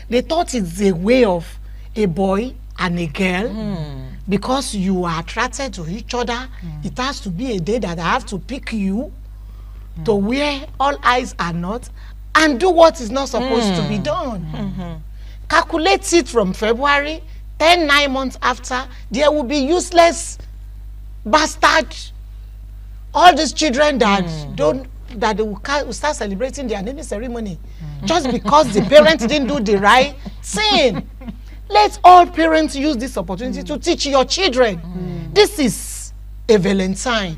They thought it's a way of a boy and a girl. Because you are attracted to each other, it has to be a day that I have to pick you to where all eyes are not and do what is not supposed to be done. Calculate it from February, 9 months after, there will be useless bastard. All these children that that they will start celebrating their naming ceremony just because the parents didn't do the right thing. Let all parents use this opportunity to teach your children. This is a Valentine.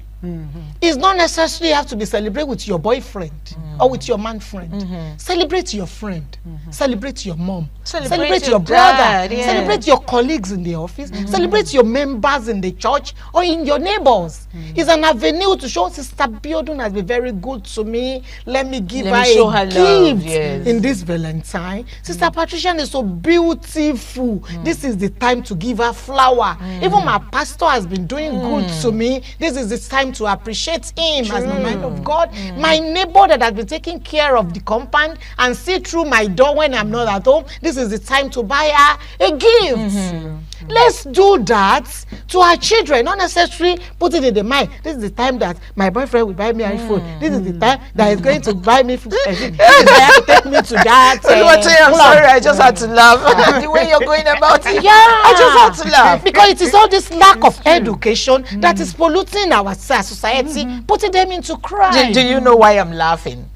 It's not necessarily have to be celebrated with your boyfriend or with your man friend. Celebrate your friend. Celebrate your mom. Celebrate your brother. Celebrate your colleagues in the office. Celebrate your members in the church or in your neighbors. It's an avenue to show Sister Biodun has been very good to me. Let me give her a gift in this Valentine. Sister Patricia is so beautiful. This is the time to give her flower. Even my pastor has been doing good to me. This is the time to appreciate him as the man of God. My neighbor that has been taking care of the compound and see through my door when I'm not at home, this is the time to buy her a gift. Let's do that to our children, not necessarily put it in the mind. This is the time that my boyfriend will buy me an iPhone. This is the time that he's going to buy me food. This is to take me to that. I'm sorry, I just had to laugh. The way you're going about it. Yeah, I just had to laugh. Because it is all this lack of education that is polluting our society, putting them into crime. Do you know why I'm laughing?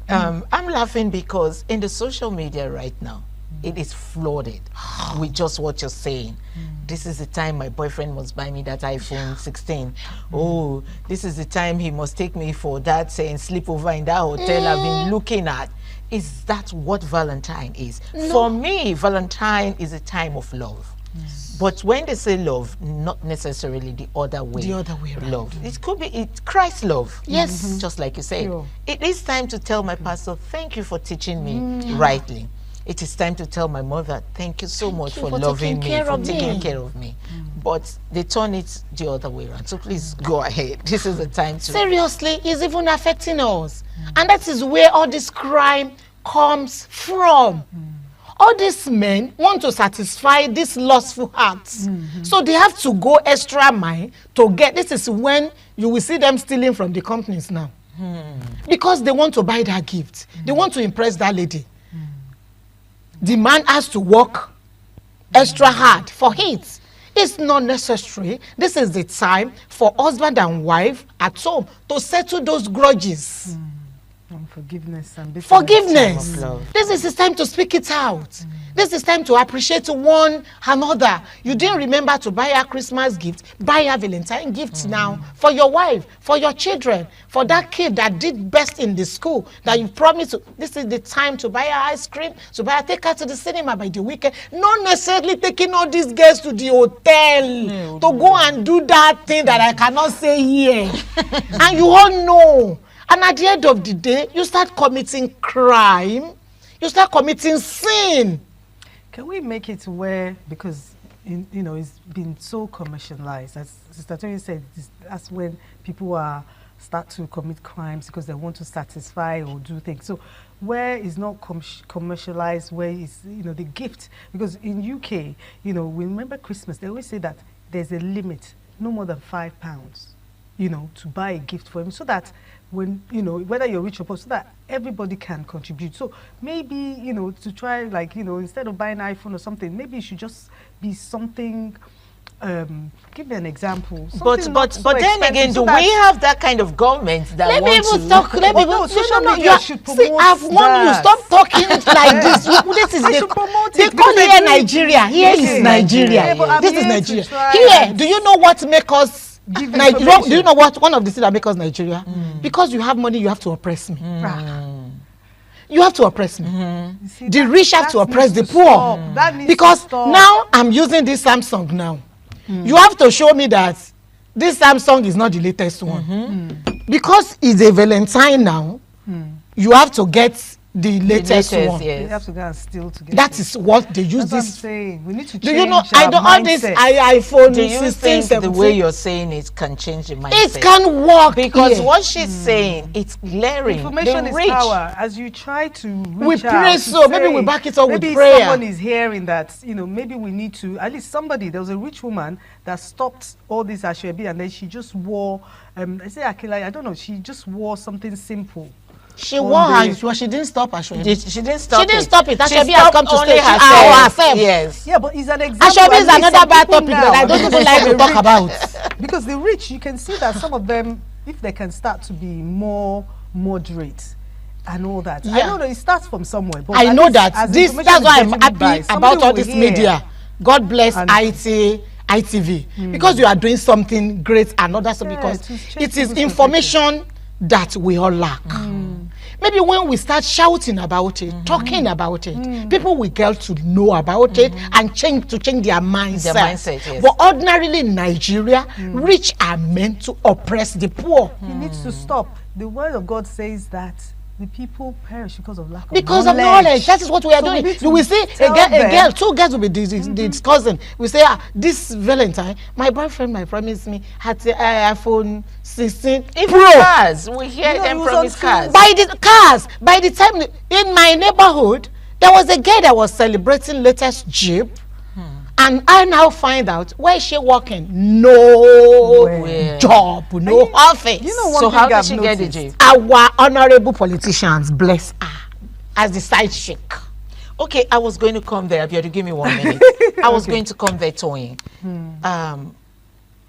I'm laughing because in the social media right now, it is flooded with just what you're saying. This is the time my boyfriend must buy me that iPhone 16. Oh, this is the time he must take me for that sleepover in that hotel I've been looking at. Is that what Valentine is? No. For me, Valentine is a time of love. But when they say love, not necessarily the other way. The other way around. Love. It could be Christ's love. Yes. Just like you said. It is time to tell my pastor, thank you for teaching me rightly. It is time to tell my mother, thank you so much for loving me, for taking care of me. But they turn it the other way around. So please go ahead. This is the time to... Seriously, it's even affecting us. And that is where all this crime comes from. All these men want to satisfy these lustful hearts. So they have to go extra mile to get... This is when you will see them stealing from the companies now. Because they want to buy that gift. They want to impress that lady. The man has to work extra hard for it. It's not necessary. This is the time for husband and wife at home to settle those grudges. And forgiveness. And forgiveness. This is the time to speak it out. This is time to appreciate one another. You didn't remember to buy a Christmas gift. Buy a Valentine gift now for your wife, for your children, for that kid that did best in the school that you promised to. This is the time to buy her ice cream, to take her to the cinema by the weekend. Not necessarily taking all these girls to the hotel to go and do that thing that I cannot say here. And you all know. And at the end of the day, you start committing crime. You start committing sin. Can we make it where, because it's been so commercialized, as Sister Tony said, that's when people start to commit crimes because they want to satisfy or do things. So where is not commercialized, where is the gift? Because in UK, we remember Christmas. They always say that there's a limit, no more than £5, to buy a gift for him, so that when whether you're rich or poor, so that everybody can contribute. So maybe to try, like, instead of buying an iPhone or something, maybe it should just be something. Give me an example. But then again, do we have that kind of government that let wants me even talk. Let me even social media should promote. See, I've warned you. Stop talking like this. This is they call here Nigeria. Here is Nigeria. This is Nigeria. Here, do you know what make us? Do you know what one of the things that make us Nigeria? Because you have money, you have to oppress me. You have to oppress me. See, the rich have to oppress the poor. Because now I'm using this Samsung now. You have to show me that this Samsung is not the latest one. Because it's a Valentine now, you have to get the latest one. They yes. have to go and steal to get That it. is what they use That's what I'm this. saying. We need to change Do you know? our I don't all this mindset. iPhone Do you 16, think 17. the way you're saying it can change the mindset? It can work because here. what she's saying, it's glaring. Information The is rich. power. As you try to We reach pray out to so. Maybe say, we back it up with maybe prayer. someone is hearing that, maybe we need to, at least somebody, there was a rich woman that stopped all this Ashwebi, and then she just wore, I say Akila, I don't know, she just wore something simple. She on wore her, the- but she didn't stop Ashwebi. She didn't stop She didn't stop it. She Ashwebi has stopped come to only stay. She herself. herself. Yes. Yeah, but it's an example. Ashwebi at is least another some bad people topic now, that I don't even like to talk about. because the rich, you can see that some of them, if they can start to be more moderate and all that. I Yeah. don't know, it starts from somewhere. But I at know least that as this. information That's is why I'm getting by, happy somebody about all will this hear. media. God bless And- ITV, because you are doing something great and other stuff, Yeah, because to change it is people's information that we all lack. Maybe when we start shouting about it, talking about it, people will get to know about it and change their mindset. mindset, yes. But ordinarily in Nigeria, rich are meant to oppress the poor. It needs to stop. The word of God says that the people perish because of lack of Because of knowledge, that is what we are So we doing. need to You will see tell them. two girls will be discussing. We say, this Valentine, my boyfriend might promise me had the iPhone 16 Even Pro. cars, we hear You know, them it was promise on cars. By the time in my neighborhood, there was a girl that was celebrating latest Jeep. And I now find out, where is she working? No Where? job, no office. You know one So thing how did I've she get the noticed? Jeep? Our honorable politicians, bless her, as the side chick. Okay, I was going to come there. You have to give me 1 minute. I was going to come there, Toyin.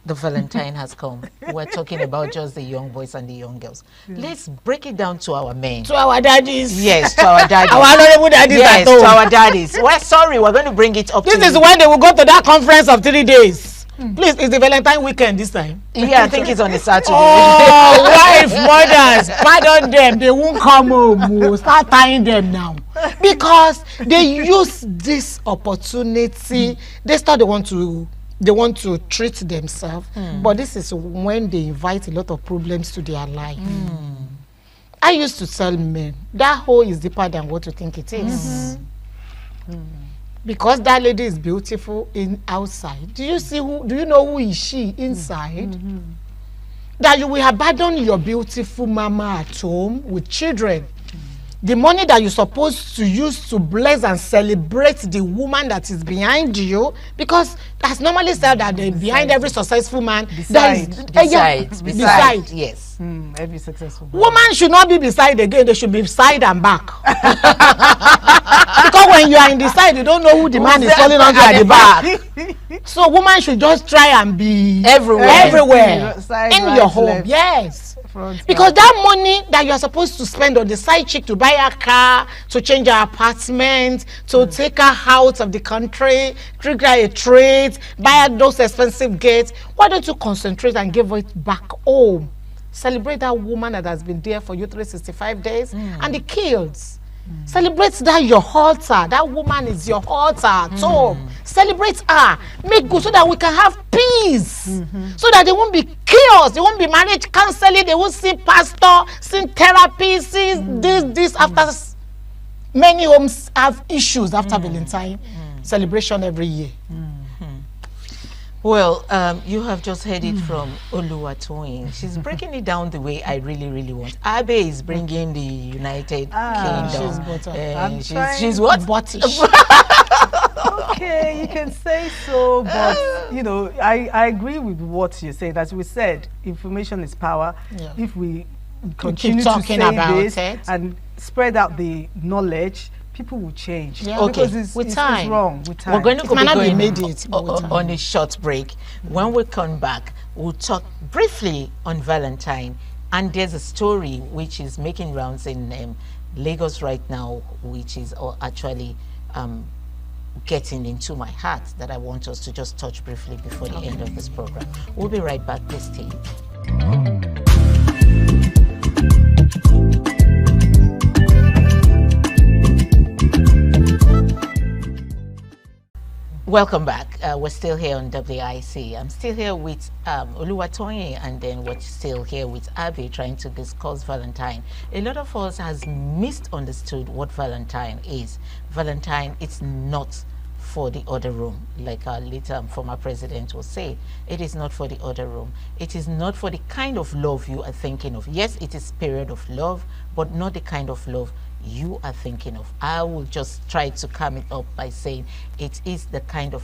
The Valentine has come. We're talking about just the young boys and the young girls. Let's break it down to our men. To our daddies. Yes, to our daddies. Our honorable daddies Yes, at home. to our daddies. We're sorry, we're going to bring it up This to is you. when they will go to that conference of 3 days. Please, it's the Valentine weekend this time. Yeah, I think it's on a Saturday. Oh, wife, mothers, pardon them. They won't come home. We'll start tying them now. Because they use this opportunity. They start they want to treat themselves. But this is when they invite a lot of problems to their life. I used to tell men, that hole is deeper than what you think it is. Because that lady is beautiful outside. Do you know who is she inside? That you will abandon your beautiful mama at home with children. The money that you're supposed to use to bless and celebrate the woman that is behind you, because that's normally said that behind every successful man, there is Beside, yes. Every successful man. Woman should not be beside again, they should be side and back. Because when you are in the side, you don't know who the man is falling onto at the back. So woman should just try and be Everywhere. Side, in right, your home. left, Yes. front, Because back. that money that you are supposed to spend on the side chick to buy a car, to change her apartment, to take her out of the country, treat her a treat, buy her those expensive gifts, why don't you concentrate and give it back home? Celebrate that woman that has been there for you 365 days and the kids. Celebrate that your altar. That woman is your altar at home. Celebrate her. Make good so that we can have peace. So that there won't be chaos. There won't be marriage counseling. They won't see pastor, see therapy, see this after many homes have issues after Valentine celebration every year. Well, you have just heard it from Oluwatoyin. She's breaking it down the way I really, really want. Abe is bringing the United Kingdom. she's butter. I'm trying- She's what? Bottish. Okay, you can say so, but I agree with what you're saying. As we said, information is power. Yeah. If we continue to talking say about this it. and spread out the knowledge, people will change. Yeah. Okay. Because it's, With it's time. wrong with time. We're going to It go might not be going immediate, but with time. on a short break. When we come back, we'll talk briefly on Valentine. And there's a story which is making rounds in Lagos right now, which is actually getting into my heart, that I want us to just touch briefly before the end of this program. We'll be right back. Please stay. Welcome back. We're still here on WIC. I'm still here with Oluwatoyin, and then we're still here with Abby trying to discuss Valentine. A lot of us has misunderstood what Valentine is. Valentine, it's not for the other room, like our late former president will say. It is not for the other room. It is not for the kind of love you are thinking of. Yes, it is period of love, but not the kind of love you are thinking of. I will just try to calm it up by saying it is the kind of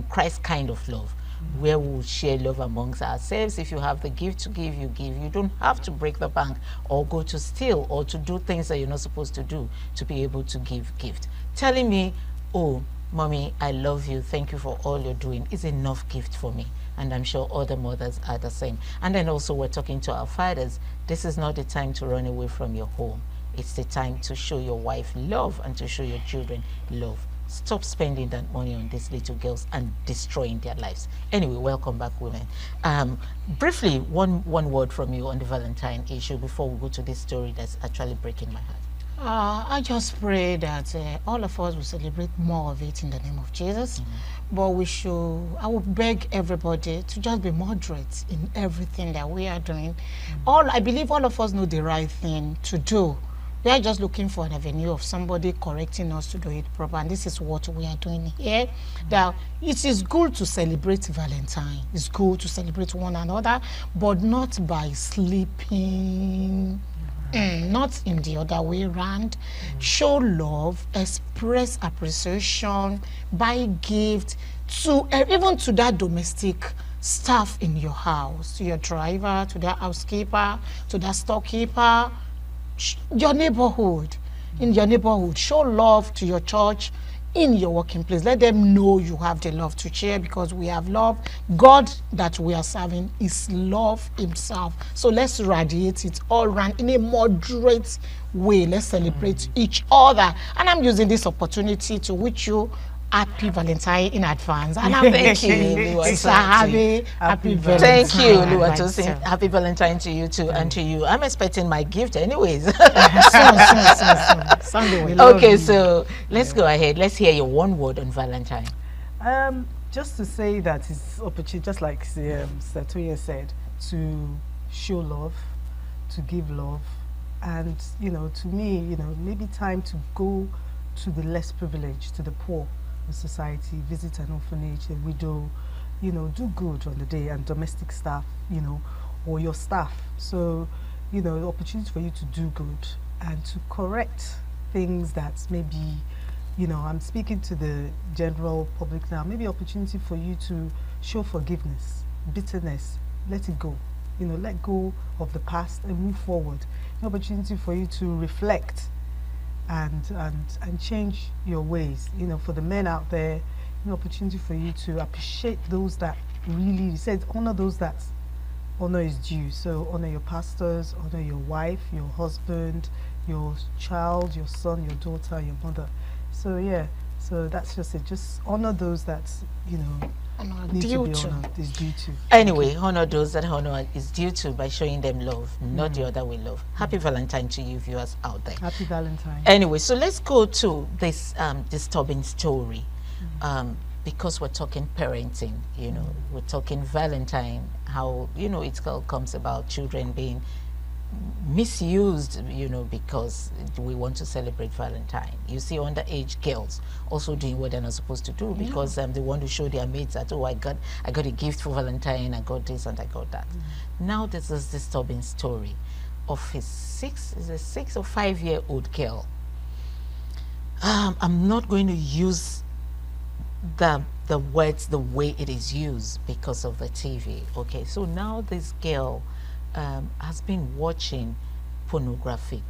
Christ kind of love, where we will share love amongst ourselves. If you have the gift to give, you give. You don't have to break the bank or go to steal or to do things that you're not supposed to do to be able to give gift. Telling me, oh, mommy, I love you, thank you for all you're doing, is enough gift for me. And I'm sure other mothers are the same. And then also we're talking to our fathers. This is not the time to run away from your home. It's the time to show your wife love and to show your children love. Stop spending that money on these little girls and destroying their lives. Anyway, welcome back, women. Briefly, one word from you on the Valentine issue before we go to this story that's actually breaking my heart. I just pray that all of us will celebrate more of it in the name of Jesus. But I would beg everybody to just be moderate in everything that we are doing. I believe all of us know the right thing to do. We are just looking for an avenue of somebody correcting us to do it proper, and this is what we are doing here. That it is good to celebrate Valentine. It's good to celebrate one another, but not by sleeping. Not in the other way around. Show love, express appreciation, buy gift to even to that domestic staff in your house, to your driver, to the housekeeper, to the storekeeper, your neighborhood. In your neighborhood, show love to your church, in your working place. Let them know you have the love to share, because we have love. God that we are serving is love himself. So let's radiate it all around in a moderate way. Let's celebrate each other. And I'm using this opportunity to wish you happy Valentine in advance. And I'm Thank you, Sister Abby, happy Valentine. Thank you, Oluwatoyin. Happy Valentine to you too, and to you. I'm expecting my gift anyways. Soon. Sunday we Okay, so let's go ahead. Let's hear your one word on Valentine. Just to say that it's opportunity, just like Satoya said, to show love, to give love, and to me, maybe time to go to the less privileged, to the poor in society, visit an orphanage, a widow, do good on the day, and domestic staff, or your staff. So, the opportunity for you to do good and to correct things that maybe, I'm speaking to the general public now, maybe opportunity for you to show forgiveness, bitterness, let it go. Let go of the past and move forward. An opportunity for you to reflect and change your ways. For the men out there, an opportunity for you to appreciate those that really, he said, honor those that honor is due. So honor your pastors, honor your wife, your husband, your child, your son, your daughter, your mother. So yeah, so that's just it. Just honor those that need to be honored, is due to. Anyway, honor those that honor is due to by showing them love, not the other way love. Happy Valentine to you viewers out there. Happy Valentine. Anyway, so let's go to this disturbing story. Because we're talking parenting, we're talking Valentine, how, it all comes about children being misused, because we want to celebrate Valentine. You see underage girls also doing what they're not supposed to do because they want to show their mates that, oh, I got a gift for Valentine, I got this and I got that. Now there's this disturbing story of a 6 or 5 year old girl. I'm not going to use the words the way it is used because of the TV. Okay, so now this girl has been watching pornographic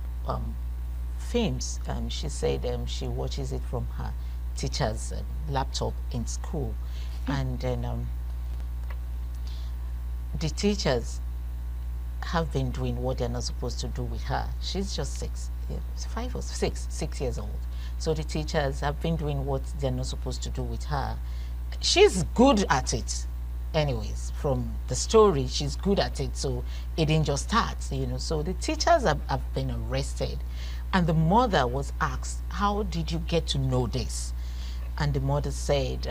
films. She said she watches it from her teacher's laptop in school, and then the teachers have been doing what they're not supposed to do with her. She's just 6 years old. So the teachers have been doing what they're not supposed to do with her. She's good at it. Anyways, from the story, she's good at it, so it didn't just start, So the teachers have been arrested, and the mother was asked, how did you get to know this? and the mother said,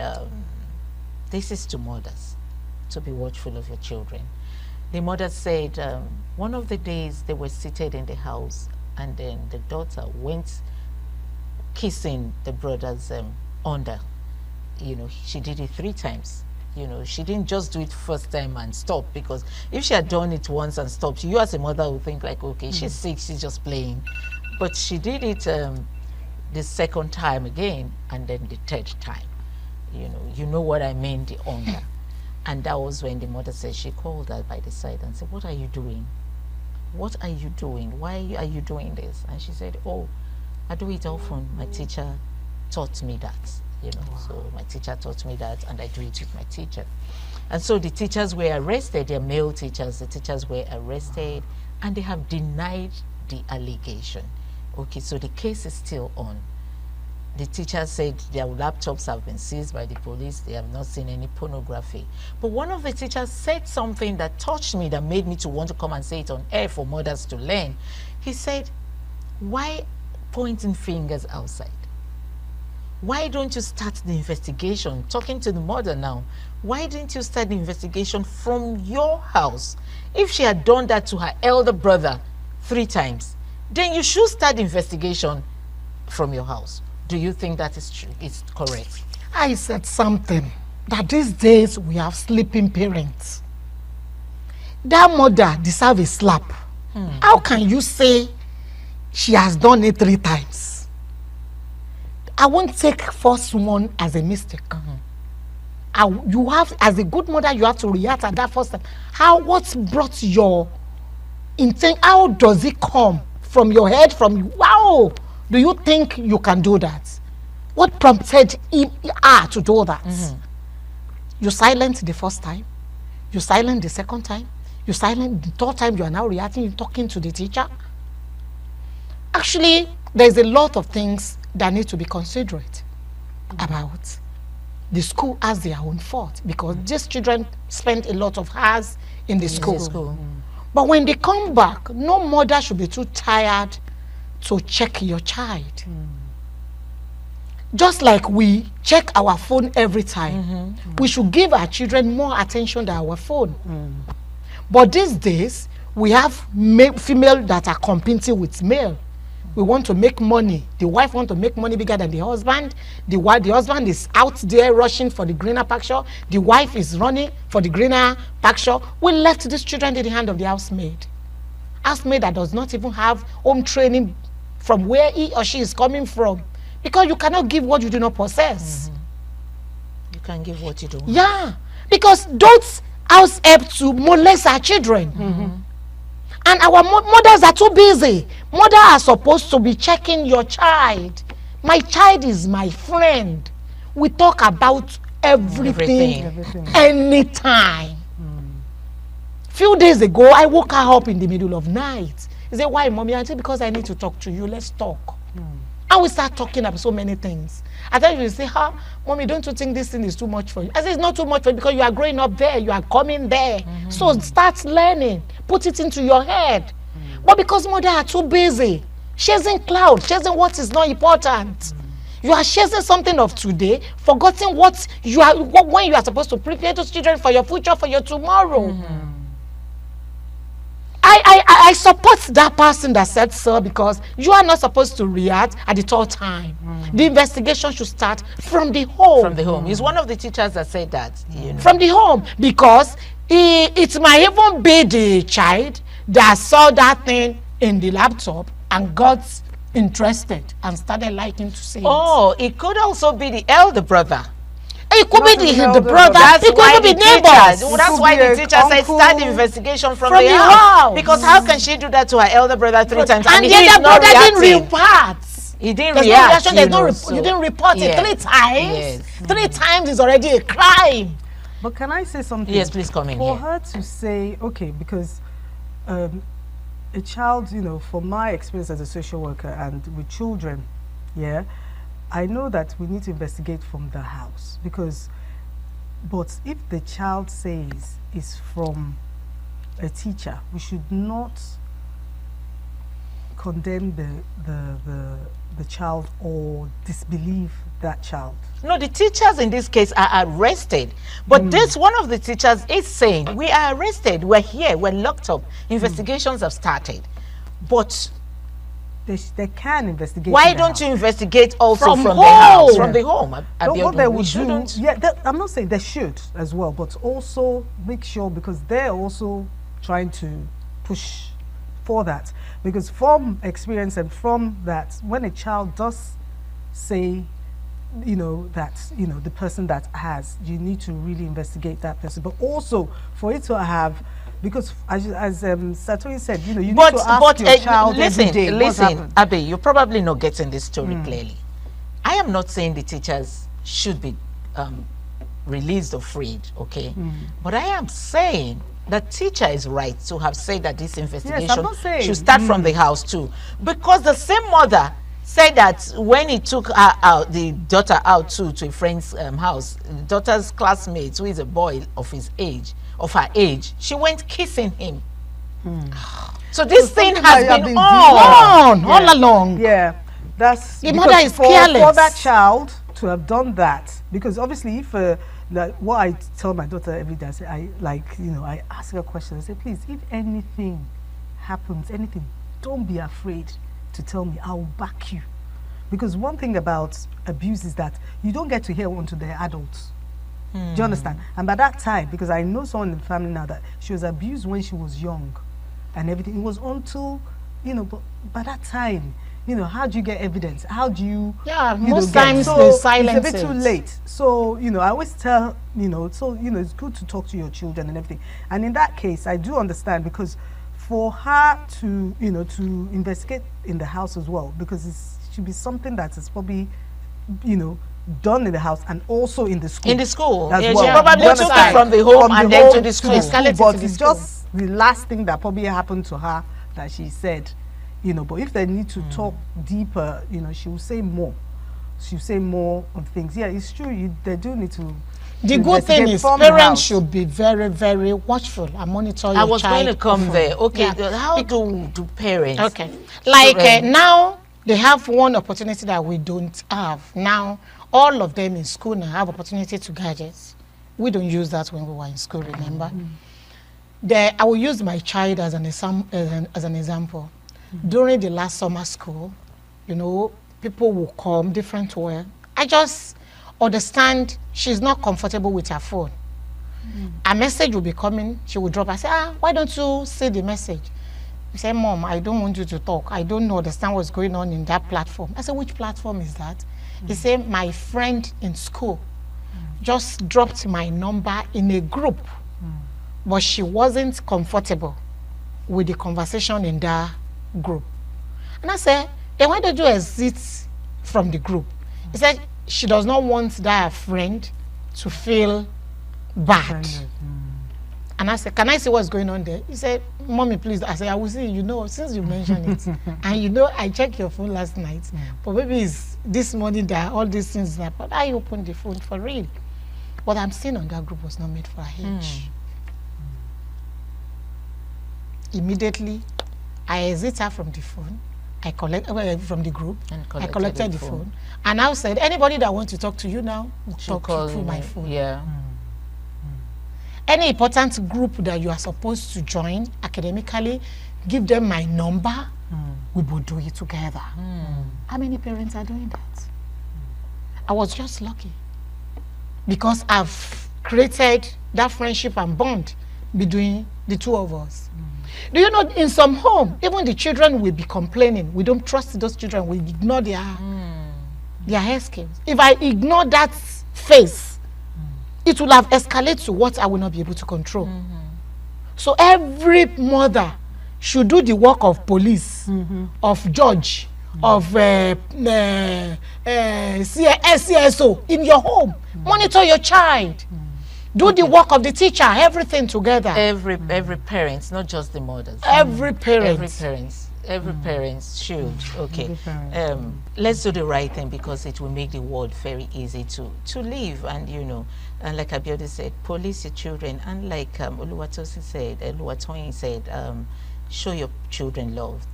this is to mothers, to be watchful of your children. The mother said, one of the days they were seated in the house, and then the daughter went kissing the brother's under. You know, she did it 3 times. You know, she didn't just do it first time and stop, because if she had done it once and stopped, you as a mother would think like, okay, she's sick, she's just playing. But she did it the second time again, and then the 3rd time. You know what I mean, the under. And that was when the mother said, she called her by the side and said, what are you doing? What are you doing? Why are you doing this? And she said, oh, I do it often. My teacher taught me that. So my teacher taught me that, and I do it with my teacher. And so the teachers were arrested, they're male teachers, the teachers were arrested, and they have denied the allegation. Okay, so the case is still on. The teachers said their laptops have been seized by the police, they have not seen any pornography. But one of the teachers said something that touched me, that made me to want to come and say it on air for mothers to learn. He said, why pointing fingers outside? Why don't you start the investigation? Talking to the mother now. Why didn't you start the investigation from your house? If she had done that to her elder brother 3 times, then you should start the investigation from your house. Do you think that is true? It's correct? I said something, that these days we have sleeping parents. That mother deserves a slap. How can you say she has done it 3 times? I won't take first one as a mistake. You have, as a good mother, you have to react at that first time. What brought your intent? How does it come from your head? Wow, do you think you can do that? What prompted her to do that? You silent the first time, you silent the second time, you silent the 3rd time. You are now reacting, talking to the teacher. Actually, there's a lot of things that need to be considerate about. The school has their own fault, because these children spend a lot of hours in the school. But when they come back, no mother should be too tired to check your child. Just like we check our phone every time, we should give our children more attention than our phone. But these days, we have female that are competing with male. We want to make money. The wife wants to make money bigger than the husband. The husband is out there rushing for the greener pasture. The wife is running for the greener pasture. We left these children in the hand of the housemaid. Housemaid that does not even have home training from where he or she is coming from. Because you cannot give what you do not possess. You can give what you don't. Yeah. Because those house help to molest our children. And our mothers are too busy. Mothers are supposed to be checking your child. My child is my friend. We talk about everything. Anytime. Few days ago, I woke her up in the middle of night. He said, why, mommy? I said, because I need to talk to you. Let's talk. And we start talking about so many things. I tell you, say, mommy, don't you think this thing is too much for you? I said, it's not too much for you, because you are growing up there. You are coming there. So start learning. Put it into your head. But because mothers are too busy, chasing cloud, chasing what is not important. You are chasing something of today, forgetting what you are, when you are supposed to prepare those children for your future, for your tomorrow. I support that person that said so, because you are not supposed to react at the 3rd time. The investigation should start from the home. From the home. He's one of the teachers that said that. From the home, because it might even be the child that saw that thing in the laptop and got interested and started liking to say it. It could also be the elder brother. It could be the brother. It could be neighbors. That's why the teacher said start the investigation from the house. Because how can she do that to her elder brother 3 times? And the elder brother didn't react. He didn't react. You didn't report it 3 times. 3 times is already a crime. But can I say something? Yes, please come in For here. her to say, okay, because a child, from my experience as a social worker and with children, I know that we need to investigate from the house, but if the child says it's from a teacher, we should not condemn the child or disbelieve that child. No, the teachers in this case are arrested. But this one of the teachers is saying, we are arrested, we're here, we're locked up. Investigations have started. But They can investigate. why don't you investigate also From from home? the house? Yeah. From the home. But what they would do, shouldn't. yeah, I'm not saying they should as well, but also make sure, because they're also trying to push for that. Because from experience and from that, when a child does say, that, the person that has, you need to really investigate that person. But also for it to have, because as Satori said, you need to ask your child every day what's listen, happened. Abby, you're probably not getting this story clearly. I am not saying the teachers should be released or freed, okay? But I am saying the teacher is right to have said that this investigation not saying- should start from the house too, because the same mother said that when he took her out, the daughter out to a friend's house, the daughter's classmate, who is a boy of her age, she went kissing him. So this thing something has that you have been been on. all along. Yeah, that's The because mother is for careless. that child to have done that, because obviously if like what I tell my daughter every day, I say, I ask her a question. I say, please, if anything happens, anything, don't be afraid to tell me. I'll back you, because one thing about abuse is that you don't get to hear until they're adults. Do you understand? And by that time, because I know someone in the family now that she was abused when she was young and everything, it was until, but by that time, how do you get evidence? How do you, Yeah, you know, most get- times so they it's silence a bit too it. late. So, I always tell, it's good to talk to your children and everything. And in that case, I do understand, because for her to, to investigate in the house as well, because it should be something that is probably, done in the house and also in the school. In the school, as yeah, well. she probably You took it understand? from the home and then to home the school. Escalate it But to the it's school. just the last thing that probably happened to her that she said, but if they need to talk deeper, she will say more. She'll say more on things. Yeah, it's true. They do need to. The to good thing investigate is from the parents house. should be very, very watchful and monitor your I child. was going to come often. there. Okay, Yeah. how do parents? Okay. Like children- now, they have one opportunity that we don't have. Now, all of them in school now have opportunity to gadgets. We don't use that when we were in school, remember? I will use my child as an example. During the last summer school, people will come different way. I just understand she's not comfortable with her phone. A message will be coming, she will drop. I say, why don't you see the message? She say, Mom, I don't want you to talk. I don't understand what's going on in that platform. I said, which platform is that? He said, my friend in school just dropped my number in a group, but she wasn't comfortable with the conversation in that group. And I said, then why don't you exit from the group? He said, she does not want that friend to feel bad. And I said, can I see what's going on there? He said, Mommy, please. I said, I will see, since you mentioned it. And I checked your phone last night. But maybe it's this morning that all these things happen. But I opened the phone for real. What I'm seeing on that group was not made for her age. Immediately, I exit her from the phone. I collect from the group. And I collected collected the the phone. phone. And I said, anybody that wants to talk to you now, She'll talk call through you, my phone. Yeah. Any important group that you are supposed to join academically, give them my number. We will do it together. How many parents are doing that? I was just lucky because I've created that friendship and bond between the two of us. Do you know, in some home, even the children will be complaining. We don't trust those children. We ignore their hair skills. If I ignore that face, it will have escalated to what I will not be able to control. So every mother should do the work of police, of judge, of CSO in your home. Monitor your child. Do the work of the teacher, everything together. Every parent, not just the mothers. Every parent. Every parent should. Okay. Every parent. Let's do the right thing, because it will make the world very easy to live. And and like Abiodun said, police your children. And like Oluwatoyin said, show your children love.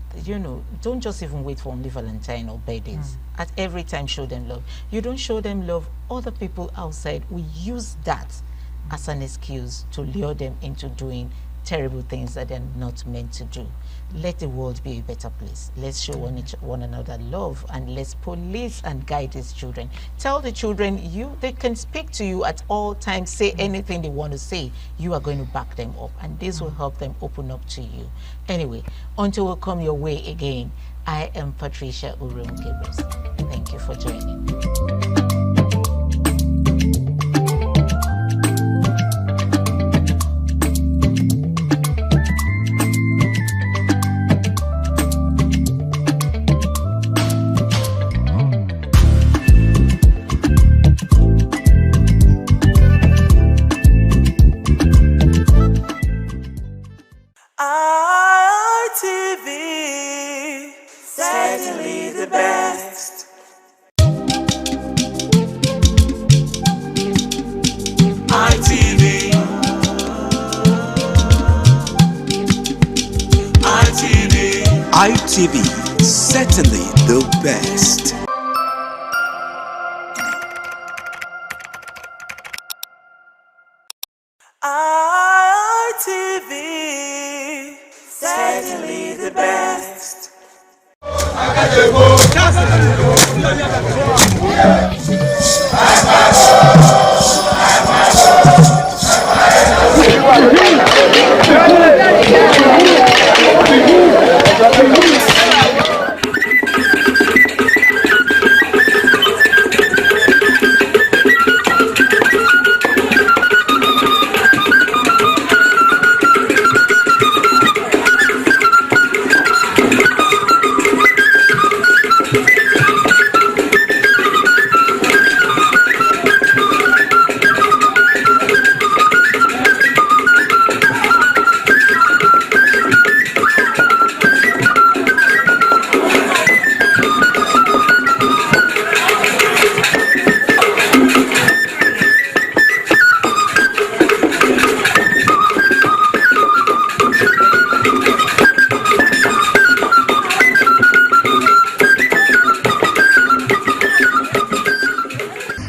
don't just even wait for only Valentine or birthdays. At every time, show them love. You don't show them love, other people outside will use that as an excuse to lure them into doing terrible things that they're not meant to do. Let the world be a better place. Let's show one another love, and let's police and guide these children. Tell the children they can speak to you at all times, say anything they want to say. You are going to back them up, and this will help them open up to you. Anyway, until we come your way again, I am Patricia Urum Gabriels. Thank you for joining. ITV, certainly the best. ITV, certainly the best. ITV, certainly the best.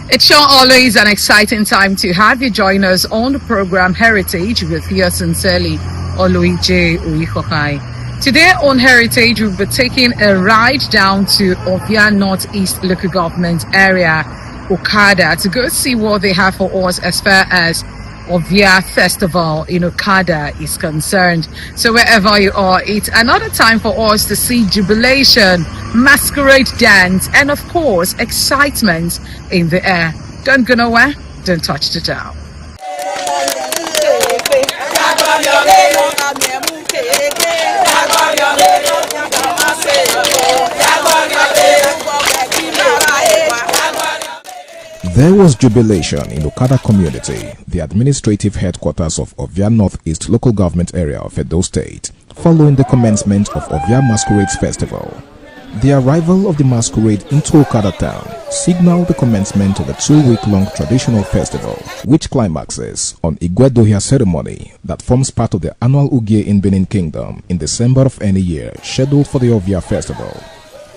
It's sure always an exciting time to have you join us on the program Heritage with yours sincerely, Oluije Uihokai. Today on Heritage, we'll be taking a ride down to Ovia Northeast Local Government Area, Okada, to go see what they have for us as far as Ovia Festival in Okada is concerned. So wherever you are, it's another time for us to see jubilation, masquerade dance, and of course excitement in the air. Don't go nowhere, don't touch the dial. There was jubilation in Okada community, the administrative headquarters of Ovia Northeast Local Government Area of Edo State, following the commencement of Ovia Masquerades Festival. The arrival of the masquerade into Okada town signaled the commencement of the 2-week-long traditional festival, which climaxes on Igwedohia ceremony that forms part of the annual Ugie in Benin Kingdom in December of any year, scheduled for the Ovia Festival.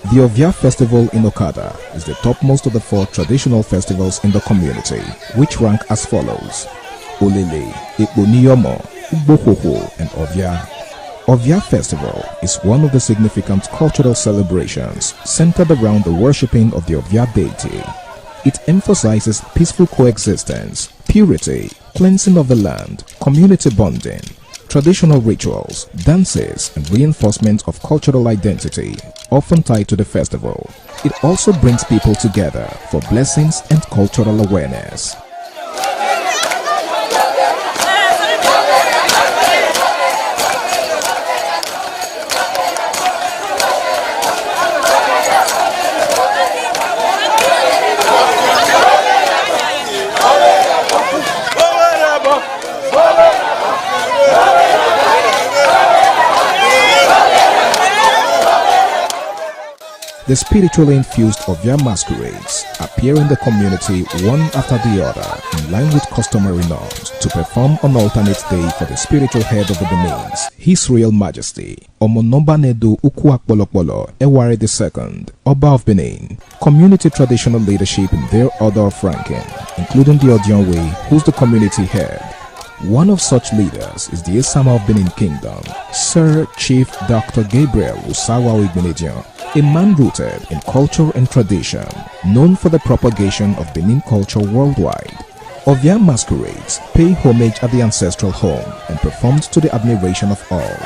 The Ovia Festival in Okada is the topmost of the 4 traditional festivals in the community, which rank as follows: Olele, Ikponiyomo, Ugbohoho, and Ovia. Ovia Festival is one of the significant cultural celebrations centered around the worshipping of the Ovia deity. It emphasizes peaceful coexistence, purity, cleansing of the land, community bonding, traditional rituals, dances, and reinforcement of cultural identity, often tied to the festival. It also brings people together for blessings and cultural awareness. The spiritually infused Ovia masquerades appear in the community one after the other in line with customary norms to perform an alternate day for the spiritual head of the Benin's, His Royal Majesty, Omonombanedu Ukuakpolokpolo Eware II, Oba of Benin. Community traditional leadership in their order of ranking, including the Odionwe, who's the community head. One of such leaders is the Esama of Benin Kingdom, Sir Chief Dr. Gabriel Usawa Igbenedion, a man rooted in culture and tradition, known for the propagation of Benin culture worldwide. Ovia masquerades pay homage at the ancestral home and performed to the admiration of all.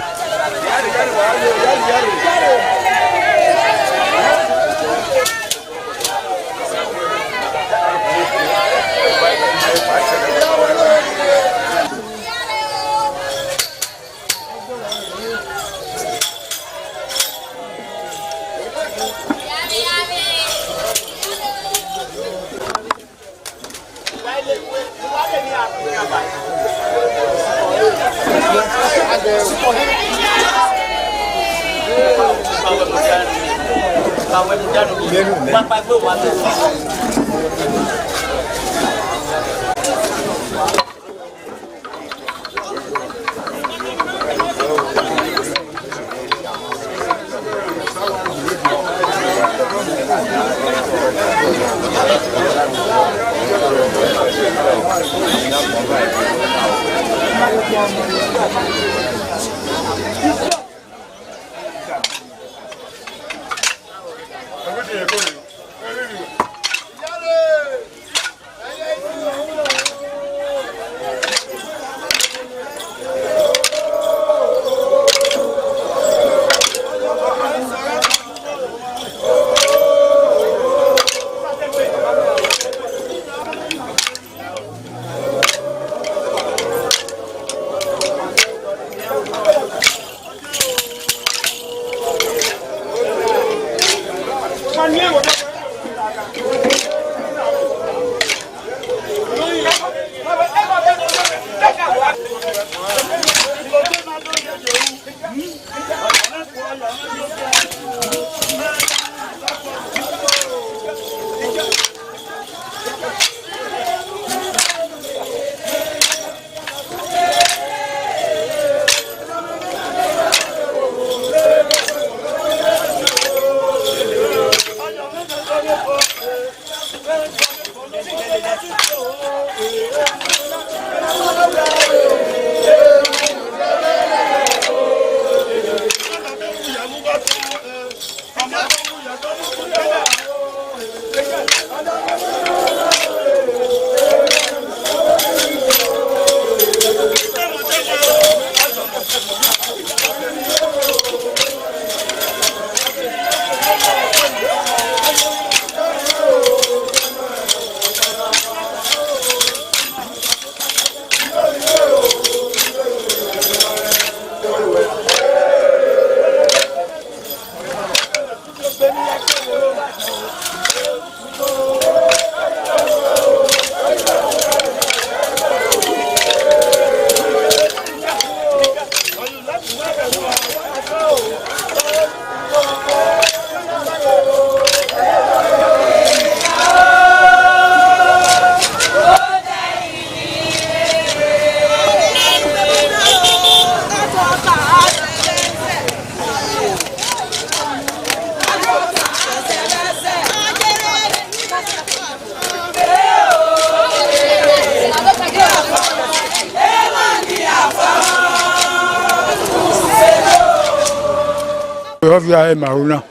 Ovia mauna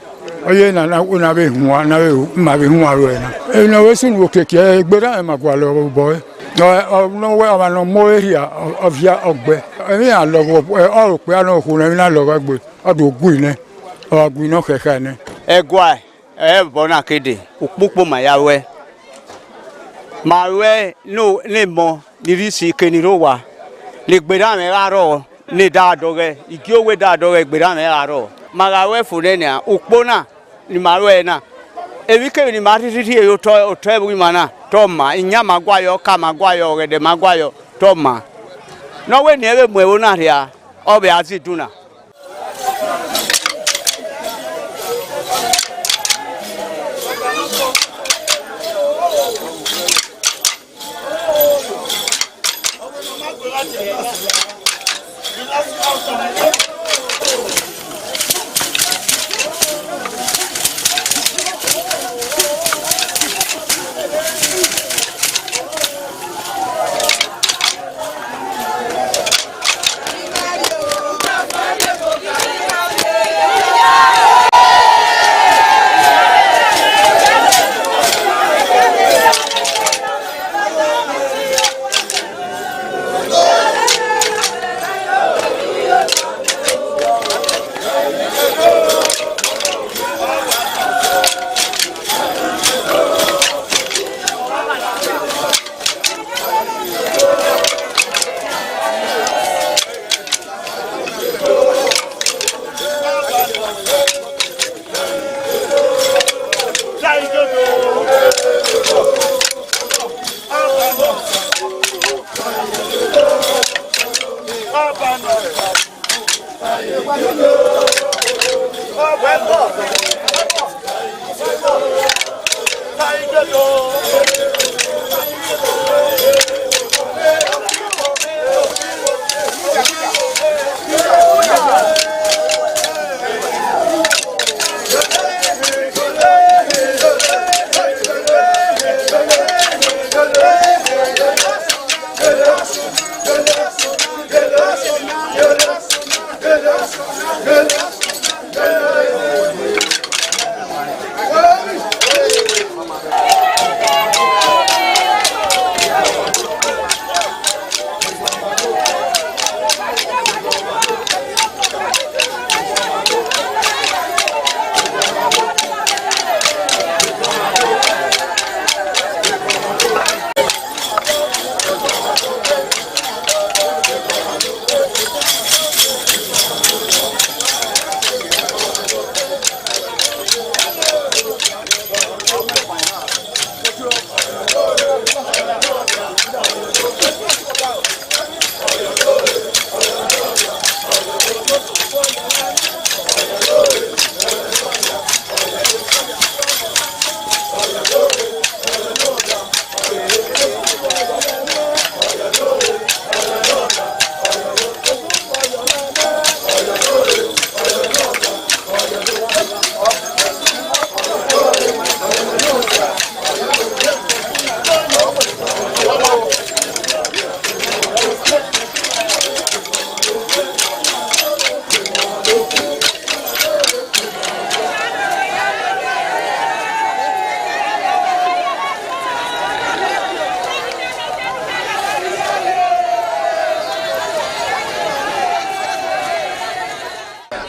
oye na una be huwa na be ma be huwa ro na e na we sun wo keke egbera e magwalo boy no we ama no mo area Ovia ogbe emi a lo o ro pe ana ku na mi na lo gbe odo ogun ne ogun no keke ne egwa e bo na kede opopo mayawe no le mo ni risi keniro wa le gbera me ro ni da doge igi owe da doge gbera me ro magawe funenia ukpona ni marwe na ewike ni matiti yo to ebu mana toma inya magwayo ka magwayo gede magwayo toma no we ni ebe mwewo na ria obe aziduna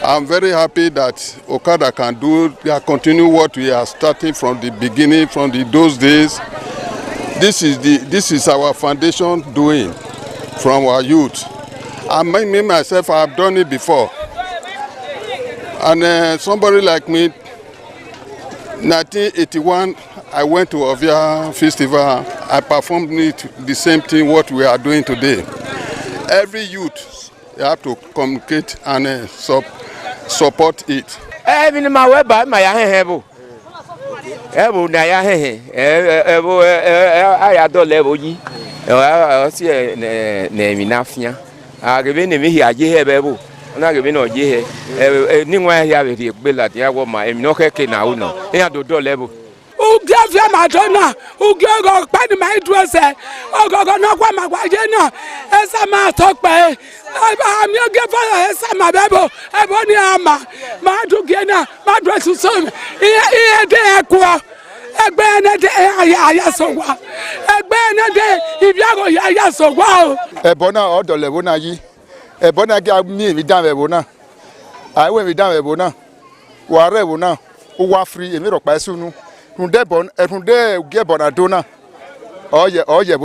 I'm very happy that Okada can continue what we are starting from the beginning, from those days. This is our foundation doing from our youth. And me myself, I have done it before. And somebody like me, 1981, I went to Ovia Festival. I performed it, the same thing what we are doing today. Every youth, you have to communicate and support it. Even my web by my able. Able, I adore level ye. I see a name enough. I give in me here, ye have able. And I give in or ye. Anywhere here with the bill at the hour, my no cake now. No, here to do level. Who gave them Madonna? Who gave God by my dress? Oh, God, no one, my wife, as a man talk by. I'm your giver, as my baby, I want the armor. My together, my dress is so. Here, there, qua. A banner, I so well. A banner, if you go, I so well. A bona or the levona ye. A bona gave me with Davona. I went with Davona. Whatever now, who are free in Europe by soon. Hundebon, and Hunde Gebon Adona. Oh, yeah, oh, yeah,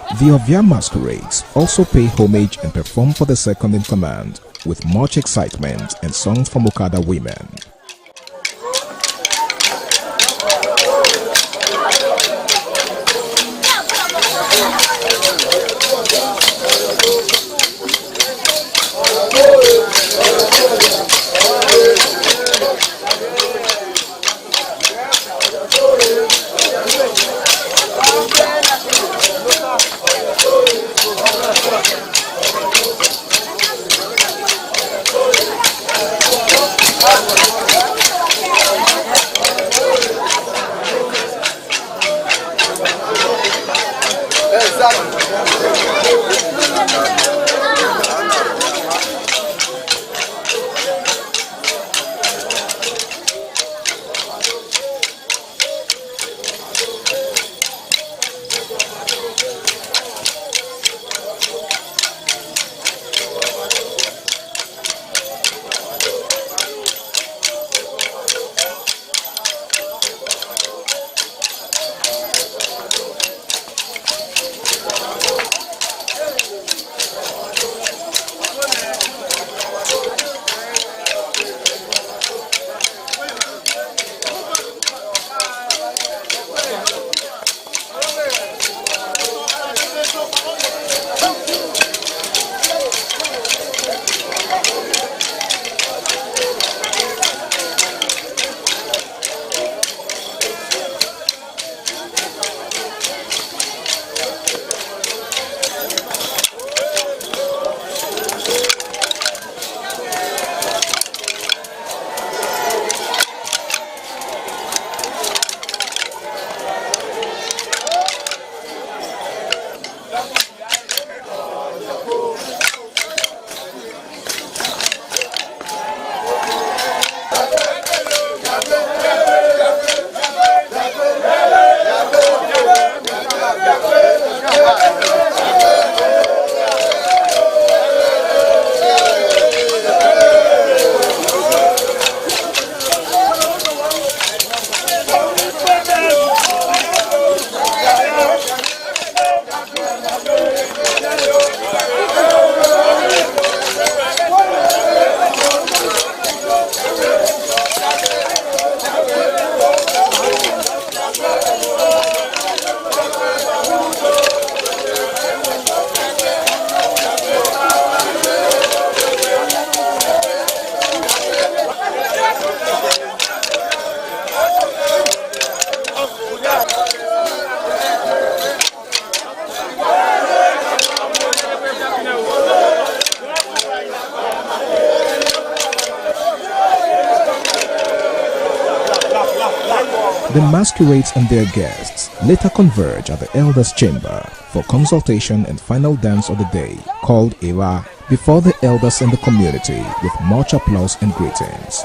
The Ovia masquerades also pay homage and perform for the second in command with much excitement and songs from Okada women. The masquerades and their guests later converge at the elders' chamber for consultation and final dance of the day, called Ewa, before the elders and the community with much applause and greetings.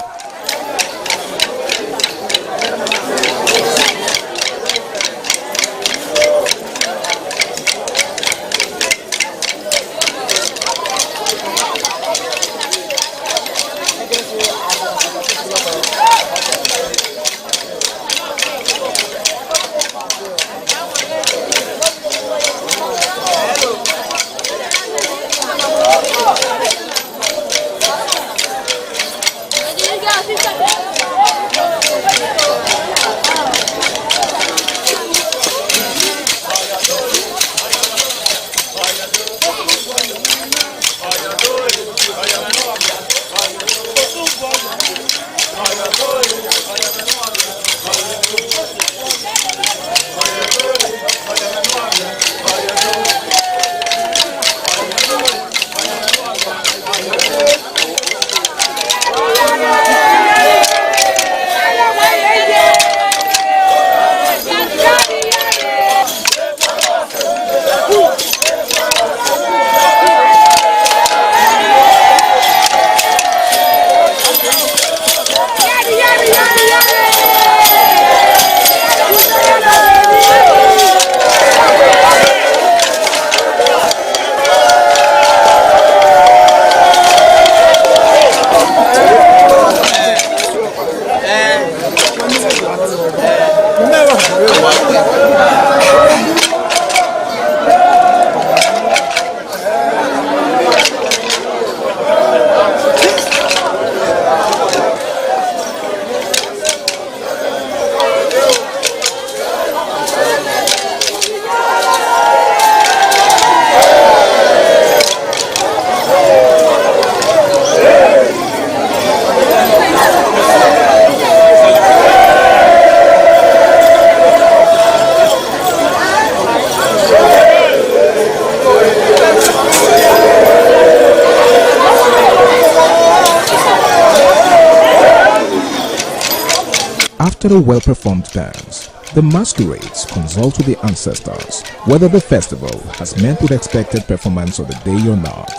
after a well-performed dance, the masquerades consult with the ancestors whether the festival has met with expected performance of the day or not.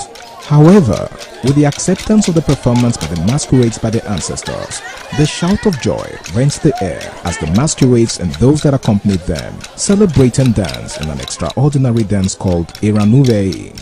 However, with the acceptance of the performance by the masquerades by the ancestors, the shout of joy rents the air as the masquerades and those that accompanied them celebrate and dance in an extraordinary dance called Iranuvei.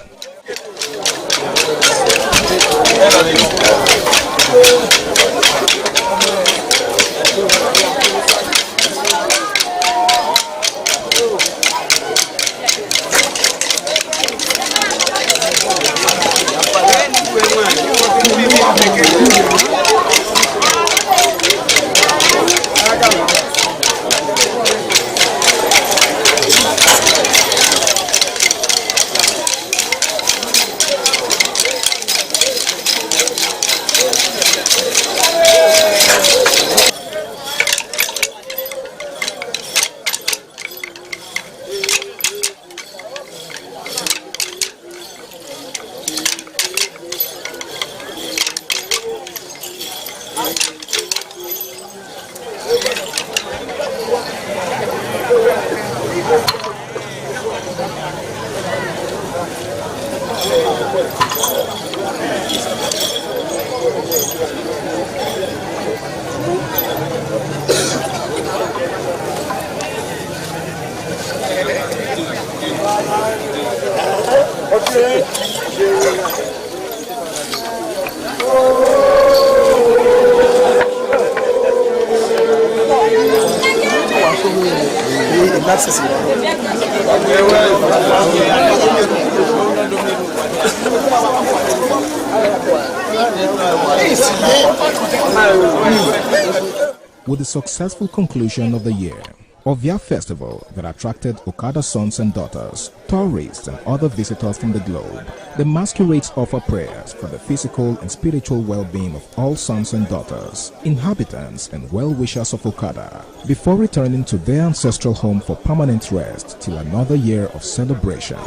With the successful conclusion of the year, Ovia Festival that attracted Okada sons and daughters, tourists and other visitors from the globe, the masquerades offer prayers for the physical and spiritual well-being of all sons and daughters, inhabitants and well-wishers of Okada, before returning to their ancestral home for permanent rest till another year of celebration.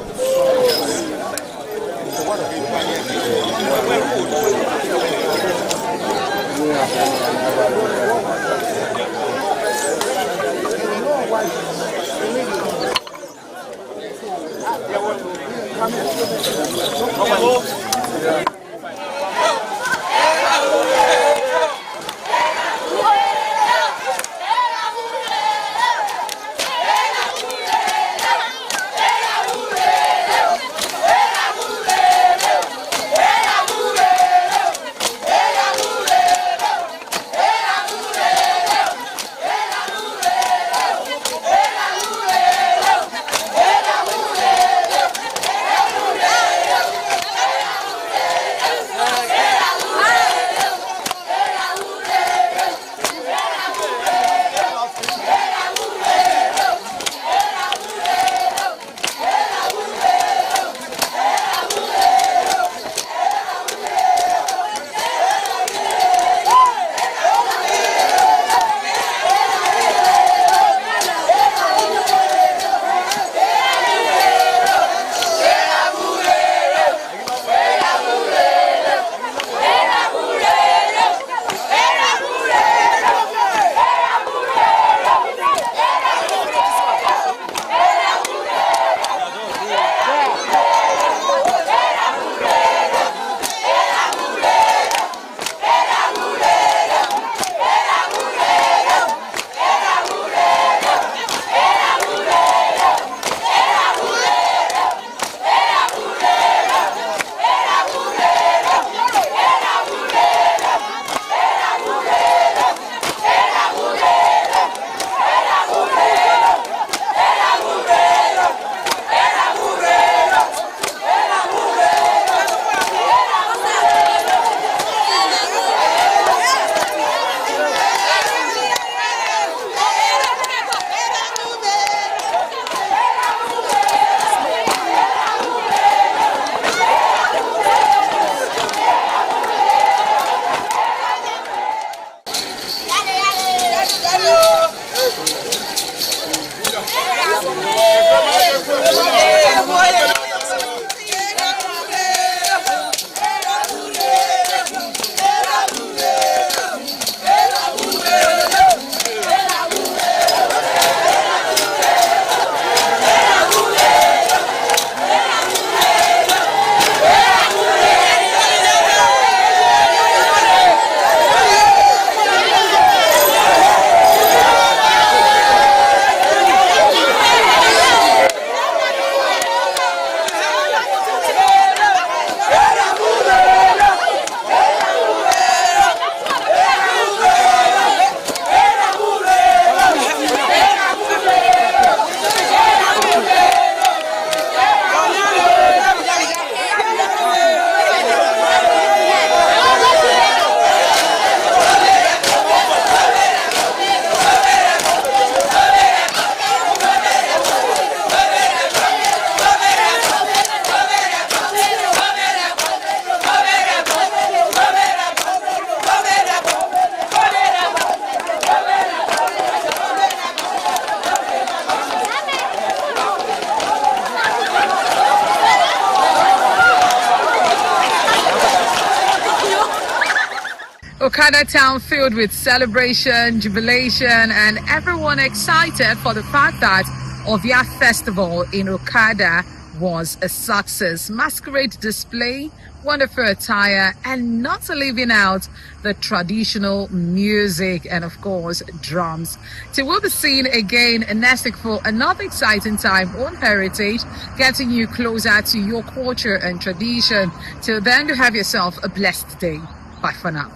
Okada town filled with celebration, jubilation, and everyone excited for the fact that Ovia Festival in Okada was a success. Masquerade display, wonderful attire, and not leaving out the traditional music and, of course, drums. Till we'll be seen again next week for another exciting time on Heritage, getting you closer to your culture and tradition. Till then, you have yourself a blessed day. Bye for now.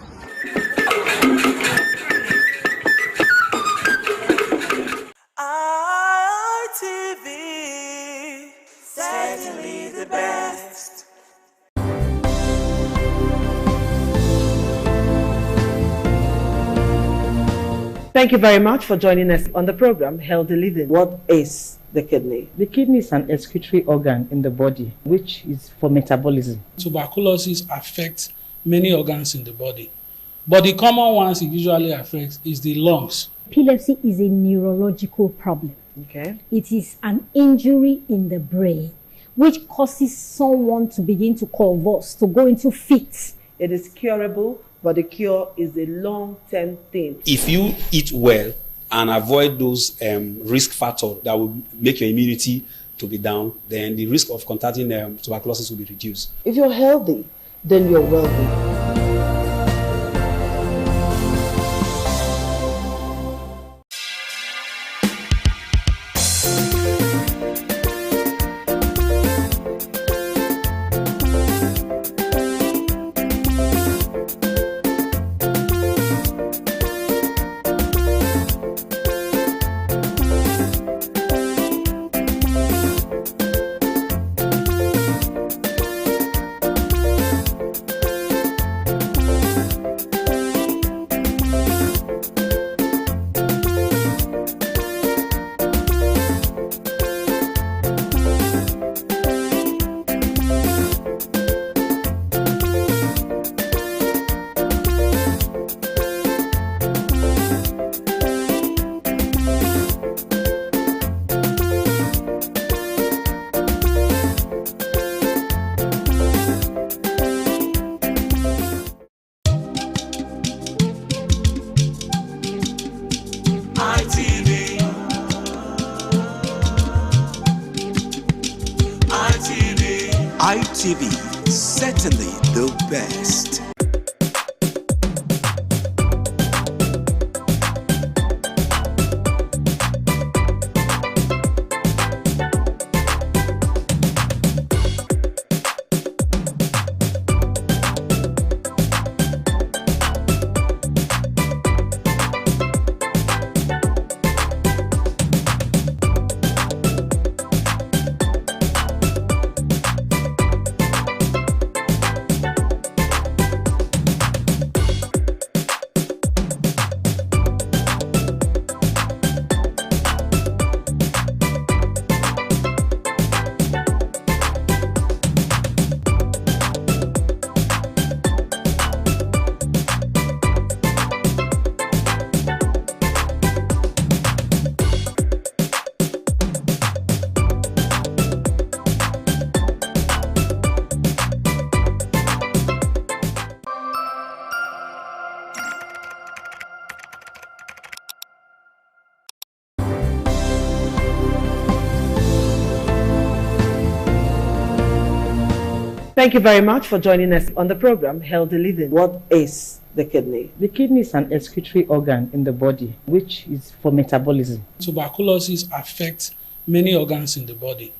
ITV, certainly the best. Thank you very much for joining us on the program Healthy Living. What is the kidney? The kidney is an excretory organ in the body, which is for metabolism. Tuberculosis affects many organs in the body, but the common ones it usually affects is the lungs. Epilepsy is a neurological problem. Okay. It is an injury in the brain which causes someone to begin to convulse, to go into fits. It is curable, but the cure is a long-term thing. If you eat well and avoid those risk factors that will make your immunity to be down, then the risk of contracting tuberculosis will be reduced. If you're healthy, then you're wealthy. ITV, certainly the best. Thank you very much for joining us on the program Healthy Living. What is the kidney? The kidney is an excretory organ in the body, which is for metabolism. Tuberculosis affects many organs in the body,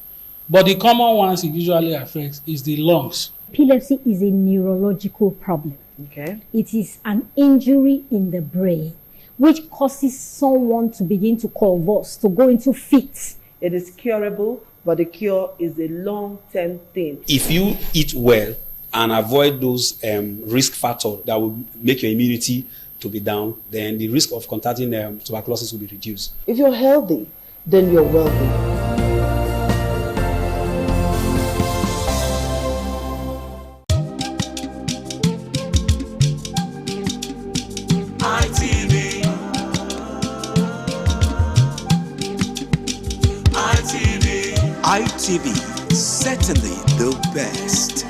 but the common ones it usually affects is the lungs. Epilepsy is a neurological problem. Okay. It is an injury in the brain which causes someone to begin to convulse, to go into fits. It is curable, but the cure is a long-term thing. If you eat well and avoid those risk factors that will make your immunity to be down, then the risk of contracting tuberculosis will be reduced. If you're healthy, then you're wealthy. ITV, certainly the best.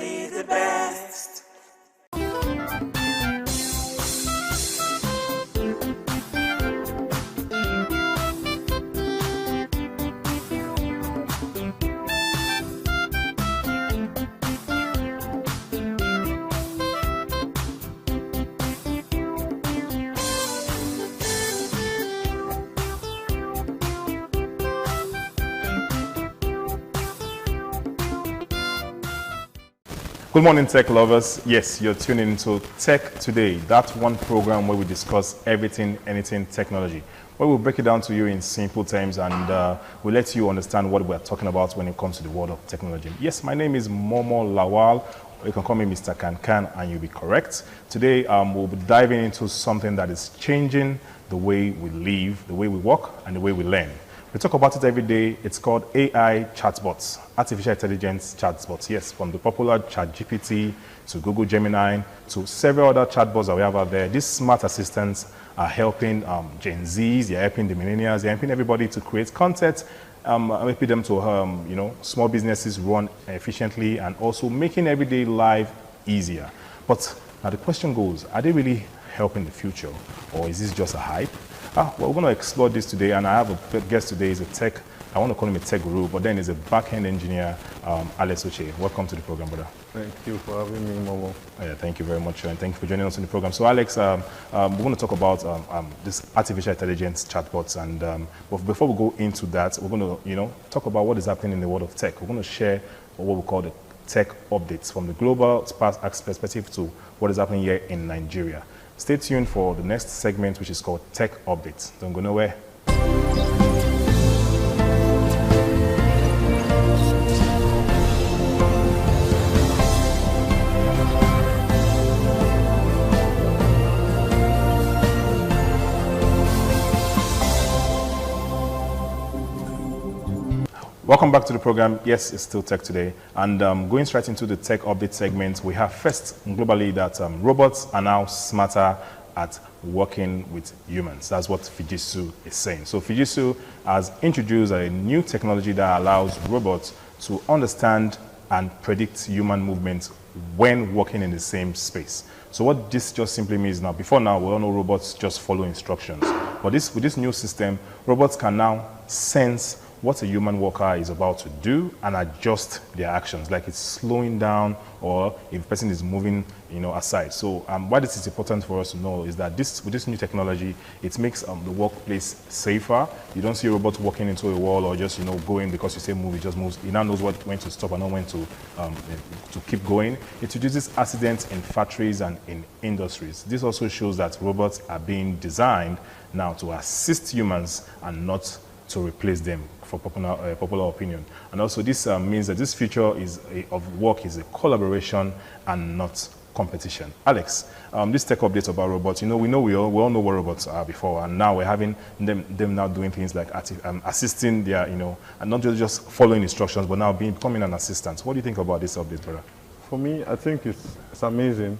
Certainly the best. Good morning, tech lovers. Yes, you're tuning into Tech Today, that one program where we discuss everything, anything technology, where we'll break it down to you in simple terms and we'll let you understand what we're talking about when it comes to the world of technology. Yes, my name is Momo Lawal. You can call me Mr. Kankan and you'll be correct. Today, we'll be diving into something that is changing the way we live, the way we work, and the way we learn. We talk about it every day. It's called AI chatbots, artificial intelligence chatbots. Yes, from the popular ChatGPT to Google Gemini to several other chatbots that we have out there. These smart assistants are helping Gen Zs, they're helping the millennials, they're helping everybody to create content, helping them to, small businesses run efficiently and also making everyday life easier. But now the question goes, are they really helping the future or is this just a hype? Well, we're going to explore this today, and I have a guest today. He's a tech, I want to call him a tech guru, but then he's a back-end engineer, Alex Oche. Welcome to the program, brother. Thank you for having me, Momo. Oh, yeah, thank you very much, and thank you for joining us in the program. So, Alex, we're going to talk about this artificial intelligence chatbots, and but before we go into that, we're going to, talk about what is happening in the world of tech. We're going to share what we call the tech updates from the global perspective to what is happening here in Nigeria. Stay tuned for the next segment, which is called Tech Updates. Don't go nowhere. Welcome back to the program. Yes, it's still Tech Today. And going straight into the Tech Update segment, we have first globally that robots are now smarter at working with humans. That's what Fujitsu is saying. So Fujitsu has introduced a new technology that allows robots to understand and predict human movements when working in the same space. So what this just simply means now, before now, we all know robots just follow instructions. But with this new system, robots can now sense what a human worker is about to do and adjust their actions, like it's slowing down or if the person is moving, aside. So why this is important for us to know is that with this new technology, it makes the workplace safer. You don't see a robot walking into a wall or just, going because you say move, it just moves. It now knows when to stop and not when to keep going. It reduces accidents in factories and in industries. This also shows that robots are being designed now to assist humans and not to replace them, for popular opinion. And also this means that this future of work is a collaboration and not competition. Alex, this tech update about robots, we all know what robots are before, and now we're having them now doing things like assisting their, and not just following instructions, but now becoming an assistant. What do you think about this update, brother? For me, I think it's amazing.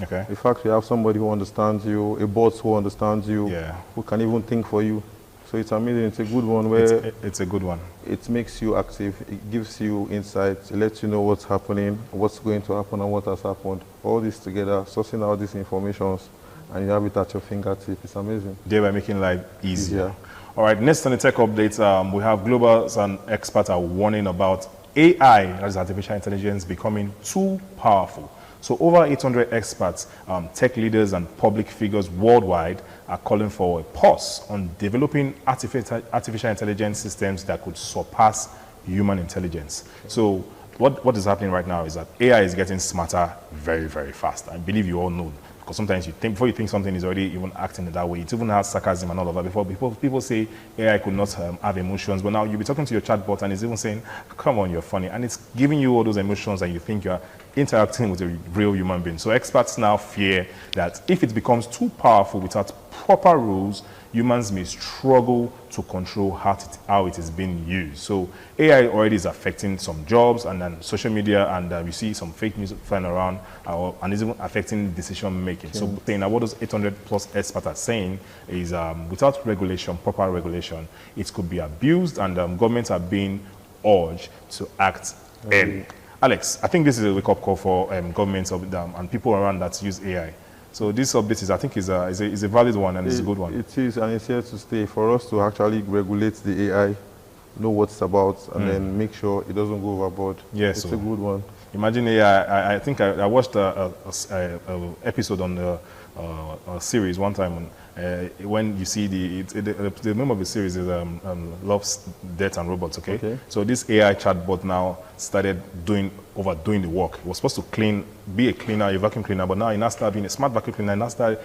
Okay. The fact you have somebody who understands you, a bot who understands you, who can even think for you. So it's amazing. It's a good one where it's a good one. It makes you active. It gives you insights. It lets you know what's happening, what's going to happen, and what has happened. All this together, sourcing out these informations, and you have it at your fingertips. It's amazing. Thereby making life easier. All right. Next on the tech update, we have global and experts are warning about AI, that is artificial intelligence, becoming too powerful. So over 800 experts, tech leaders and public figures worldwide are calling for a pause on developing artificial intelligence systems that could surpass human intelligence. So what is happening right now is that AI is getting smarter very, very fast. I believe you all know, because sometimes before you think something is already even acting in that way, it even has sarcasm and all of that. Before people say AI could not have emotions, but now you'll be talking to your chatbot and it's even saying, come on, you're funny. And it's giving you all those emotions and you think you're interacting with a real human being. So experts now fear that if it becomes too powerful without proper rules, humans may struggle to control how it is being used. So AI already is affecting some jobs, and then social media, and we see some fake news flying around, and it's even affecting decision making. So what those 800 plus experts are saying is without regulation, proper regulation, it could be abused, and governments are being urged to act early. Alex, I think this is a wake-up call for governments and people around that use AI. So this update I think is a valid one and it's a good one. It is, and it's here to stay for us to actually regulate the AI, know what it's about, and then make sure it doesn't go overboard. Yes, it's a good one. Imagine AI. I think I watched a episode on the series one time when you see the name of the series is Love, Death and Robots. Okay, so this AI chatbot now started overdoing the work. It was supposed to be a cleaner, a vacuum cleaner, but now it now started being a smart vacuum cleaner and now started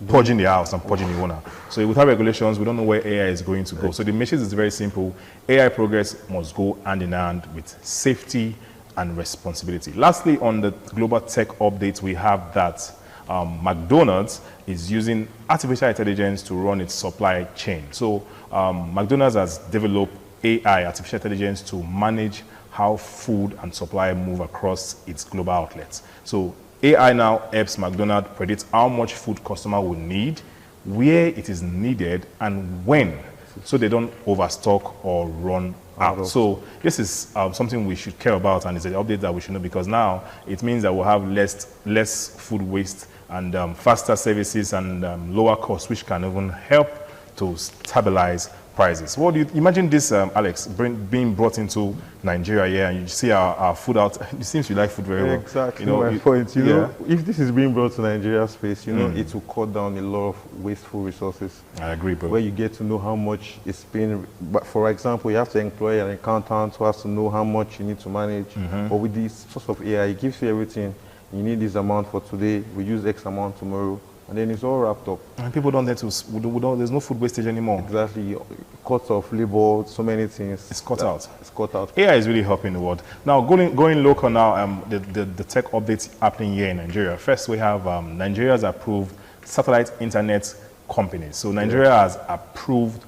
purging the house and purging the owner. So without regulations, we don't know where AI is going to go. So the message is very simple: AI progress must go hand in hand with safety and responsibility. Lastly, on the global tech updates, we have that McDonald's is using artificial intelligence to run its supply chain. So McDonald's has developed AI, artificial intelligence, to manage how food and supply move across its global outlets. So AI now helps McDonald's predict how much food customer will need, where it is needed, and when, so they don't overstock or run out. So this is something we should care about, and it's an update that we should know, because now it means that we'll have less food waste and faster services and lower costs, which can even help to stabilize prices. What do you imagine this, Alex, being brought into Nigeria here, and you see our food out? It seems you like food very well. Exactly, my point. You know, if this is being brought to Nigeria space, you know, it will cut down a lot of wasteful resources. I agree, bro. Where you get to know how much it's being. But for example, you have to employ an accountant who has to know how much you need to manage. But with this sort of AI, it gives you everything. You need this amount for today. We use X amount tomorrow. And then it's all wrapped up. And people don't need to, there's no food wastage anymore. Exactly. Cost of labor, so many things. It's cut out. It's cut out. AI is really helping the world. Now, going local now, the tech updates happening here in Nigeria. First, we have Nigeria's approved satellite internet companies. So Nigeria has approved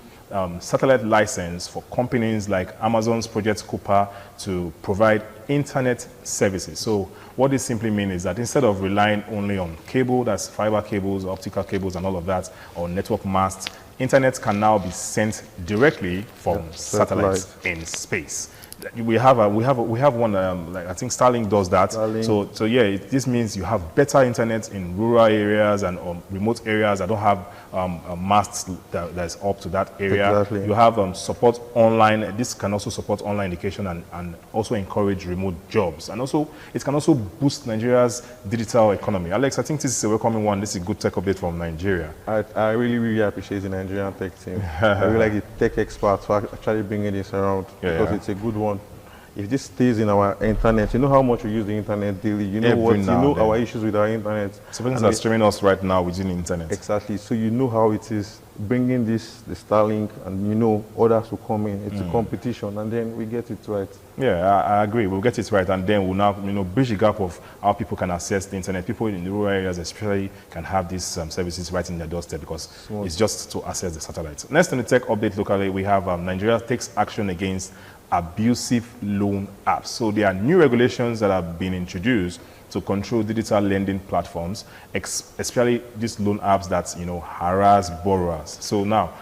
satellite license for companies like Amazon's Project Cooper to provide internet services. So what this simply means is that instead of relying only on cable, that's fiber cables, optical cables and all of that, or network masts, internet can now be sent directly from satellites in space. We have one, like I think Starlink does that. So yeah, this means you have better internet in rural areas and remote areas that don't have masts that's up to that area. Exactly. You have support online. This can also support online education and also encourage remote jobs. And also, it can also boost Nigeria's digital economy. Alex, I think this is a welcoming one. This is a good tech update from Nigeria. I really appreciate the Nigerian tech team. I really like the tech experts for actually bringing this around, because it's a good one. If this stays in our internet, you know how much we use the internet daily. You know our issues with our internet. So things are streaming us right now within the internet. Exactly. So you know how it is bringing the Starlink, and you know others will come in. It's a competition, and then we get it right. Yeah, I agree. We'll get it right, and then we'll now bridge the gap of how people can access the internet. People in the rural areas especially can have these services right in their doorstep, because it's just to access the satellites. Next on the tech update locally, we have Nigeria takes action against abusive loan apps. So there are new regulations that have been introduced to control digital lending platforms, especially these loan apps that harass borrowers. So now,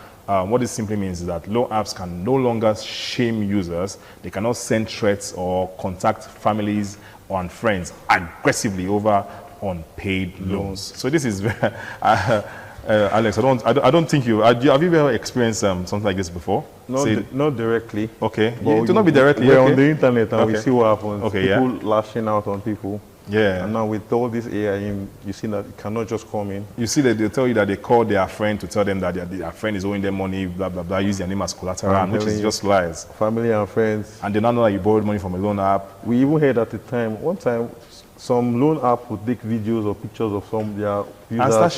what this simply means is that loan apps can no longer shame users. They cannot send threats or contact families and friends aggressively over unpaid loans. So this is very, Alex, I don't think have you ever experienced something like this before? Not directly. Okay. But to not be directly. We're on the internet and we see what happens. Okay, people lashing out on people. Yeah. And now with all this AI, you see that it cannot just come in. You see that they tell you that they call their friend to tell them that their friend is owing them money, blah, blah, blah, use their name as collateral, which is just lies. Family and friends. And they don't know that you borrowed money from a loan app. We even heard at the time, one time, some loan app would take videos or pictures of some of their users and start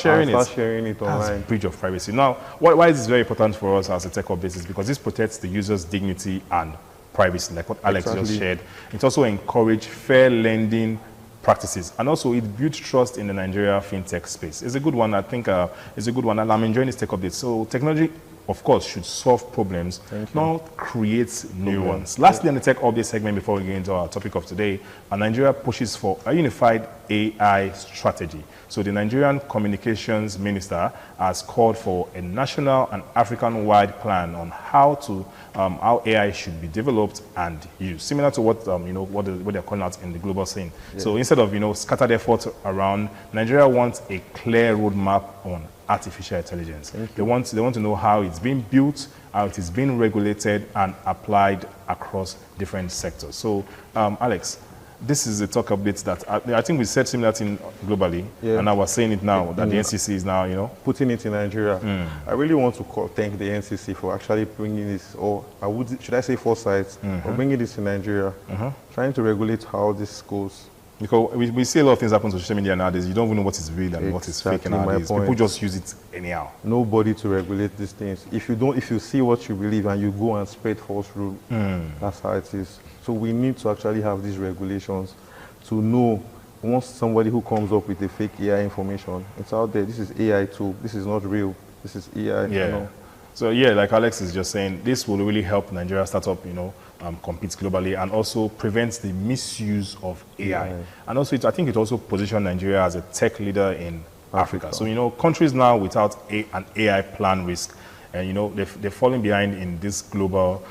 sharing it online. That's breach of privacy. Now, why is this very important for us as a tech update is because this protects the user's dignity and privacy, like what Alex just shared. It also encourages fair lending practices, and also it builds trust in the Nigeria fintech space. It's a good one. I think it's a good one, and I'm enjoying this tech update. So technology, of course, should solve problems, not create new ones. Lastly, on the tech update segment, before we get into our topic of today, Nigeria pushes for a unified AI strategy. So the Nigerian Communications Minister has called for a national and African-wide plan on how AI should be developed and used, similar to what what they're calling out in the global scene. Yeah. So instead of scattered efforts around, Nigeria wants a clear roadmap on artificial intelligence. They want to know how it's being built, how it is being regulated and applied across different sectors. So, Alex, this is a talk update that I think we said similar thing globally, and I was saying it now that the NCC is now, putting it in Nigeria. I really want to thank the NCC for actually bringing this, or should I say foresight, for bringing this in Nigeria, trying to regulate how this goes. Because we see a lot of things happen to social media nowadays. You don't even know what is real and what is fake nowadays. People just use it anyhow. Nobody to regulate these things. If you see what you believe and you go and spread false rule, that's how it is. So we need to actually have these regulations to know once somebody who comes up with a fake AI information, it's out there. This is AI too. This is not real. This is AI. Yeah. So yeah, like Alex is just saying, this will really help Nigeria startup, compete globally and also prevents the misuse of AI. And also, I think it also positions Nigeria as a tech leader in Africa. So, countries now without an AI plan risk, and they're falling behind in this global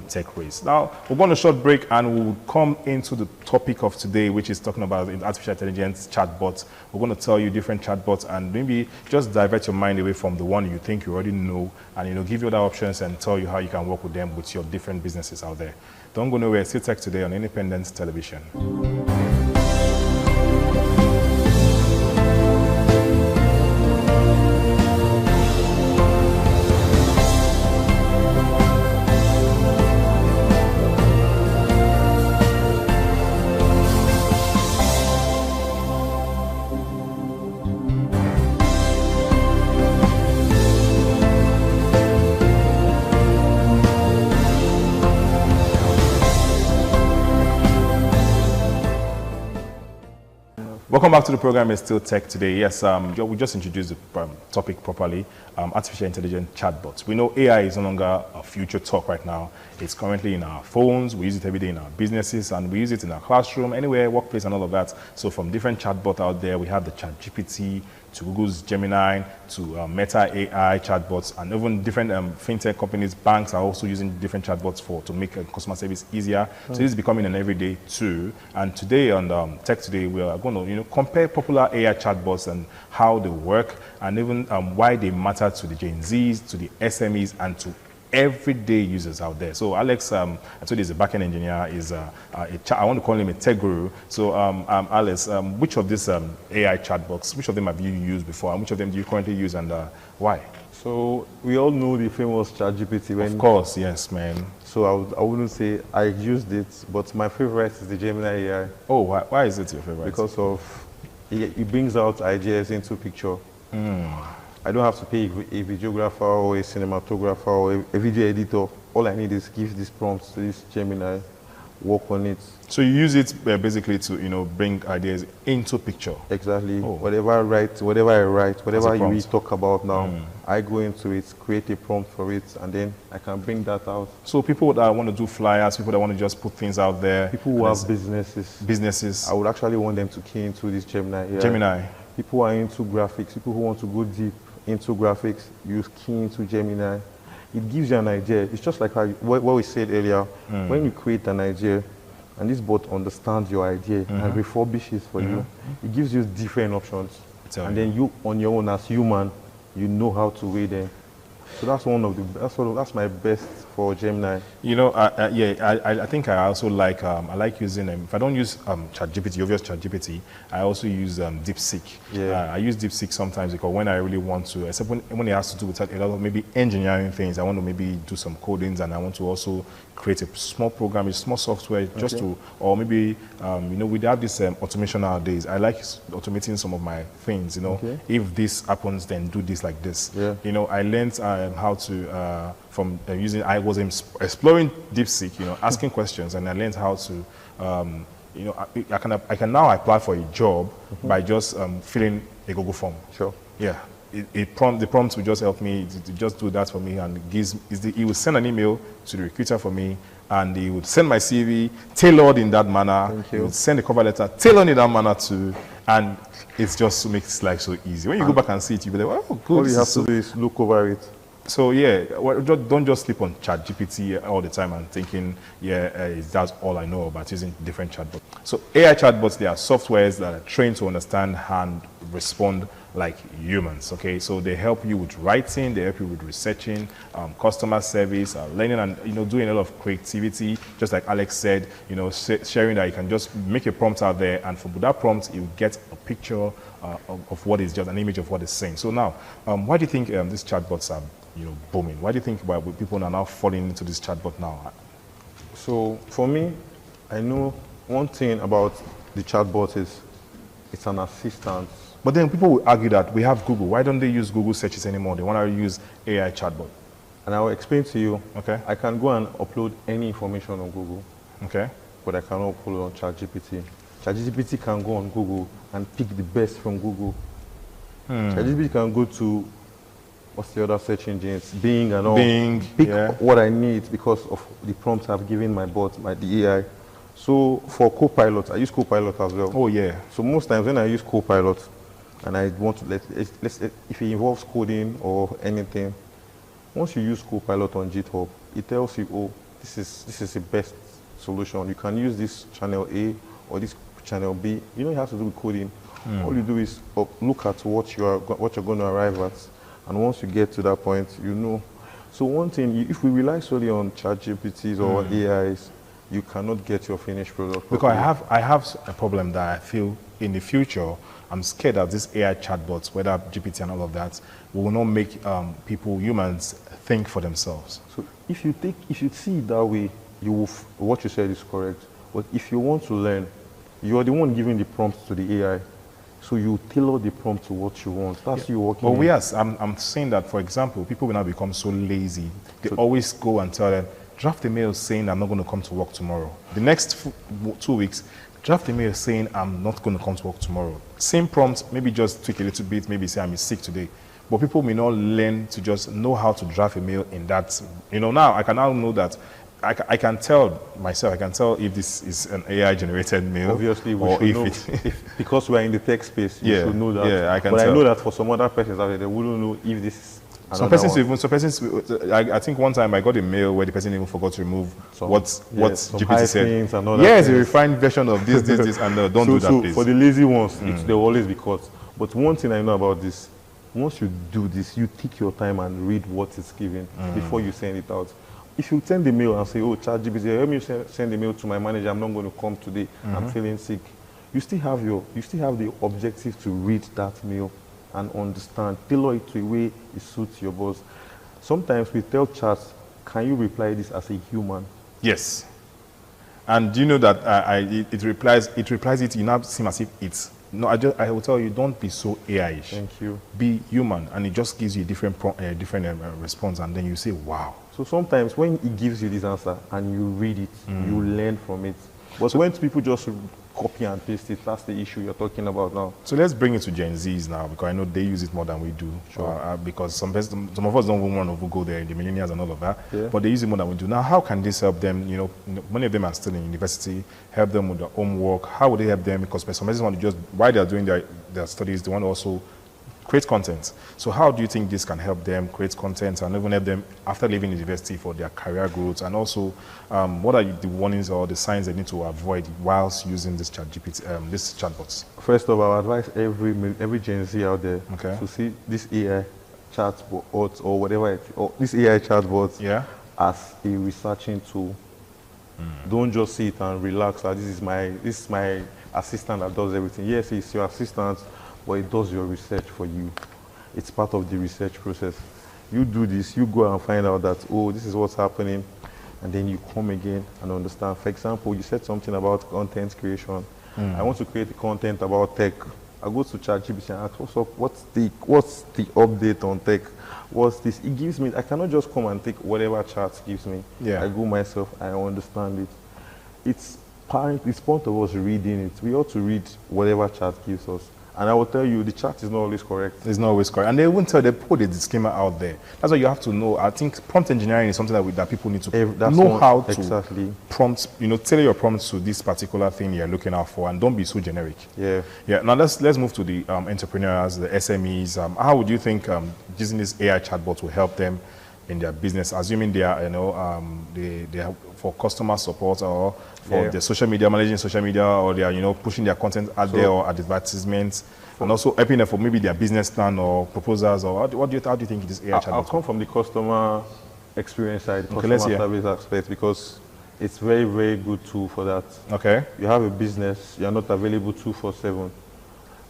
tech race. Now we're going to a short break and we'll come into the topic of today, which is talking about artificial intelligence chatbots. We're going to tell you different chatbots and maybe just divert your mind away from the one you think you already know, and give you other options and tell you how you can work with them with your different businesses out there. Don't go nowhere. Still Tech Today on Independent Television. Welcome back to the program. It's Still Tech Today. Yes, we just introduced the topic properly, artificial intelligence chatbots. We know AI is no longer a future talk right now. It's currently in our phones. We use it every day in our businesses, and we use it in our classroom, anywhere, workplace, and all of that. So from different chatbots out there, we have the ChatGPT, to Google's Gemini, to Meta AI chatbots, and even different fintech companies, banks are also using different chatbots to make customer service easier. So this is becoming an everyday tool. And today on Tech Today, we are going to compare popular AI chatbots and how they work, and even why they matter to the Gen Zs, to the SMEs, and to everyday users out there. So Alex, I told you he's a backend engineer, I want to call him a tech guru. So Alex, which of these AI chatbots, which of them have you used before, and which of them do you currently use, and why? So we all know the famous ChatGPT. Of course, yes, man. So I wouldn't say I used it, but my favorite is the Gemini AI. Oh, why is it your favorite? Because of it brings out ideas into picture. I don't have to pay a videographer or a cinematographer or a video editor. All I need is give this prompt to this Gemini, work on it. So you use it basically to bring ideas into picture. Exactly. Oh. Whatever I write, whatever you talk about now, I go into it, create a prompt for it, and then I can bring that out. So people that want to do flyers, people that want to just put things out there, people who have businesses, I would actually want them to key into this Gemini. Yeah. Gemini. People who are into graphics, people who want to go deep into graphics, use key into Gemini. It gives you an idea. It's just like what we said earlier. When you create an idea, and this bot understands your idea and refurbishes for you, it gives you different options. Then you, on your own as human, you know how to weigh them. So that's my best for Gemini. I think I also like I like using if I don't use ChatGPT, obvious ChatGPT, I also use DeepSeek. I use DeepSeek sometimes because when I really want to, except when it has to do with a lot of maybe engineering things, I want to maybe do some codings and I want to also create a small program, a small software just to, or maybe we have this automation nowadays. I like automating some of my things. If this happens, then do this like this. I learned how to from using. I was exploring DeepSeek, asking questions, and I learned how to. I can now apply for a job by just filling a Google form. Sure. Yeah. The prompt will just help me to just do that for me, and he will send an email to the recruiter for me, and he would send my CV tailored in that manner. He would send a cover letter tailored in that manner to And it just makes life so easy. When you go back and see it, you'll be like, oh, good. All you have to do is look over it. So yeah, well, don't just sleep on ChatGPT all the time and thinking, that's all I know about using different chatbots. So AI chatbots, they are softwares that are trained to understand and respond like humans. Okay, so they help you with writing, they help you with researching, customer service, learning, and doing a lot of creativity. Just like Alex said, sharing that you can just make a prompt out there, and from that prompt you get a picture of what is just an image of what is saying. So now, why do you think these chatbots are booming? Why do you think people are now falling into this chatbot now? So for me, I know one thing about the chatbot is it's an assistant. But then people will argue that we have Google. Why don't they use Google searches anymore? They want to use AI chatbot. And I will explain to you. Okay. I can go and upload any information on Google. Okay. But I cannot upload on ChatGPT. ChatGPT can go on Google and pick the best from Google. ChatGPT can go to what's the other search engines, Bing and all. Bing, pick what I need because of the prompts I've given my bot, the AI. So for Copilot, I use Copilot as well. Oh yeah. So most times when I use Copilot, and I want to if it involves coding or anything, once you use Copilot on GitHub, it tells you, oh, this is the best solution. You can use this channel A or this channel B. You don't have to do with coding. All you do is look at what you're going to arrive at, and once you get to that point, So one thing, if we rely solely on ChatGPTs or AIs, you cannot get your finished product. Because I have a problem that I feel in the future, I'm scared that these AI chatbots, whether GPT and all of that, will not make humans think for themselves. So if you see it that way, what you said is correct. But if you want to learn, you are the one giving the prompts to the AI. So you tailor the prompt to what you want. That's you working. Well, yes, I'm saying that, for example, people will now become so lazy. They always go and tell them, draft a mail saying I'm not going to come to work tomorrow. The next 2 weeks, draft a mail saying I'm not going to come to work tomorrow. Same prompt, maybe just tweak a little bit, maybe say I'm sick today. But people may not learn to just know how to draft a mail in that. Now I can now know that I can tell myself, I can tell if this is an AI generated mail. Obviously, or we should know, because we're in the tech space, you should know that. Yeah, I can but tell. I know that for some other persons out there, they wouldn't know if this is some persons, I think one time I got a mail where the person even forgot to remove what GPT said. Yes, a refined version of this, and don't do that, please. For the lazy ones, they'll always be caught. But one thing I know about this, once you do this, you take your time and read what it's given before you send it out. If you send the mail and say, oh, ChatGPT, help me send the mail to my manager, I'm not going to come today, I'm feeling sick. You still have the objective to read that mail and understand, tailor it to a way it suits your boss. Sometimes we tell chats, can you reply this as a human? Yes. And do you know that it replies it, you now seem as if it's, no, I will tell you, don't be so AI-ish. Thank you. Be human, and it just gives you a different response, and then you say, wow. So sometimes when it gives you this answer and you read it, you learn from it. But when people just copy and paste it, that's the issue you're talking about now. So let's bring it to Gen Zs now, because I know they use it more than we do. Sure. Because some of us don't even want to go there, the millennials and all of that, but they use it more than we do. Now, how can this help them? Many of them are still in university, help them with their homework. How would they help them? Because some persons want to just, while they're doing their studies, they want to also create content. So how do you think this can help them create content and even help them after leaving university for their career growth? And also, what are the warnings or the signs they need to avoid whilst using this ChatGPT, this chatbots? First of all, I advise every Gen Z out there to see this AI chatbot or whatever, or this AI chatbot as a researching tool. Don't just sit and relax. This is my assistant that does everything. Yes, it's your assistant, but it does your research for you. It's part of the research process. You do this, you go and find out that, oh, this is what's happening, and then you come again and understand. For example, you said something about content creation. I want to create content about tech. I go to ChatGPT and ask, what's the update on tech? What's this? It gives me, I cannot just come and take whatever chat gives me. I go myself, I understand it. It's part of us reading it. We ought to read whatever chat gives us And I will tell you, the chat is not always correct. It's not always correct. And they won't tell, they put the disclaimer out there. That's why you have to know. I think prompt engineering is something that people need to know how to prompt, tailor your prompts to this particular thing you're looking out for, and don't be so generic. Yeah. Yeah. Now let's move to the entrepreneurs, the SMEs. How would you think using this AI chatbot will help them in their business, assuming they are, they are for customer support or for the social media, managing social media, or they are, pushing their content out there or advertisements, and also helping them for maybe their business plan or proposals, or how do you think this AI chatbot? I'll come from the customer experience side, customer service aspect, because it's very, very good tool for that. Okay. You have a business, you're not available 24/7,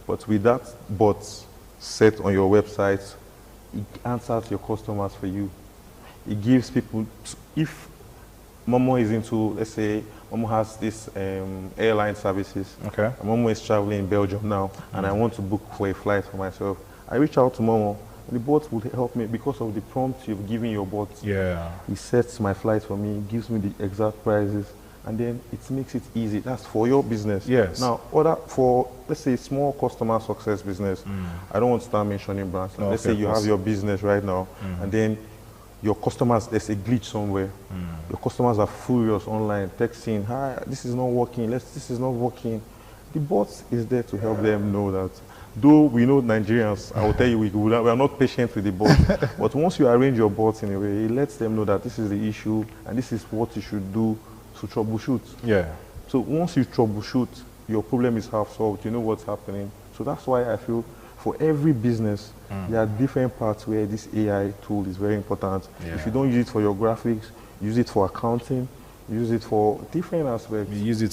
but with that bot set on your website, it answers your customers for you. It gives people, if Momo is into, let's say, Momo has this airline services. Okay. Momo is traveling in Belgium now, and I want to book for a flight for myself. I reach out to Momo. The bot will help me because of the prompt you've given your bot. Yeah. He sets my flight for me, gives me the exact prices, and then it makes it easy. That's for your business. Yes. Now, for, let's say, small customer success business, I don't want to start mentioning brands. No, let's say you have your business right now, and then your customers, there's a glitch somewhere. Your customers are furious online, texting, hi, this is not working, this is not working. The bot is there to help them know that. Though we know Nigerians, I will tell you, we are not patient with the bot. But once you arrange your bot in a way, it lets them know that this is the issue and this is what you should do to troubleshoot. Yeah. So once you troubleshoot, your problem is half solved. You know what's happening. So that's why I feel for every business, there are different parts where this AI tool is very important. Yeah. If you don't use it for your graphics, use it for accounting, use it for different aspects. Use it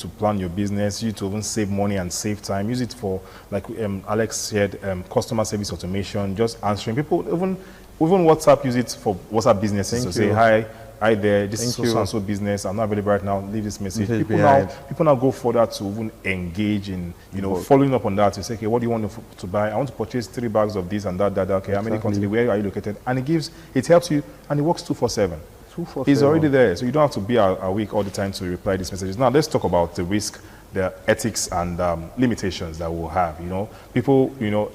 to plan your business, use it to even save money and save time, use it for, like Alex said, customer service automation, just answering people, even WhatsApp, use it for WhatsApp businesses. Thank to you. say, hi there, this is Thank you. so and so business, I'm not available right now, leave this message. Message People now go further to even engage in, following up on that, to say, okay, what do you want to buy? I want to purchase 3 bags of this and that, okay, how many quantity, where are you located? And it helps you, and it works 2/7. It's already there, so you don't have to be awake all the time to reply these messages. Now let's talk about the risk, the ethics and limitations that we'll have. People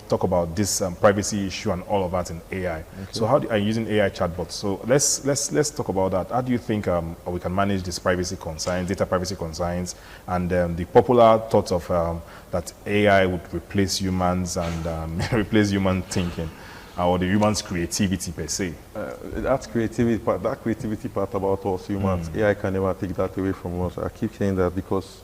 talk about this privacy issue and all of that in AI. Okay. So how are you using AI chatbots? So let's talk about that. How do you think we can manage this privacy concerns, data privacy concerns, and the popular thought of that AI would replace humans and replace human thinking? Or the human's creativity per se. That creativity part about us humans, AI can never take that away from us. I keep saying that because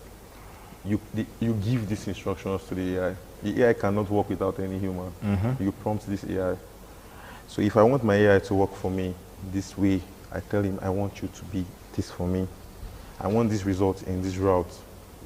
you give these instructions to the AI. The AI cannot work without any human. You prompt this AI. So if I want my AI to work for me this way, I tell him, I want you to be this for me. I want this result in this route.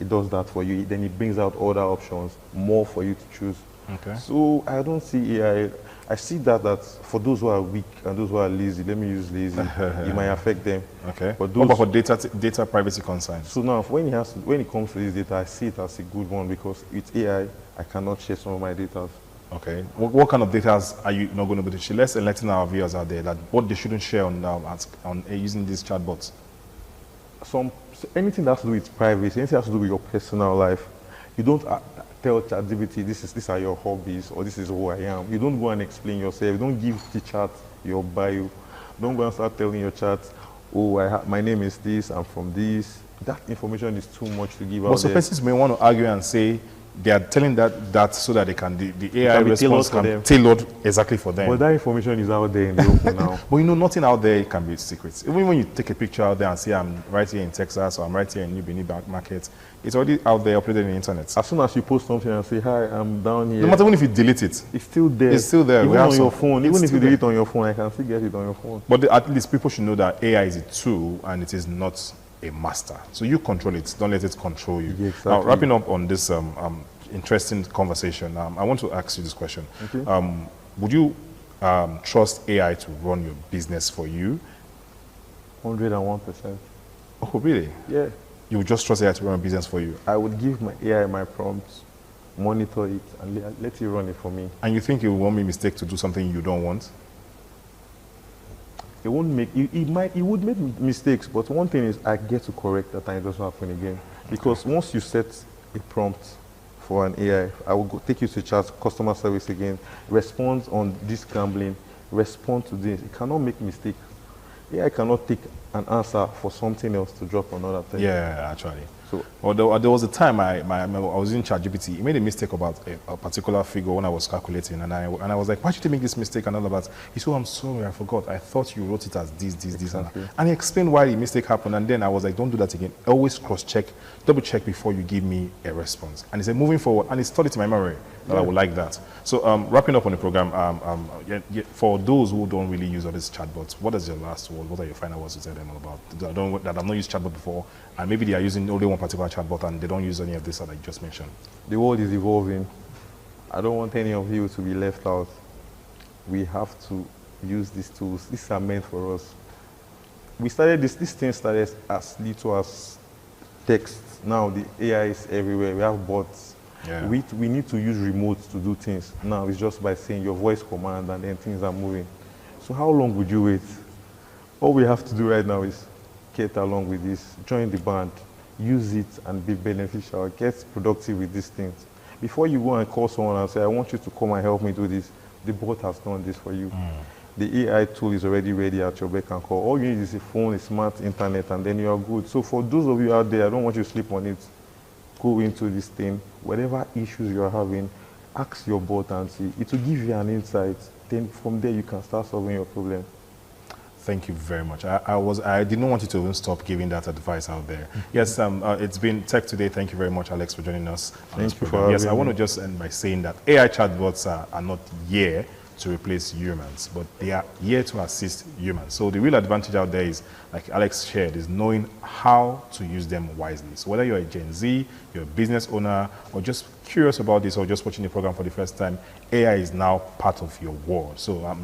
It does that for you. Then it brings out other options, more for you to choose. Okay. So I don't see AI. I see that for those who are weak and those who are lazy, let me use lazy, it might affect them. Okay. But what about for data privacy concerns? So now, when it comes to this data, I see it as a good one because with AI, I cannot share some of my data. Okay. What kind of data are you not going to be able to share? Let's enlighten our viewers out there that what they shouldn't share on using these chatbots. Anything that has to do with privacy, anything that has to do with your personal life, you don't tell ChatGPT these are your hobbies or this is who I am. You don't go and explain yourself. You don't give the chat your bio. Don't go and start telling your chat, oh, my name is this, I'm from this. That information is too much to give out. Well, so persons may want to argue and say they are telling that so that the AI response can be tailored exactly for them. But that information is out there in the open now. But nothing out there can be secret. Even when you take a picture out there and say, I'm right here in Texas or I'm right here in New Benin Market, it's already out there uploaded in the internet. As soon as you post something and say, hi, I'm down here. No matter even if you delete it. It's still there. It's still there. Even on your phone. Even if you delete it on your phone, I can still get it on your phone. But at least people should know that AI is a tool and it is not a master. So you control it. Don't let it control you. Yeah, exactly. Now, wrapping up on this interesting conversation, I want to ask you this question. Okay. Would you trust AI to run your business for you? 101%. Oh, really? Yeah. You would just trust AI to run a business for you? I would give my AI my prompts, monitor it, and let it run it for me. And you think it won't make a mistake to do something you don't want? It won't make, it would make mistakes, but one thing is I get to correct that and it doesn't happen again. Because once you set a prompt for an AI. I will take you to chat, customer service again, respond on this gambling, respond to this. It cannot make mistake. AI cannot take an answer for something else to drop another thing. Yeah, actually. So, although there was a time I was in ChatGPT. He made a mistake about a particular figure when I was calculating, and I was like, "Why did you make this mistake?" And all of that. He said, "I'm sorry, I forgot. I thought you wrote it as this, Exactly. and he explained why the mistake happened. And then I was like, "Don't do that again. Always cross-check, double-check before you give me a response." And he said, "Moving forward," and he stored it in my memory that I would like that. So, wrapping up on the program, for those who don't really use all these chatbots, what is your last word? What are your final words to tell them about that have not used chatbot before, and maybe they are using only one particular chatbot and they don't use any of this that I just mentioned? The world is evolving. I don't want any of you to be left out. We have to use these tools. These are meant for us. We started this thing started as little as text. Now the AI is everywhere. We have bots. Yeah. We need to use remotes to do things. Now it's just by saying your voice command and then things are moving. So how long would you wait? All we have to do right now is get along with this, join the band, use it and be beneficial, get productive with these things. Before you go and call someone and say, "I want you to come and help me do this," the bot has done this for you. The AI tool is already ready at your beck and call. All you need is a phone, a smart internet, and then you are good. So for those of you out there, I don't want you to sleep on it. Go into this thing. Whatever issues you are having, ask your bot and see. It will give you an insight. Then from there, you can start solving your problem. Thank you very much. I did not want you to even stop giving that advice out there. Yes, it's been Tech Today. Thank you very much, Alex, for joining us on this program. Yes, I want to just end by saying that AI chatbots are not here to replace humans, but they are here to assist humans. So the real advantage out there is, like Alex shared, is knowing how to use them wisely. So whether you're a Gen Z, you're a business owner, or just curious about this, or just watching the program for the first time, AI is now part of your world. So,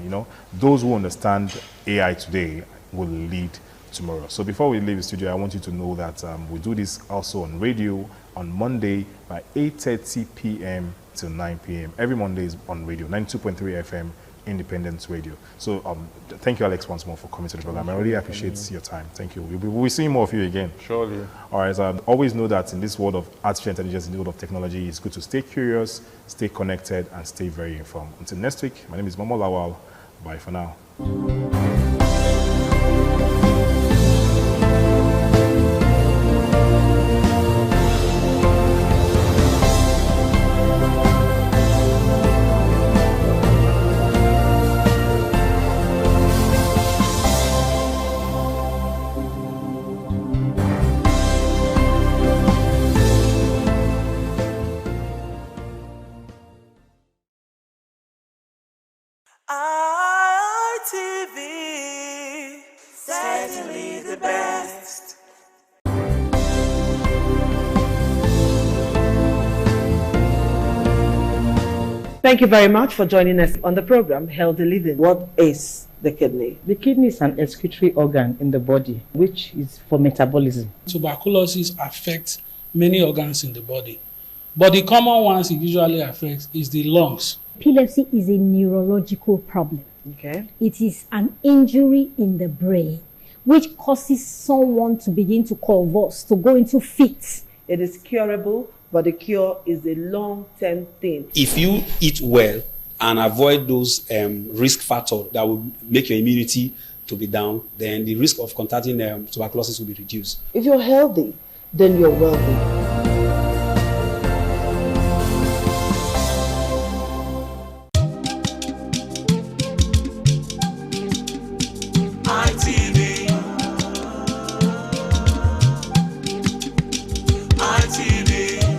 those who understand AI today will lead tomorrow. So before we leave the studio, I want you to know that we do this also on radio on Monday by 8:30 p.m. till 9 p.m. Every Monday is on radio, 92.3 FM, Independent Radio. So thank you, Alex, once more for coming to the program. I really appreciate your time. Thank you. We'll see more of you again. Surely. All right. So always know that in this world of artificial intelligence, in the world of technology, it's good to stay curious, stay connected, and stay very informed. Until next week, my name is Momo Lawal. Bye for now. ITV, certainly the best. Thank you very much for joining us on the program Healthy Living. What is the kidney? The kidney is an excretory organ in the body, which is for metabolism. Tuberculosis affects many organs in the body, but the common ones it usually affects is the lungs. Epilepsy is a neurological problem. Okay. It is an injury in the brain which causes someone to begin to convulse, to go into fits. It is curable, but the cure is a long-term thing. If you eat well and avoid those risk factors that will make your immunity to be down, then the risk of contracting tuberculosis will be reduced. If you're healthy, then you're wealthy.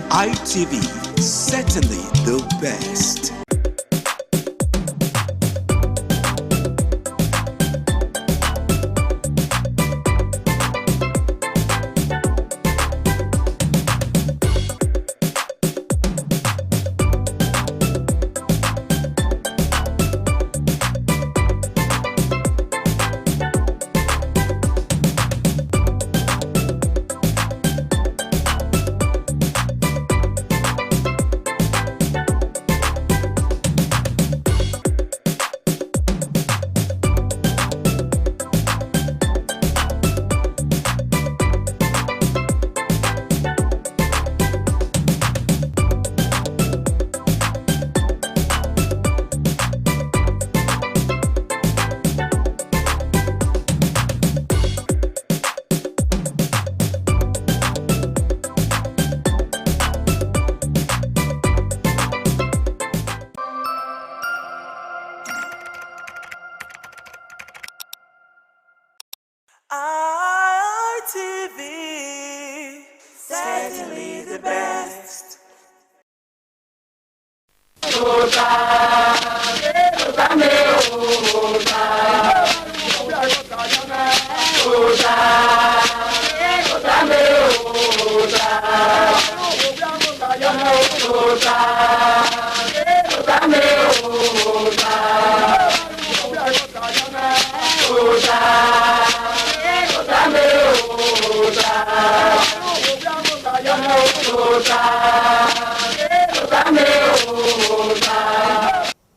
ITV, certainly the best.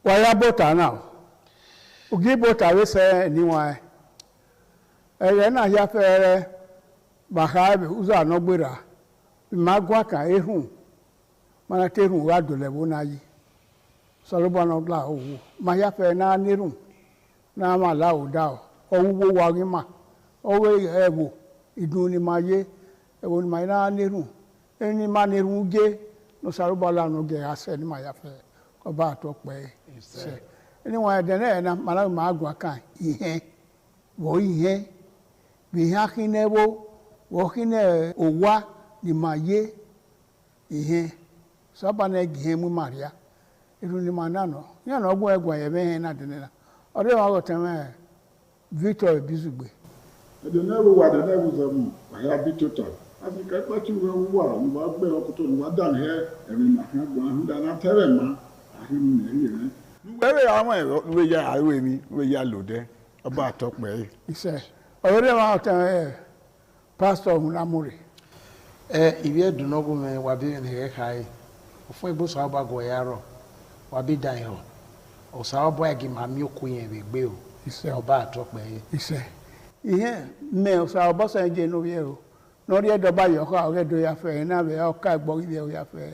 Waya bota now. Ugi bota we say niwa. Na ya fere bahabe uza no gbera. Magwa ka ehun. Mana terun wa dole wo na yi. Solobo no la owo. Ma ya fere na nirun. Na ma la o da o. Owo wa ri ma. Owe ewo idun ni ma ye. Ewo ni ma na nirun. Eni ma nirun ge no salobo la no ge ase ni ma ya fere. Ọba àtọpẹ ṣe níwọn ẹdẹ náà na mara ma gwa kan ihe wo ihe bi ha kinewo wo kine owa ni ma ye ihe sọba na gihe mu maria iru ni ma na no ya na ogbo egwa ye be na de na ore wa go teme Victor Ebizugbe ẹdẹ náà wo wa de na wo zamu ya bi total Africa pa ti wo wa ni wa gbe okoto ni wa dan he erin na kan gwa hu da na tere ma wẹ́rẹ́ àwọn ẹ̀rọ ló yá àárẹ̀ mi ló yá lòdẹ́ ọba àtọ́pẹ́ iṣẹ́ ọ̀rẹ́ wa ọ̀tẹ̀ ẹ̀ pásítọ̀ ọ̀hún lámúrè. Ìwé ẹ̀dùnọ́gùn mi wà bí ẹnìyẹn ká yìí fún ibùsọ̀ ọba gọ̀ ẹ̀yà rọ̀ wà bí dàn yọ̀ ọ̀sà ọba ẹ̀gì màmí òkú yẹn rẹ̀ gbé o ọba àtọ́pẹ́ yìí. iṣẹ́ ìyẹn mẹ ọ̀sà ọba sẹ́yìn jẹ́ lórí ẹ̀ o lórí ẹ̀dọ́ba yọ̀ọ́kọ́ ọ̀rẹ́ ẹ̀dọ́ yàfẹ́ ẹ̀ náà bẹ̀ ọ̀ká ẹ̀gbọ́n ilẹ̀ yàfẹ́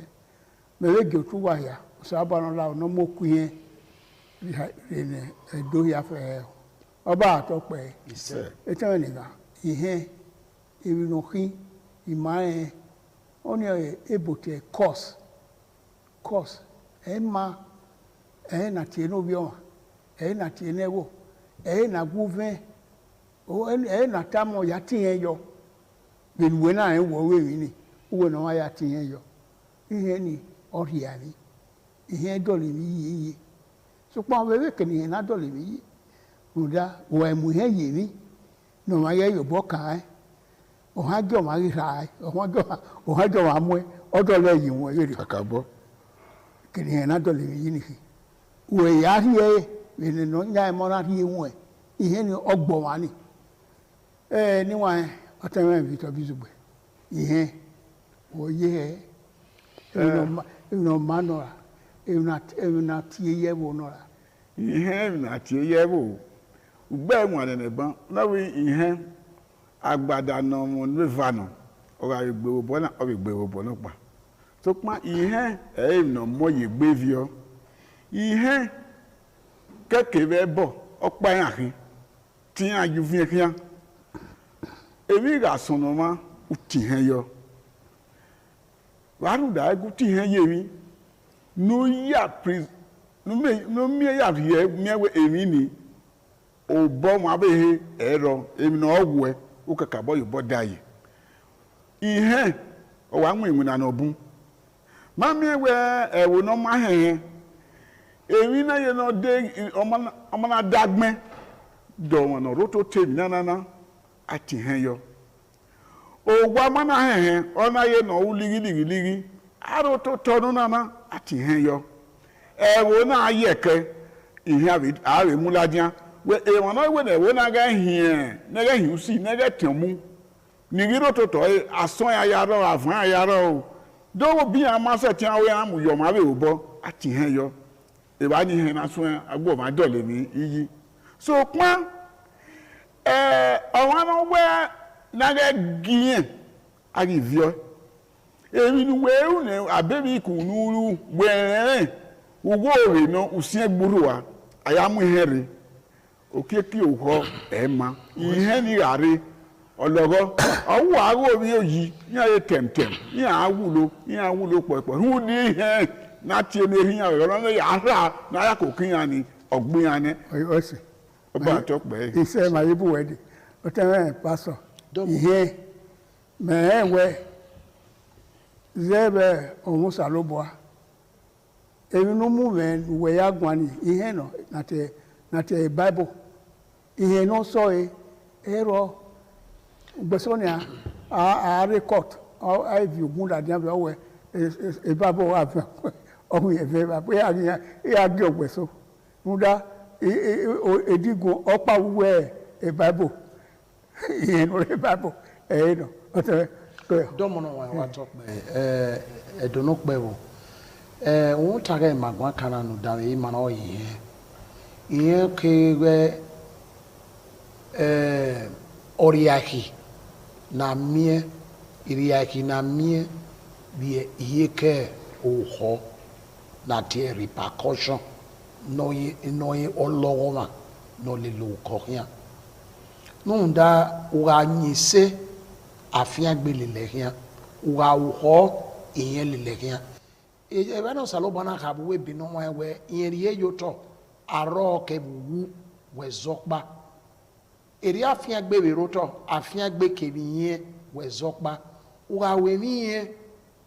mẹ̀rẹ́gì òtún wà yà sábàánù la ọ̀nà mọ́kù yẹn rìnrìn ẹ̀dọ́ yàfẹ́ ọba àtọ́pẹ́ ẹ̀tọ́ ẹ̀nìkan ìhẹ́n ìrìnàkí ìmáyẹn ó ní ebòtẹ̀ kọ́s ẹ̀ ma ẹ̀ nà tiẹ̀ n'obi ọ̀ma ẹ̀ nà tiẹ̀ n'ẹ̀wọ̀ ẹ̀ nà gúvẹ́ ẹ̀ nà tamọ̀ yà tiẹ̀ yọ bẹ̀lùwẹ̀ náà ẹ̀ wọ̀ wẹ̀rẹ̀ ni wọ̀ náà yà tiẹ̀ yọ ìhẹ́n ni ọ̀rìà ni. Ihe dọ̀lì mi yìí sọpọ̀ àwọn ewé kìnìún yẹn náà dọ̀lì mi yìí kùdà wọ̀ ẹ̀mú yẹn yìí mi ní ọ̀ma yẹ yọ̀bọ̀ kàn ẹ́ ọ̀hún àjọ máa rí ra ẹ́ ọ̀hún àjọ máa mú ẹ́ ọ̀dọ̀lẹ̀ yìí wọ̀n yé rè kàkà bọ́ kìnìún yẹn náà dọ̀lì mi yìí nìyí wọ̀ ẹ̀yà rí ẹ́ ẹ̀nìyàn nyà ẹ̀ mọ́ra rí ẹ̀ wọ̀n ẹ̀ ihe ni ọgbọ̀n wà ní níwọ̀n ọ̀tẹ̀wọ̀n Victor Ebizugbe ihe wọ̀ yé ẹ̀ ẹ̀nà nọ̀ra ẹ̀nà tiẹ̀ yẹ wò nọ̀ra. Ihe ẹ̀nà tiẹ̀ yẹ wò gbẹ́ ẹ̀wọ̀n ẹ̀ nìbọn lọ́wọ́ ihe agbada nà ọmọ nífà nà ọ̀rọ̀ ìgbèrò bọ́ náà ọ̀rọ̀ ìgbèrò bọ́ náà pa tó pa ihe ẹ̀nà mọ́ yìí gbé fi ọ́ ihe kẹ́kẹ́ bẹ́ẹ̀ bọ̀ ọ̀pá yẹn àhín tí yẹn àjù fi yẹn kíá èmi ìgbà sọ̀nà ma ó tì hẹ́ yọ wàhálù dà ẹ́gú tì hẹ́ yé mi no mi yà fi yẹ miẹ́wé èmi ni ò bọ́ mọ́ abẹ́ he ẹ̀rọ èmi náà ọ̀wọ́ ẹ̀ ó kàkà bọ́ yìí bọ́ dá yìí ihe ọ̀wọ́ àwọn èèwọ̀n nànà ọ̀bùn má miẹ́wé ẹ̀wọ̀ náà má hẹ̀ hẹ́ èmi náà yẹ náà dé ọmọ náà dágbẹ́ dọ̀wọ̀n náà rótó tèmi nánà àti hẹ́ yọ òwò ọmọ náà hẹ̀ hẹ́ ọ̀nà yẹ náà ó lígílígílígí àrótó tọ́nu nánà àti hẹ́ yọ ẹ̀wọ̀ náà yẹ kẹ́ ihe àwẹ̀ múládìá wẹ èèwọ̀n náà wẹ̀ ẹ̀wọ̀ náà gẹ́ hìẹ́ nẹ́gẹ́ hìú sí nẹ́gẹ́ tẹ̀ mú nìgí rótó tọ́ asán ayarọ̀ àfọ̀n ayarọ̀ o dọ́wọ́ bí i amásẹ̀ tí wọ́n wẹ́ àmúyọ̀ máa bẹ̀ wò bọ́ àti hẹ́ yọ ìbáni hẹ́ náà sún agbó máa dọ̀lẹ̀ ní iyì so pọ́n ọ̀wọ́n náà wẹ́ nẹ́gẹ́ gíyẹn àgìvíọ́ èmi ni wẹ́ẹ́rù ní abẹ́bí ìkùnúrú wẹ̀rẹ̀ owó òrè náà òsì ẹgbúrú wa àyàmú ihe rè òkè kí òhọ ẹ̀ ma ihe ni ràre ọlọ́gọ́ ọwọ́ àárọ̀ mi ò yí ní ayé tẹ̀mtẹ̀m ní àwúlò pọ̀pọ̀ hú ní ihe láti ẹni ehi yàn ọ̀rọ̀ náà yàrá náà kò kíyàn ni ọ̀gbìn yàn ni ọba àtọ́pẹ́. iṣẹ́ màá yíbù wẹ̀ di ọtẹ mẹ́rin pásọ̀ ihe mẹ́ẹ̀wẹ́ zẹ́bẹ̀ ọ̀hún sàlóbọ̀á Even no movement we are going ihe no not a Bible. Ihe no so error Besonia a record or I view good at the other a Bible have oh yeah we are good so Muda a digo upper way a Bible in a Bible no Domono wa talk me do not bevo won tare magwa kana no da e ma no ye ke we oriaki na mie iriaki na mie bi ye ke o ho na tie repercussion no ye ologoma no le lo ko yan no da wa nyise afia gbele le yan wa ho iyen le yan e ba no salo bana ka bu we bi no wa we yen ye yoto aro ke bu we zokba eri afia gbe we roto afia gbe ke biye we zokba wa we miye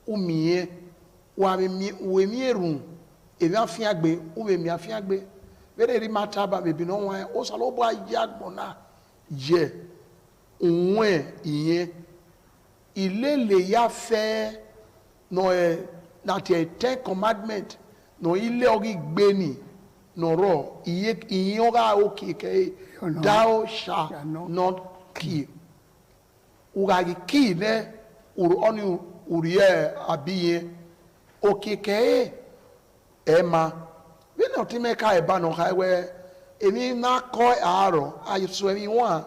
umiye wa we mi run e afia gbe u we mi afia gbe bere ri mata ba be bi no wa o salo bo ayagbona je onwe iye ilele ya fe no na te 10 commandment no ile ori gbe ni no ro iye ora okike thou shalt not kill ugagi kill ne oni uriye abiye okike ema we no ti meka e ba no ka we emi na ko aro ayiso emi wa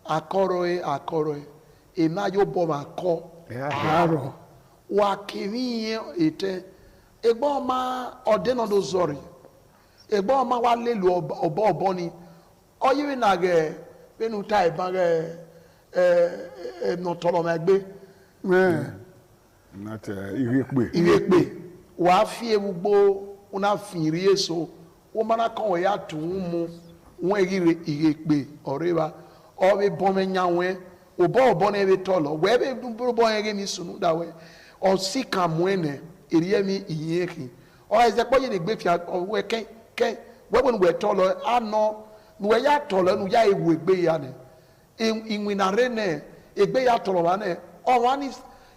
akoro e ma yo bo ma ko aro wa kiri ete egbo ma odeno do zori egbo ma wa lelu obo ni oyiwe na ge benu tai ba ge no tolo ma gbe not irepe wa fi egbo una firi eso o mana kan ya tun mu won irepe oreba o be bon nyawe obo na ebe tolo we be bo yen mi sunu da we o sika muene eriye mi iyeki o ezepo ye ne gbe fi we ken we won we tolo ano we ya tolo nu ya ewu egbe ya ne inwina rene egbe ya tolo wa ne o wa ni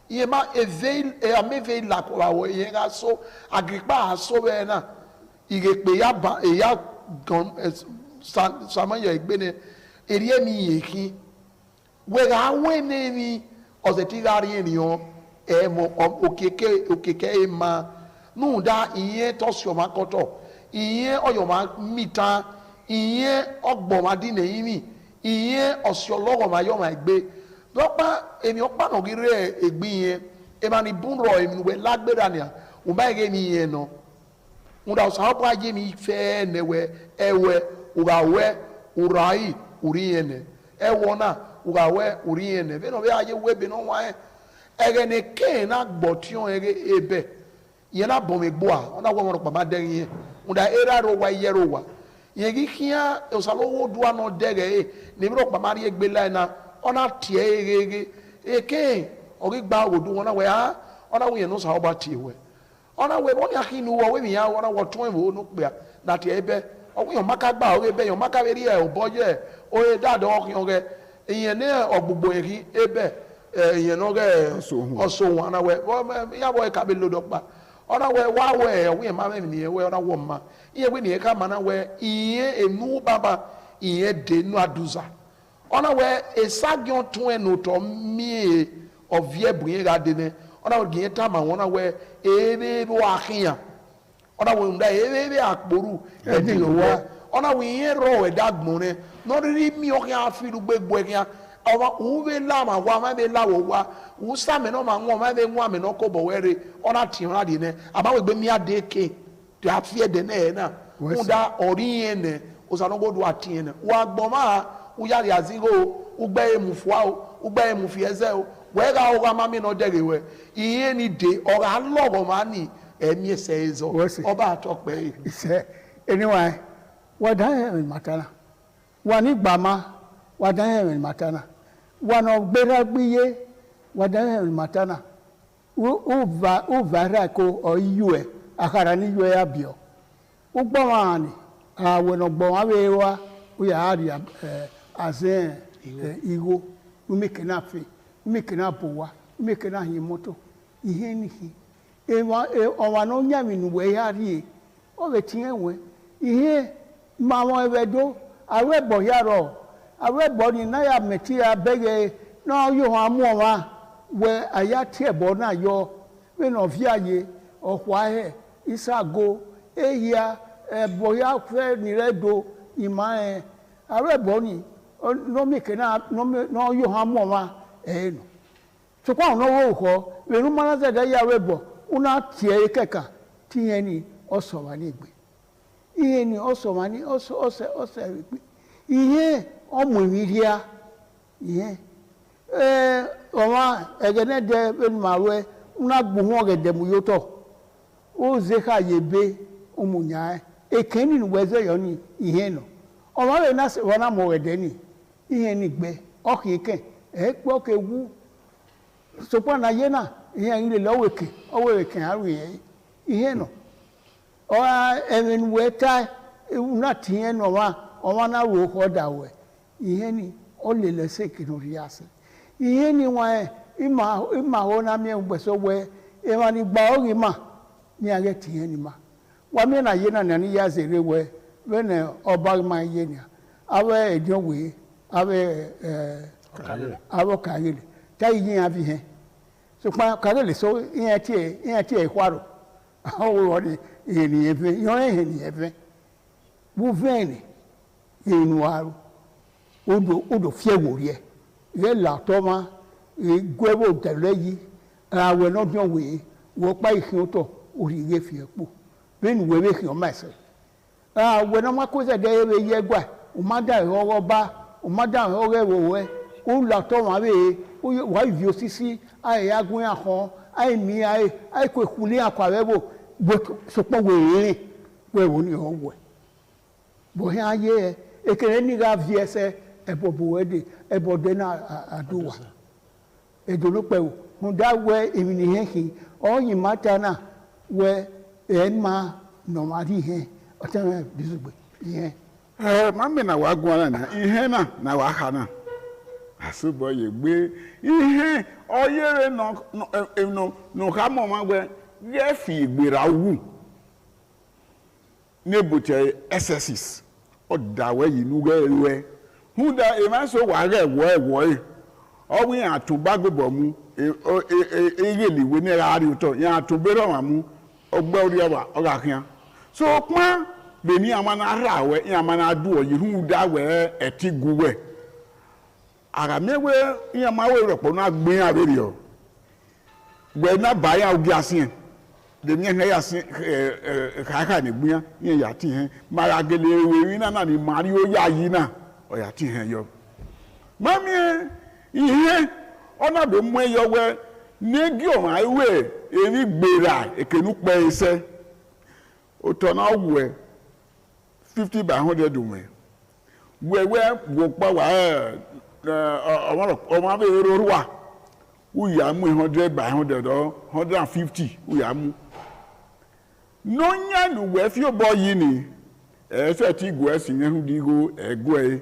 ye ma eveil e ameveil la ko wa ye ga so agripa so be na irepe ya ba e ya gon saman ye egbe ne eriye mi iyeki we ga wene ni ozetigari eniyan mo okeke ma nu da iye to so makoto iye oyo ma mita iye ogbo ma di ne yimi iye osiologo ma yo ma gbe dopa emi opa no gire egbi yen e ma ni bunro emi we lagbera ni o ba ge mi yen no unda so pa je mi fe newe ewe ugawe urai uriene ewona ugawe uriene be no be aye we be no wa egene ke na gbotion ebe ye na bom egbo a ona wo mo pa ma den yen unda era ro wa yero wa ye gi kia osalowo duwa no dege ni bro pa mari egbe la na ona tie egege eke ori gba odu ona we ha ona we no sa oba tie we ona we boni akinu wo we mi ya ona wo tun wo no pe na tie ebe owo yan maka gba o ebe yan maka be ri e oboje o e dado okin ge eyan ne ogbogbo eri ebe eyan no ge oso won na we ya boy ka be lodo pa ona we wa we owo yan ma me ni e we ona wo ma iye we ni e ka ma na we iye enu baba iye de nu aduza ona we esagion tun enu to mi ovie buye ga de ne ona we gin ta ma wona we ebe bo akia ona we nda ebe akporu edi lo wa ona we yen ro we dagbon ne no ri mi o kan afiru gbegbo e kan owa uwe la ma wa ma be la wo wa u sa me no ma won ma be nwa me no ko bo were ona ti ran di ne aba we gbe mi ade ke to afie de na e na unda ori yen ne o sa no go do ati ne wa gbon ma u ya ri azigo u gbe emufua o u gbe emufi eze o we ga o ga ma mi no dere we iye ni de o ga logo ma ni emi ese ezo oba atope ise anyway wa da matana wa ni gbama wa da matana wa no gbera gbiye wa da matana u va ra ko o yu e akara ni yo ya bio ugbo wani we no gbo wa we wa we ari azen igo umeke na fe umeke na bowa umeke na hin moto ihe ni hi owa no nya mi nu we ya ri o be tin enwe ihe ma won ebedo awe bo ya ro awe bo ni na ya meti ya bege no yo amu wa we aya tie bo na yo we no fi aye okwa he isago ehia boya fe ni redo ima awe bo ni no meke na no yo amu wa no so kwa no wo ko we nu mana ze da ya we bo una tie keka tiye ni oso wa ni gbe iye ni oso wa ni oso iye omo miria iye oma egene de ben mawe una gbuhun ogede mu yoto o ze ka yebe umunya ekeni ni weze yo ni iye no oma we na se wona mo wede ni iye ni gbe okike po ke wu so pa na ye na iye ile loweke oweke aru iye no o even weta una tie no wa oma na wo ko dawe iye ni o le le se kinu riase iye ni wa ima ho na mi gbeso we e ma ni gba ori ma ni age tie ni ma wa mi na ye na ni ya zere we ne oba ma ye ni awe ejo we awe awo kagele ta yin avi he so pa kagele so yin tie kwaro awo wori ni efe yo ni efe bu veni inu aru odo fie wori ye la toma gwebo teleyi awe no bion we wo pa ihin to ori ye fi epo ben we be hin ma se we no ma ko se de ye gwa o ma da ro ba o ma da ro wo we o la toma be wa vi osisi ai agun ahon ai mi ai ko kuli akwa webo so po we we wo ni o we bo he aye ekere ni ga vi ese ebobo wede ebode na aduwa edolo pe mo da we emi ni he oyin mata na we ma no mari he o te disugbe ihe ma me na wa gwa na ihe na wa ha na asubo ye gbe ihe oyere no ka mo ma gbe ye fi igbera wu nebute SSS o da we yi nu we hu da e ma so wa re wo o wi atuba gbebo mu eyeli we ni ra ri to ya atubero wa mu ogbe ori wa o ga kian so pon be ni amana ra we ya amana du o yi hu da we etigu we ara mewe ya ma we ropo na gbin abere o we na ba ya ogi asin de mi he ya sin ka ni gbin ya ti he mara gele we na ni mari o ya yi na o ya ti he yo mami ihe ona be mu eyo we negi o ma iwe eri gbera ekenu pe ise o to na we 50 by 100 we go pa wa o ma be ro wa u ya mu 100 by 100 or 150 u ya mu no nya nu we fi obo yi ni se ti go esin hu di go ego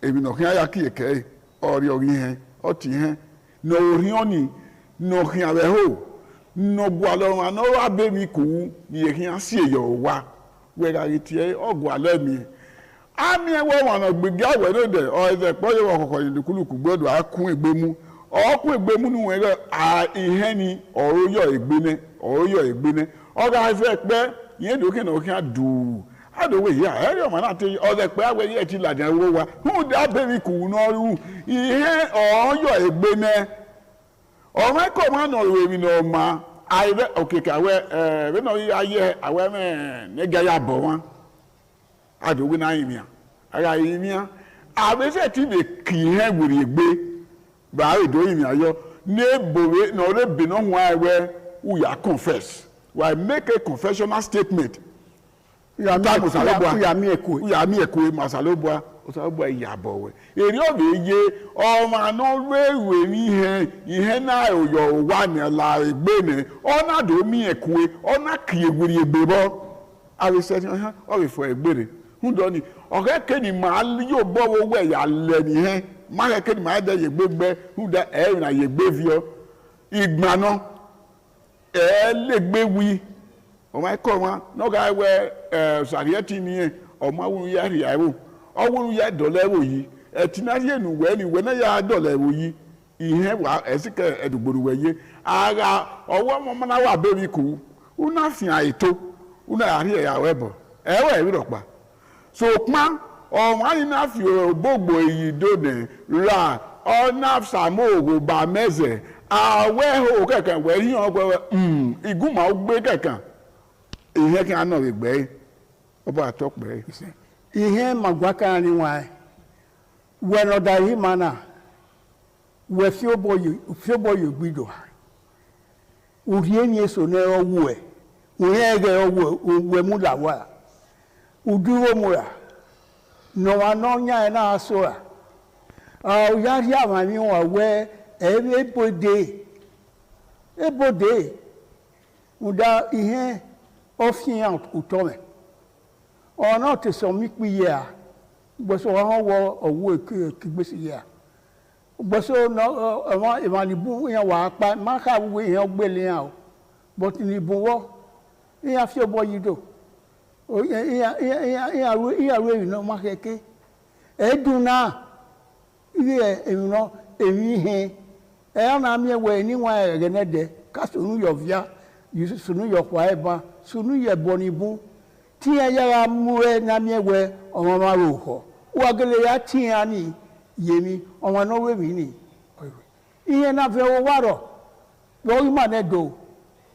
ebi no kan ya ki eke ori he o ti he no ori oni no kan abe ho no gwa lo ma no wa be mi ku ni e kan si eyo wa we ga ti e ogwa lo mi ami e wo won gbege awe no de o eze po ye wo kokko ni kuluku gbodo akun egbemu okun egbemu nu we ihe ni oroyo egbene o ga se pe yen do ke no kan du adowe ya ere ma na te o de pe awe ye ti ladan wo wa hu da be mi ku no ru ihe oyo egbene o ma ko ma no we mi no ma ai be okeka we we no aye awe me ne ga ya bo wa adowe na yimia ara yimia abese ti be ki he wuri egbe ba edo yimia yo ne bowe no le be no wa we u ya confess why make a confessional statement ya mi eko masalobua osabo yabowe eri obe ye o ma no wewe mi ihe na oyo wa ne la egbe ne ona do mi ekwe ona kieguri egbebo awe se ha o be fo egbere hu do ni o ke ni ma yo bo wo we ya le ni he ma ke ni ma de ye gbegbe hu da e na ye gbevio igbano e le gbewi o ma ko wa no ga we sarieti ni o ma wu ya ri awo o wu ya dole wo yi e tinari enu we ni we na ya dole wo yi ihe wa esike edugboru we ye ara owo mo na wa be mi ku una fi aito una ari ya webo e we ri ropa so pa o wa ni na fi gbogbo yi do ne ra o na samo go ba meze awe ho kekan we ri on gbe iguma o gbe kekan ihe kan na we gbe obo atokpe ihe magwaka ni wa we no da hi mana we fi oboyo gbido uri ni eso na owu e uri ege owu we mu la wa uduro mu ra no wa no nya na aso a o ya ri ama mi wa we ebode uda ihe ofian utome ona te so mi pi ya gboso won wo owo kigbesi ya gboso no ama imalibu yan wa pa ma ka wo yan gbele yan o but ni bu wo yan fi obo yido o yan ro no ma keke eduna iye emino emi he e na mi we ni wa egenede ka sunu yo via yusu sunu yo kwa eba sunu ye bonibu ti yara muwe na miewe omo ma ro ho wa gele ya ti ani yemi omo no we mi ni iye na fe wo waro wo ma ne do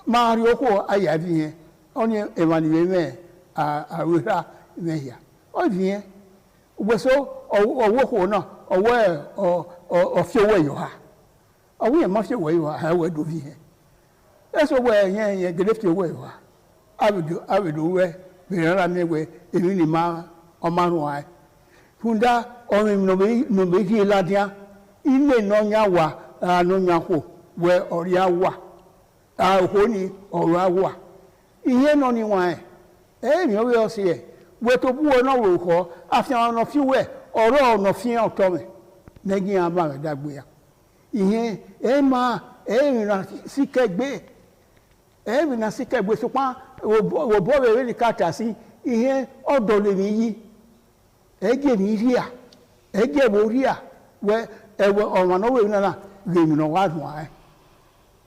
ma ri oko aya bi yen oni emani me a wera me ya o bi yen gbeso owo ko na owo o fi owo yo ha owo ye ma fi owo yo ha we do bi yen eso we yen gele fi owo yo ha abidu we bẹ̀rẹ̀ mẹ́wẹ́ èmi ni máa ọmọrùn àì fúndá ọmọ ìnàbẹ̀kí ládíá ilé náà wà àánúnyàkó wẹ ọ̀rí àwà àhó ni ọ̀rọ̀ àwà ihe náà ni wọ́n ẹ̀ ẹ̀mí ọ̀rẹ́ ọ̀sẹ̀ ẹ̀ wẹ́ tó bú ọ̀nà rò kọ́ àfihàn ọ̀nà fíwẹ̀ ọ̀rọ̀ ọ̀nà fíhàn ọ̀tọ́ mẹ́ nẹ́gí àbá rẹ̀ dàgbé ya ihe ẹ̀ máa ẹ̀rìnà síkẹ́gbé sọpá wo we ni kata si ihe odo le mi yi eje ni ria eje bo ria we ewe ọmọ no we na le mi no wa dun ai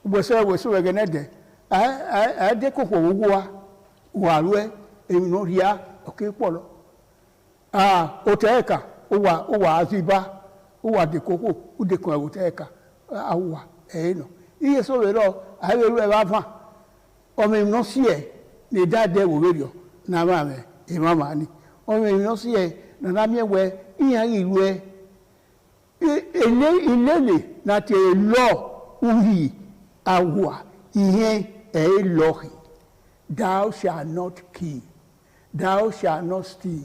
we so we genede de koko wo wa ru emi no ria oke polo oteka o wa aziba o wa de koko o de ko oteka awa no iye so we ro ai we ru e ba fa o me no si e ni dade wo radio na ma me e mama ni o me no si e na na mi we iyan iru e ilele na te lo uhi awa ihe e lohi thou shall not kill thou shall not steal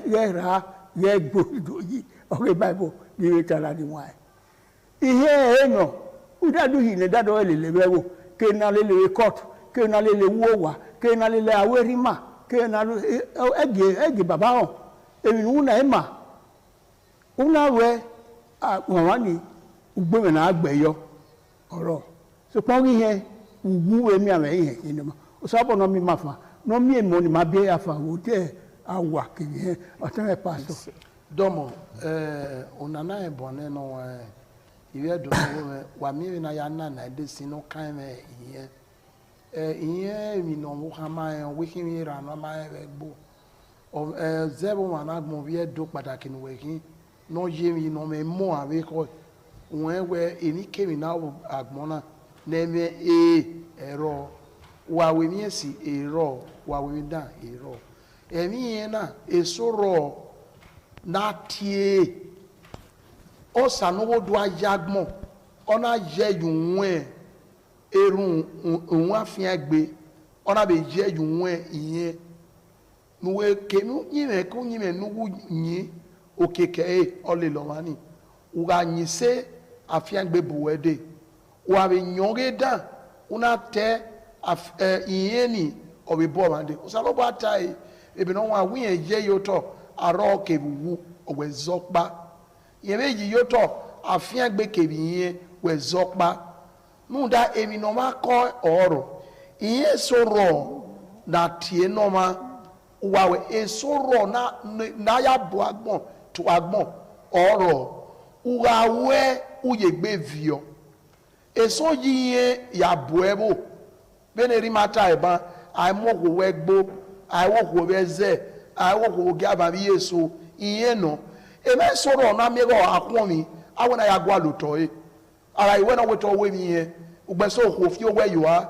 ye ra ye gbodo yi o bible ni we tala ni wa ihe e no udadu hi ne dado ele bewo ke na le court ke na le wo wa ke na le awerima ke na ege baba o emi una ema una we won ni ugbe me na agbeyo oro so pon ihe ugu emi ame ihe kinima o so bo no mi mafa no mi emo ni ma be afa wo te awa ke ihe o te me paso domo una na e bone no iwe do wa mi na ya na de sino kan me ihe ihe mi no wo hama en wekin mi ra no ma e gbo o zebo ma na gbo bi e do pataki no wekin no ye mi no me mo ave ko won we eni kemi na agbon na me ero wa we mi esi ero wa we da ero emi yen na esoro na tie o sanowo do ayagbon ona ye yunwe erun ohun afin agbe ona be je yunwe iyen nuwe kenu yime ko yime nuwu yin okeke ole lomani uga nyise afiangbe buwede wabe nyonge da una te iyeni obi bomande usalobo atai ebe no wa wiye ye yoto aro kebuwu owezokpa yemeji yoto afiangbe kebiye wezokpa nunda emi no ma ko oro iye soro na tie no ma wawe esoro na ya bo agbon to agbon oro ugawe uyegbe vio eso yiye ya boebo beneri mata eba aimogo wegbo aiwogo weze aiwogo gaba bi yeso iye no eme soro na mego akwon awona ya gwa luto ara iwe na weto we mi ye ugbeso ko fi owe yiwa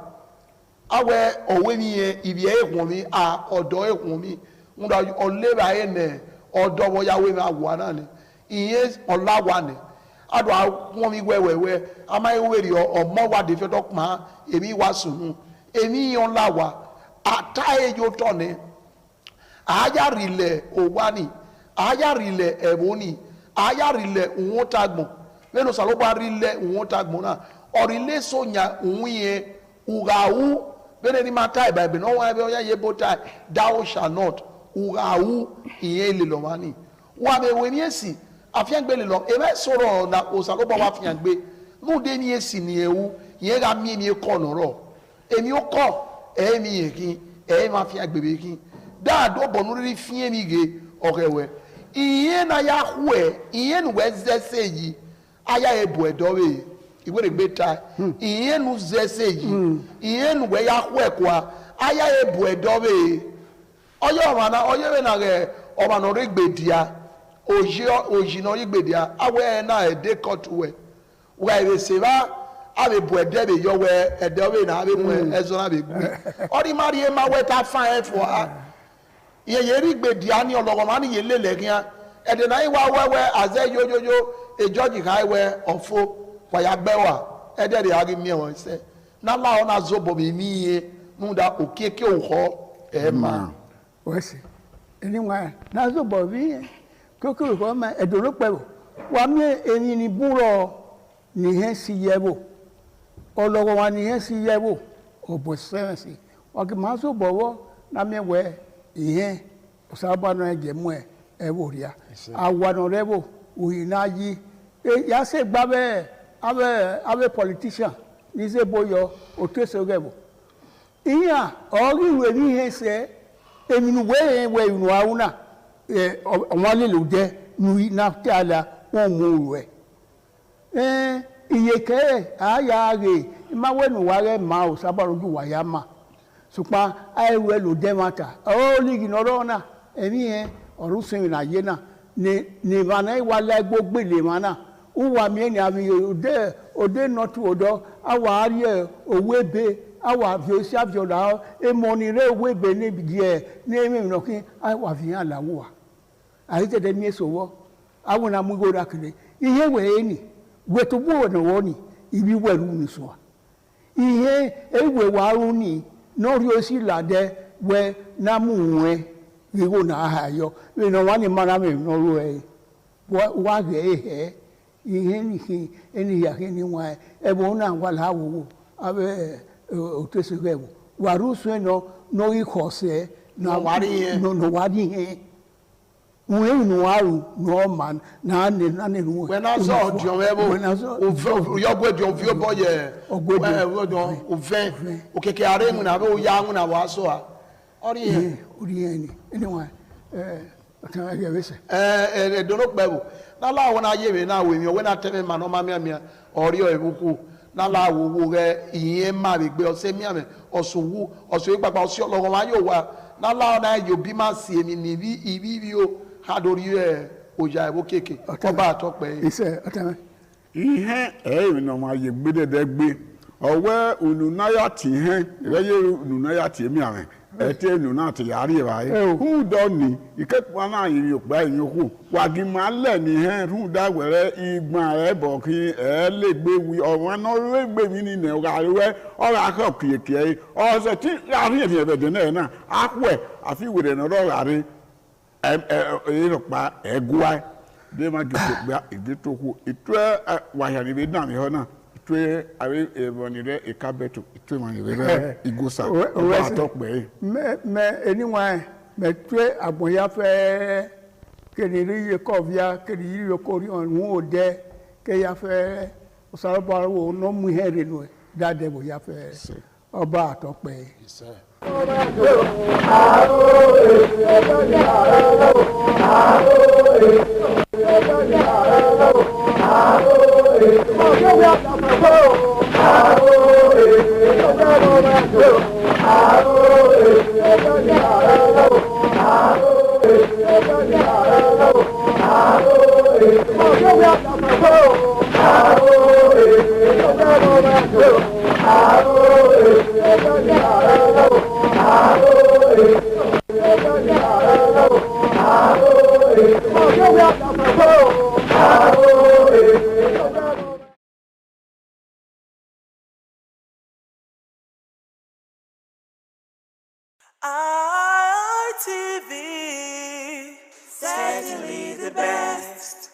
awe owe mi ye ibi ehun mi a odo ehun mi nda oleba ene odo bo yawe mi agwa na ni iye olawa ni ado awon mi wewewe ama iweri omo wa de fe dokma emi wa sunu emi yon lawa atae yo to ni aya rile owani aya rile eboni aya rile unwotagbon meno salobo rile unwotagbon na orile sonya unwiye ugawu bene ni mata bible no wa be oya yebota thou shall not ugawu iye le lo mani wa be we ni esi afiangbe le lo e be soro na osalobo wa afiangbe nu de ni esi ni ewu ye ga mi ni ko noro emi o ko emi yekin e ma fiangbe be kin da do bonu ri fie mi ge orewe iye na ya hwe iye nu we zese yi aya ebu edowe iwe re gbeta iye nu zese yi iye nu we ya hwe kwa aya ebu edowe oyo mana oyo we na ge o ma no re gbedia oji no ri gbedia awe na ede kotuwe wa ire se ba ave bu edebe yo we edowe na ave mu ezo na be gbi ori mari e ma we ta fan for ye ri gbedia ni ologo ma ni ye lele gian ede na iwa wewe aze yoyoyo ejoji kai we ofo kwa ya gbewa ede de agi mi won se na la ona zobo mi miye nunda okeke oho e ma wesi eni wa na zobo bi kokoro ko ma edoro pewo wa mi eni ni buro ni he si yebo ologo wa ni he si yebo obo sensi wa ki ma so bowo na mi we ihe osaba no eje mu eworia awano rebo uyinayi ya se gbabe abe politician ni se boyo oteso gebo iya ori we ni he se eminu we inu awuna won le lo de nu na tala won mu we iye ke aya re ma we nu wa re ma osaba roju wa ya ma supa aiwe lo de mata o ligi noro na emi e orusin na ye na ni bana iwa la gbogbe le mana uwa mi ni abi ode not odo awa ari owebe awa fi osi aviola e moni re owebe ni bidie ni emi no kin awa fi an lawo ayi tede mi esowo awuna mu go rakile ihe we ni we to bo na woni ibi weru ni so ihe ewe wa ru ni no ri osi lade we na muwe yigo na ahayo we no wani mana me no ru e wa ge ihe ni ki eni ya ni wa e bo na wa la wo abe o te se ge wa ru so no ri kose na wari no wari he we no waru no man na ne no we na so dio webo yo gwe dio fio boye o ven o keke are mu na be o ya mu na wa so a ori ni anyway aka ya wese dono pebu na la wona ye me na we mi we na teme ma no ma mi ori o ebuku na la wo re iyen ma be gbe o se mi ame osuwu osu ipapa osi ologun ma yo wa na la na yo bi ma si emi ni bi ibi o hadori oja ebo keke oba atope ise atame ihe no ma ye gbedede gbe owe ununaya ti he reye ununaya ti emi ame ete ununa ti yari bae hu do ni ikepa na yin opa yin oku wagi ma le ni he ru da were igban re bo ki le gbe wi o no le gbe mi ni ne o ga we o ga ko kieke o se ti ari e be de na akwe afi were no ro ari pa egua de ma gete gba egeto ku itwe wa ya ni be na mi ho na itwe awe eboni re ekabeto itwe ma ni re igosa o atokpe me anyone me twe agboya fe keniri ye kovia keniri yo kori on wo de ke ya fe o saro ba wo no mu here no dade bo ya fe oba atokpe ITV, certainly the best.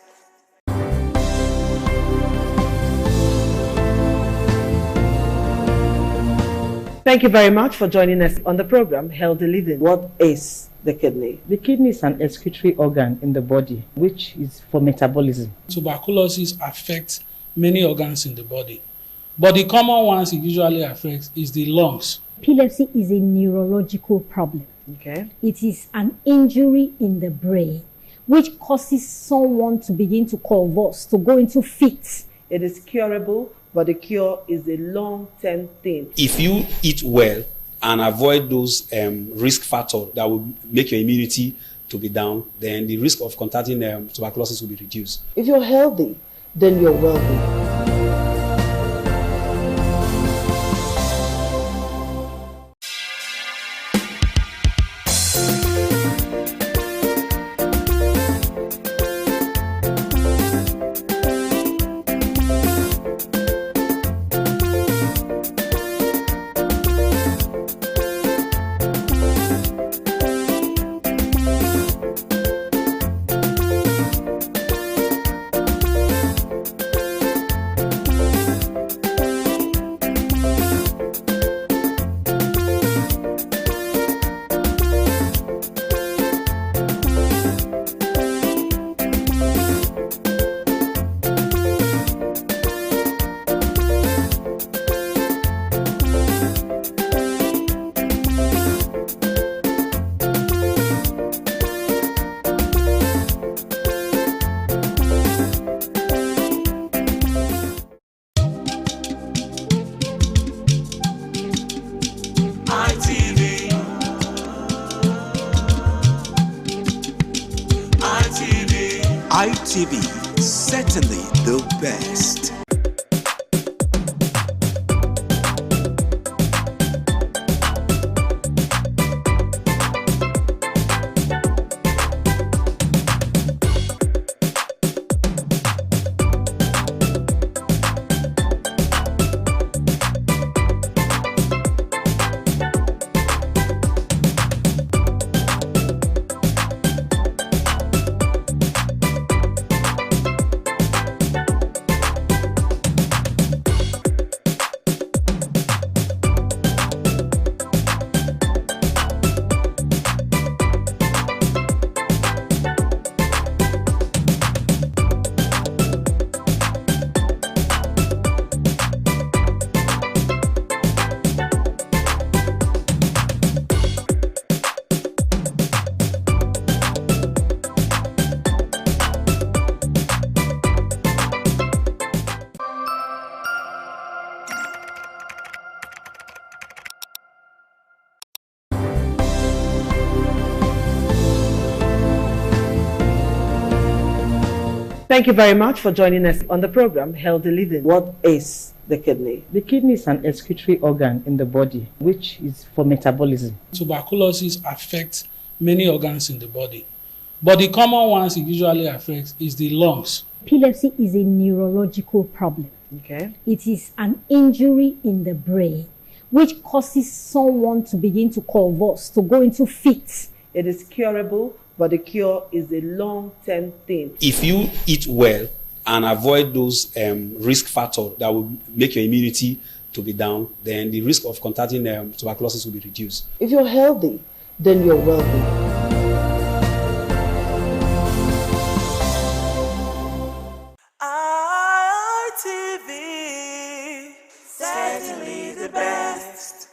Thank you very much for joining us on the program Healthy Living. What is the kidney? The kidney is an excretory organ in the body, which is for metabolism. Tuberculosis affects many organs in the body, but the common ones it usually affects is the lungs. Epilepsy is a neurological problem. Okay. It is an injury in the brain which causes someone to begin to convulse, to go into fits. It is curable, but the cure is a long-term thing. If you eat well and avoid those risk factors that will make your immunity to be down, then the risk of contracting tuberculosis will be reduced. If you're healthy, then you're wealthy. ITV, certainly the best. Thank you very much for joining us on the program Healthy Living. What is the kidney? The kidney is an excretory organ in the body, which is for metabolism. Tuberculosis affects many organs in the body, but the common ones it usually affects is the lungs. Epilepsy is a neurological problem. Okay. It is an injury in the brain which causes someone to begin to convulse, to go into fits. It is curable, but the cure is a long-term thing. If you eat well and avoid those risk factors that will make your immunity to be down, then the risk of contracting tuberculosis will be reduced. If you're healthy, then you're wealthy. ITV, certainly the best.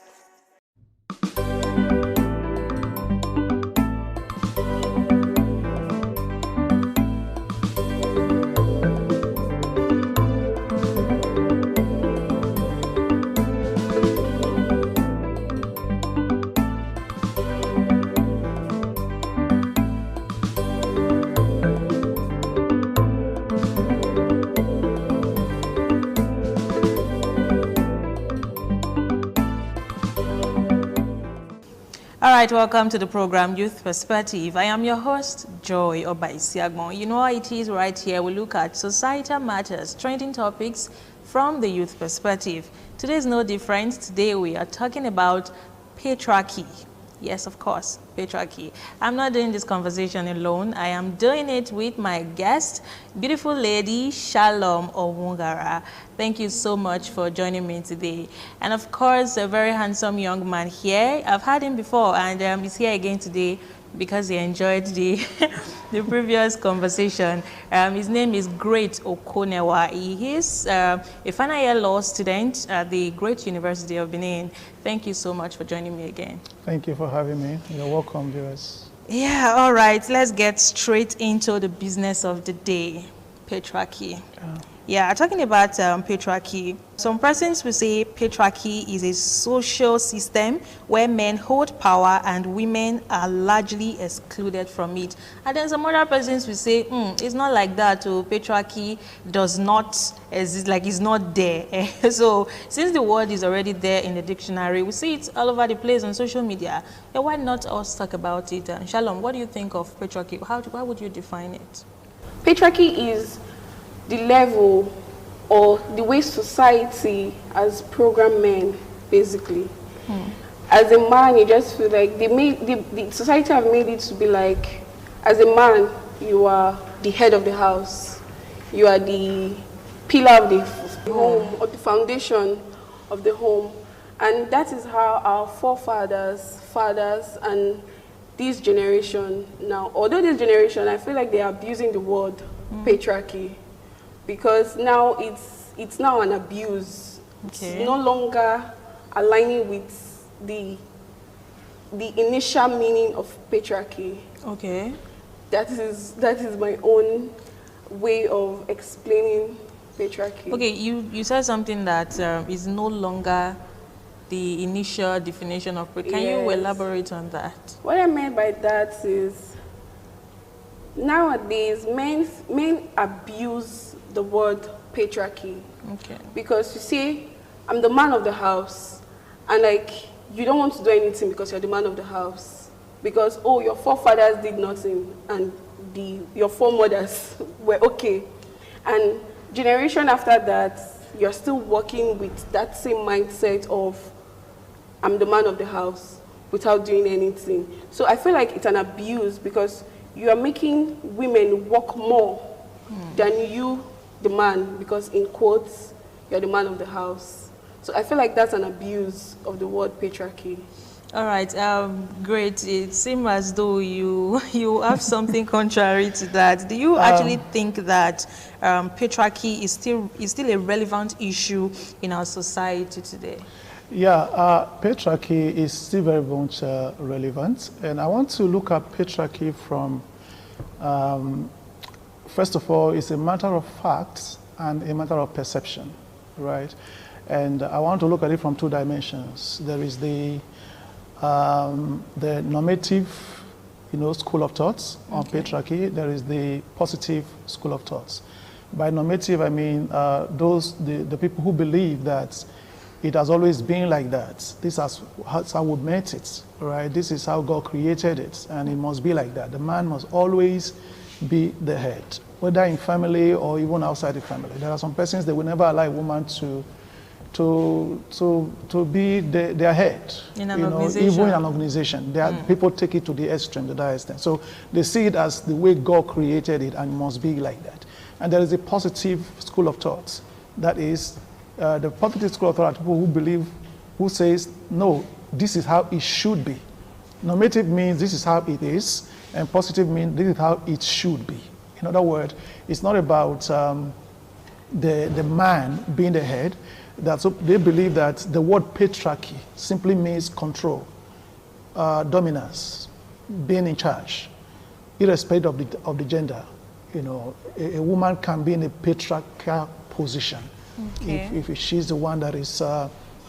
All right, welcome to the program Youth Perspective. I am your host, Joy Obaisiagbon. You know how it is right here. We look at societal matters, trending topics from the youth perspective. Today is no different. Today we are talking about patriarchy. Yes, of course, patriarchy. I'm not doing this conversation alone. I am doing it with my guest, beautiful lady, Shalom Owungara. Thank you so much for joining me today. And of course, a very handsome young man here. I've had him before, and he's here again today because he enjoyed the the previous conversation. His name is Great Okonewa. He is a final year law student at the Great University of Benin. Thank you so much for joining me again. Thank you for having me. You're welcome, viewers. Yeah, all right. Let's get straight into the business of the day, patriarchy. Yeah, talking about patriarchy, some persons will say patriarchy is a social system where men hold power and women are largely excluded from it. And then some other persons will say, it's not like that. Patriarchy does not exist, like it's not there. So since the word is already there in the dictionary, we see it all over the place on social media. Yeah, why not us talk about it? Shalom, what do you think of patriarchy? How would you define it? Patriarchy is the level or the way society has programmed men, basically. As a man, you just feel like the society have made it to be like, as a man, you are the head of the house. You are the pillar of the home, or the foundation of the home. And that is how our forefathers, fathers, and this generation now, although this generation, I feel like they are abusing the word patriarchy. Because now it's now an abuse. Okay. It's no longer aligning with the initial meaning of patriarchy. Okay. That is my own way of explaining patriarchy. Okay, you said something that is no longer the initial definition of patriarchy. Can you elaborate on that? What I meant by that is nowadays men abuse the word patriarchy. Okay. Because you see, I'm the man of the house, and like you don't want to do anything because you're the man of the house. Because your forefathers did nothing and your foremothers were okay. And generation after that, you're still working with that same mindset of I'm the man of the house without doing anything. So I feel like it's an abuse because you are making women work more than you, the man, because in quotes, you're the man of the house. So I feel like that's an abuse of the word patriarchy. All right, great. It seems as though you have something contrary to that. Do you actually think that patriarchy is still a relevant issue in our society today? Yeah, patriarchy is still very much relevant, and I want to look at patriarchy from first of all, it's a matter of fact and a matter of perception, right? And I want to look at it from two dimensions. There is the normative, school of thoughts on patriarchy. There is the positive school of thoughts. By normative, I mean the people who believe that it has always been like that. This is how we made it, right? This is how God created it, and it must be like that. The man must always be the head, whether in family or even outside the family. There are some persons that will never allow a woman to to be their head. In an organization. Even in an organization. People take it to the extreme, to that extent. So they see it as the way God created it and it must be like that. And there is a positive school of thought. That is, the positive school of thought are people who believe, who says, no, this is how it should be. Normative means this is how it is, and positive means this is how it should be. In other words, it's not about the man being the head. So they believe that the word patriarchy simply means control, dominance, being in charge, irrespective of the gender. A woman can be in a patriarchal position if she's the one that is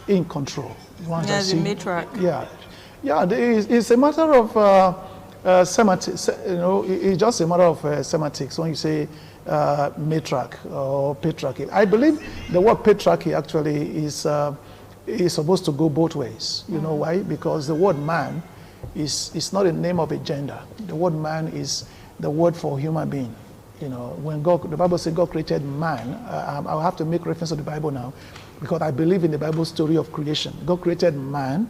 in control. The matriarch. Yeah. It's a matter of semantics. It's just a matter of semantics when you say matriarch or patriarchy. I believe the word patriarchy actually is supposed to go both ways. You know why? Because the word man is not a name of a gender. The word man is the word for human being. When the Bible says God created man, I'll have to make reference to the Bible now, because I believe in the Bible story of creation. God created man,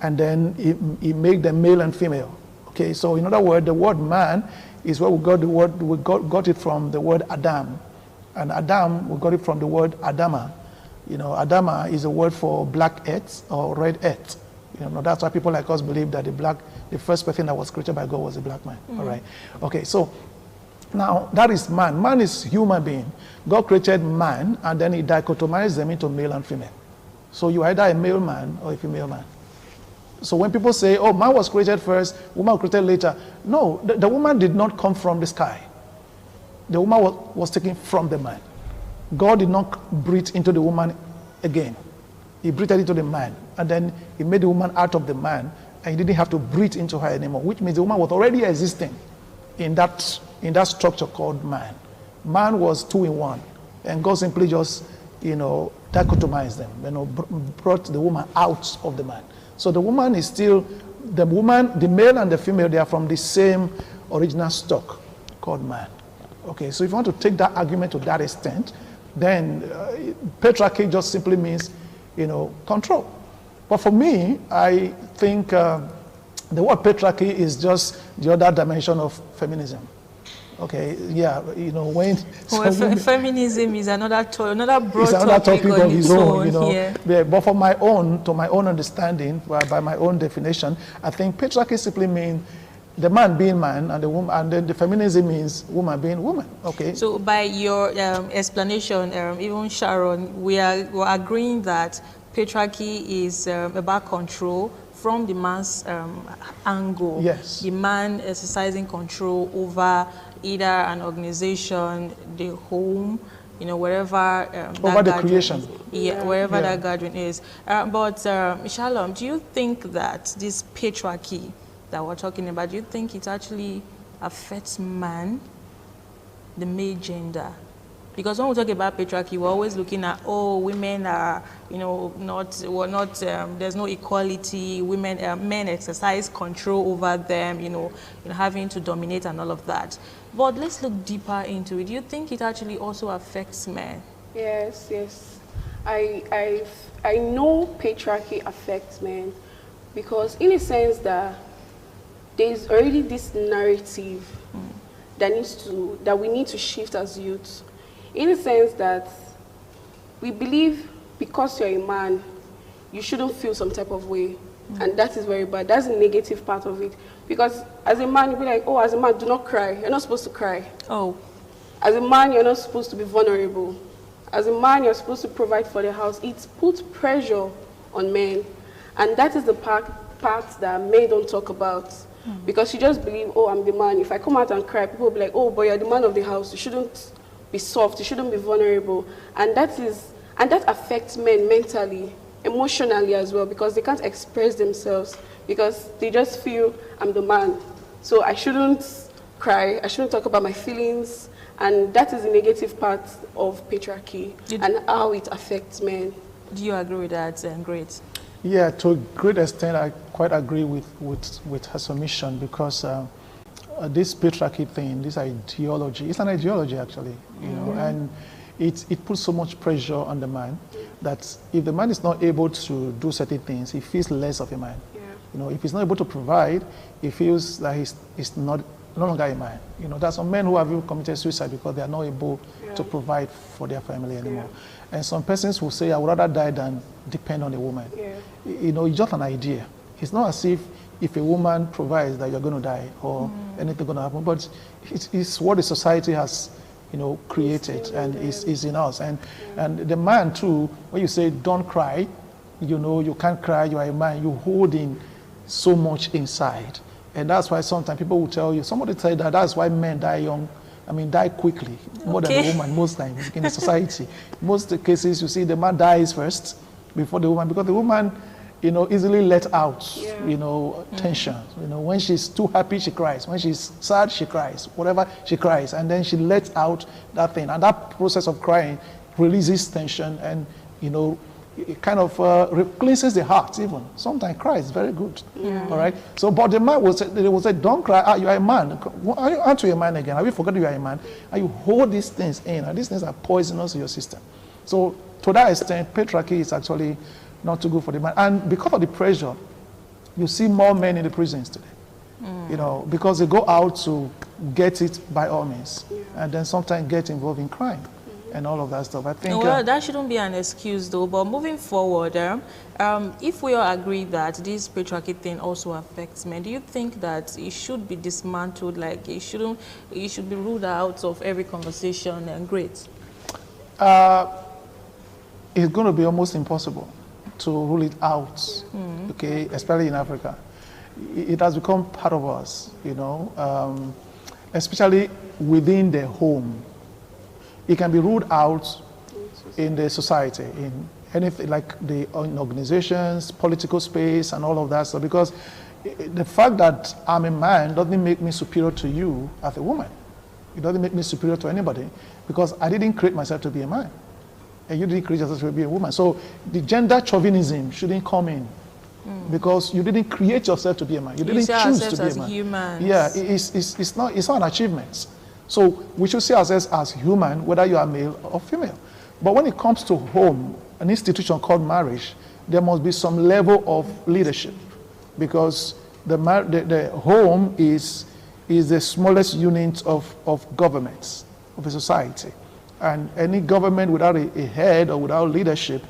and then he made them male and female. Okay, so in other words, the word man is where we got the word. We got it from the word Adam, and Adam we got it from the word Adama. Adama is a word for black earth or red earth. That's why people like us believe that the first person that was created by God was a black man. All right. Okay, so now that is man. Man is human being. God created man, and then he dichotomized them into male and female. So you either a male man or a female man. So when people say, oh, man was created first, woman was created later. No, the woman did not come from the sky. The woman was taken from the man. God did not breathe into the woman again. He breathed into the man. And then he made the woman out of the man. And he didn't have to breathe into her anymore, which means the woman was already existing in that structure called man. Man was two in one. And God simply just, dichotomized them, brought the woman out of the man. So the woman is still, the male and the female, they are from the same original stock called man. Okay, so if you want to take that argument to that extent, then patriarchy just simply means, control. But for me, I think the word patriarchy is just the other dimension of feminism. Okay, when feminism is another broad it's another topic of its own, Yeah. But to my own understanding, by my own definition, I think patriarchy simply means the man being man and the woman, and then the feminism means woman being woman. Okay. So by your explanation, even Sharon, we're agreeing that patriarchy is about control from the man's angle. Yes. The man exercising control over either an organization, the home, wherever over the creation. Wherever that gathering is. But Shalom, do you think that this patriarchy that we're talking about, do you think it actually affects man, the male gender? Because when we talk about patriarchy, we're always looking at, women are, there's no equality, men exercise control over them, having to dominate and all of that. But let's look deeper into it. Do you think it actually also affects men? Yes. I know patriarchy affects men because in a sense that there's already this narrative that we need to shift as youth. In the sense that we believe because you're a man, you shouldn't feel some type of way. And that is very bad. That's the negative part of it. Because as a man, you'll be like, as a man, do not cry. You're not supposed to cry. As a man, you're not supposed to be vulnerable. As a man, you're supposed to provide for the house. It puts pressure on men. And that is the part that men don't talk about. Because you just believe, I'm the man. If I come out and cry, people will be like, but you're the man of the house. You shouldn't be soft, you shouldn't be vulnerable. And that affects men mentally, emotionally as well, because they can't express themselves, because they just feel, I'm the man, so I shouldn't cry, I shouldn't talk about my feelings. And that is the negative part of patriarchy and how it affects men. Do you agree with that, Great? Yeah, to a great extent, I quite agree with her submission, because this patriarchy thing, this ideology, it's an ideology actually, and it puts so much pressure on the man. that if the man is not able to do certain things, he feels less of a man. Yeah. You know, if he's not able to provide, he feels that he's no longer a man. You know, there are some men who have even committed suicide because they are not able to provide for their family anymore. And some persons will say, I would rather die than depend on a woman. You know, it's just an idea. It's not as if a woman provides that you're going to die or anything going to happen, but it's what the society has, you know, created and is in us. And the man too, when you say don't cry, you know, you can't cry, you are a man, you hold in so much inside. And that's why sometimes people will tell you, somebody said that that's why men die young, die quickly, more than the woman most times in the society. Most cases you see the man dies first before the woman, because the woman, you know, easily let out, you know, tension. You know, when she's too happy, she cries. When she's sad, she cries. Whatever, she cries. And then she lets out that thing. And that process of crying releases tension and, you know, it kind of cleanses the heart even. Sometimes cry is very good. All right? So, but the man will say, don't cry. You are a man. Aren't you a man again? Have you forgotten you are a man? And you hold these things in. And these things are poisonous to your system. So, to that extent, patriarchy is actually not too good for the man. And because of the pressure, you see more men in the prisons today. You know, because they go out to get it by all means. And then sometimes get involved in crime. And all of that stuff. I think. Well, that shouldn't be an excuse, though. But moving forward, if we all agree that this patriarchy thing also affects men, do you think that it should be dismantled? Like it should be ruled out of every conversation and great? It's going to be almost impossible to rule it out. Okay, especially in Africa, it has become part of us. You know, especially within the home. It can be ruled out in the society, in anything like in organizations, political space, and all of that stuff. Because the fact that I'm a man doesn't make me superior to you as a woman. It doesn't make me superior to anybody because I didn't create myself to be a man, and you didn't create yourself to be a woman. So the gender chauvinism shouldn't come in. Because you didn't create yourself to be a man. You didn't choose to be a man. Humans. Yeah, it's not an achievement. So we should see ourselves as human, whether you are male or female. But when it comes to home, an institution called marriage, there must be some level of leadership, because the home is the smallest unit of governments, of a society. And any government without a head or without leadership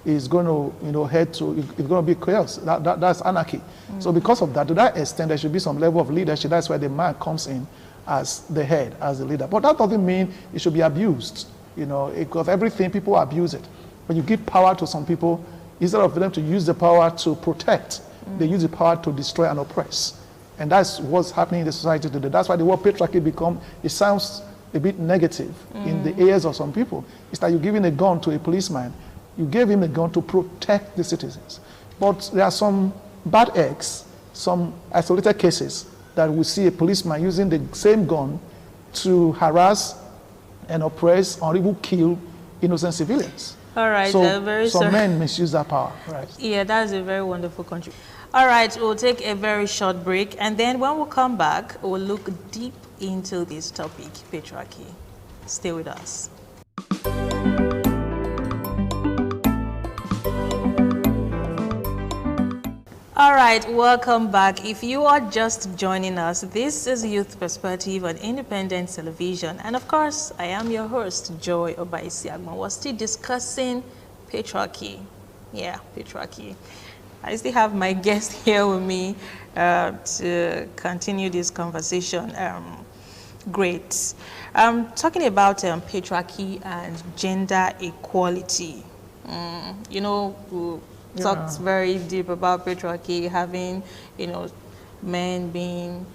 is going to, it's going to be chaos. That's anarchy. So because of that, to that extent, there should be some level of leadership. That's where the man comes in as the head, as the leader. But that doesn't mean it should be abused, because everything, people abuse it. When you give power to some people, instead of them to use the power to protect, they use the power to destroy and oppress. And that's what's happening in the society today. That's why the word patriarchy it sounds a bit negative in the ears of some people. It's like you're giving a gun to a policeman. You gave him a gun to protect the citizens. But there are some bad eggs, some isolated cases that we see a policeman using the same gun to harass and oppress or even kill innocent civilians. All right, so some men misuse that power. Right. Yeah, that's a very wonderful country. All right, we'll take a very short break, and then when we come back, we'll look deep into this topic, patriarchy. Stay with us. All right, welcome back. If you are just joining us, this is Youth Perspective on Independent Television. And of course, I am your host, Joy Obaisiagman. We're still discussing patriarchy. Yeah, patriarchy. I still have my guest here with me to continue this conversation. Great. Talking about patriarchy and gender equality. Talked very deep about patriarchy, having, men being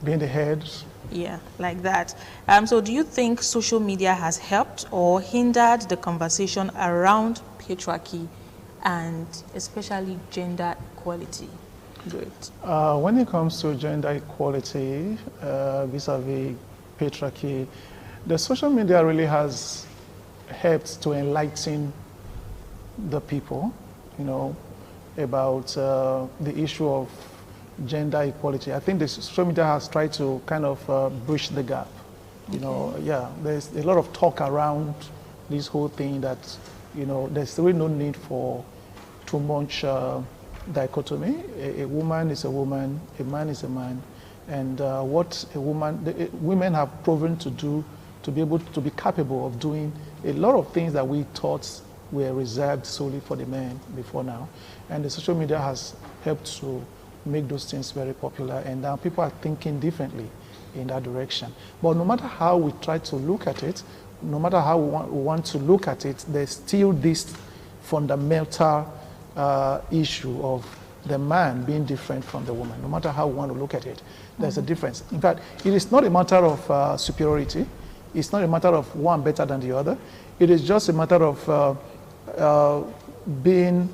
being the heads. Yeah, like that. So do you think social media has helped or hindered the conversation around patriarchy and especially gender equality? Great. When it comes to gender equality vis-a-vis patriarchy, the social media really has helped to enlighten the people, about the issue of gender equality. I think the social media has tried to kind of bridge the gap. There's a lot of talk around this whole thing that, there's really no need for too much dichotomy. A woman is a woman, a man is a man, and what women have proven to do, to be able to be capable of doing a lot of things that we thought were reserved solely for the men before now. And the social media has helped to make those things very popular, and now people are thinking differently in that direction. But no matter how we try to look at it, no matter how we want to look at it, there's still this fundamental issue of the man being different from the woman. No matter how we want to look at it, there's a difference. In fact, it is not a matter of superiority. It's not a matter of one better than the other. It is just a matter of being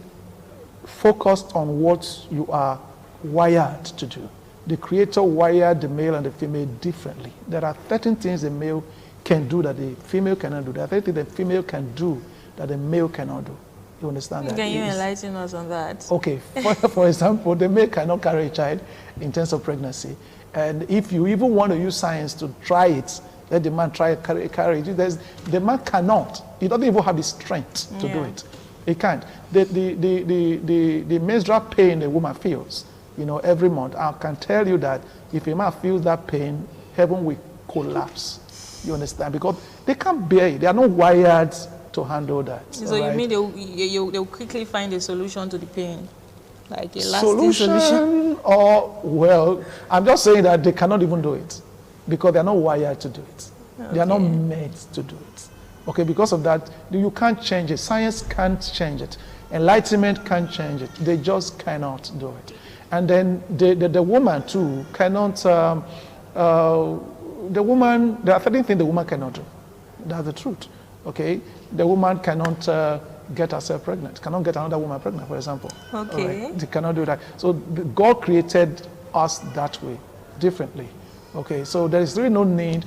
focused on what you are wired to do. The Creator wired the male and the female differently. There are certain things the male can do that the female cannot do. There are certain things the female can do that the male cannot do. You understand that? Can you enlighten us on that? Okay. For example, the male cannot carry a child in terms of pregnancy. And if you even want to use science to try it, let the man try carry it. The man cannot. He doesn't even have the strength to do it. He can't. The menstrual pain a woman feels, every month, I can tell you that if a man feels that pain, heaven will collapse. You understand? Because they can't bear it. They are not wired to handle that. So you mean they'll quickly find a solution to the pain? Like a lasting solution? Or, well, I'm just saying that they cannot even do it because they're not wired to do it. Okay. They are not meant to do it. Okay, because of that, you can't change it. Science can't change it. Enlightenment can't change it. They just cannot do it. And then the woman too cannot, the woman, there are certain things the woman cannot do. That's the truth, okay? The woman cannot get herself pregnant, cannot get another woman pregnant, for example. Okay. Right? They cannot do that. So God created us that way, differently. Okay, so there is really no need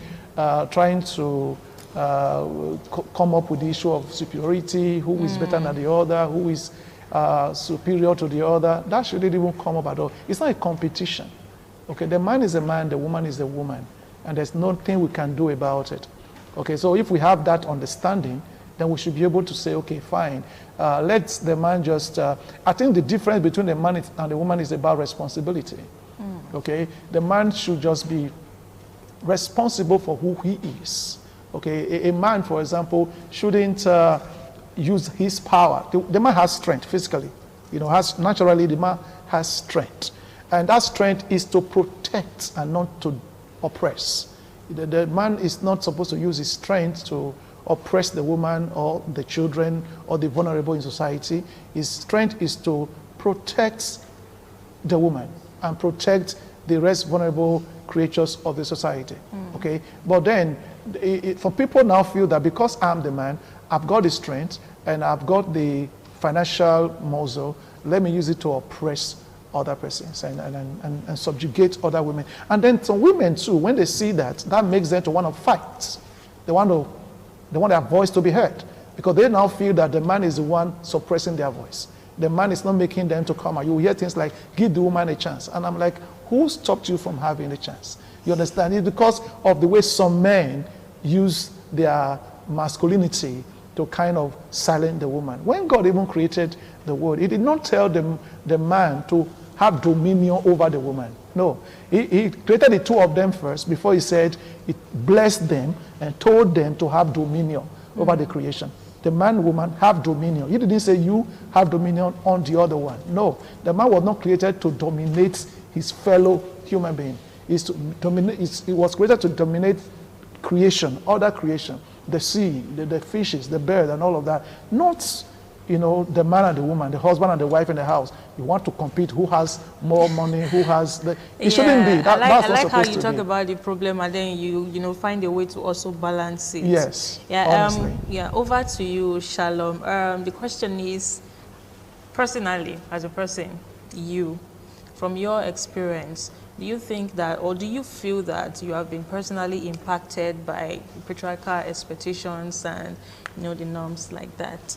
trying to come up with the issue of superiority, who is better than the other, who is superior to the other. That shouldn't even come up at all. It's not a competition. Okay, the man is a man, the woman is a woman, and there's nothing we can do about it. Okay, so if we have that understanding, then we should be able to say, okay, fine, let the man just, I think the difference between the man and the woman is about responsibility. Okay, the man should just be responsible for who he is. Okay, a man, for example, shouldn't use his power. The man has strength physically, naturally the man has strength. And that strength is to protect and not to oppress. The man is not supposed to use his strength to oppress the woman or the children or the vulnerable in society. His strength is to protect the woman and protect the rest vulnerable creatures of the society. Okay, but then for people now feel that because I'm the man, I've got the strength and I've got the financial muscle, let me use it to oppress other persons and subjugate other women. And then some women too, when they see that, that makes them to want to fight. They want their voice to be heard because they now feel that the man is the one suppressing their voice. The man is not making them to come out. You hear things like, give the woman a chance. And I'm like, who stopped you from having a chance? You understand? It's because of the way some men use their masculinity to kind of silence the woman. When God even created the world, he did not tell the man to have dominion over the woman. No, he created the two of them first before he said, he blessed them and told them to have dominion over the creation. The man, woman have dominion. He didn't say you have dominion on the other one. No, the man was not created to dominate his fellow human being. He was created to dominate creation, other creation, the sea, the fishes, the bird, and all of that. Not, the man and the woman, the husband and the wife in the house. You want to compete who has more money, who has the... It shouldn't be. That's not I like how supposed you to talk be. about the problem and then you find a way to also balance it. Yes. Yeah. Honestly. Over to you, Shalom. The question is, personally, as a person, from your experience, do you think that, or do you feel that you have been personally impacted by patriarchal expectations and, the norms like that?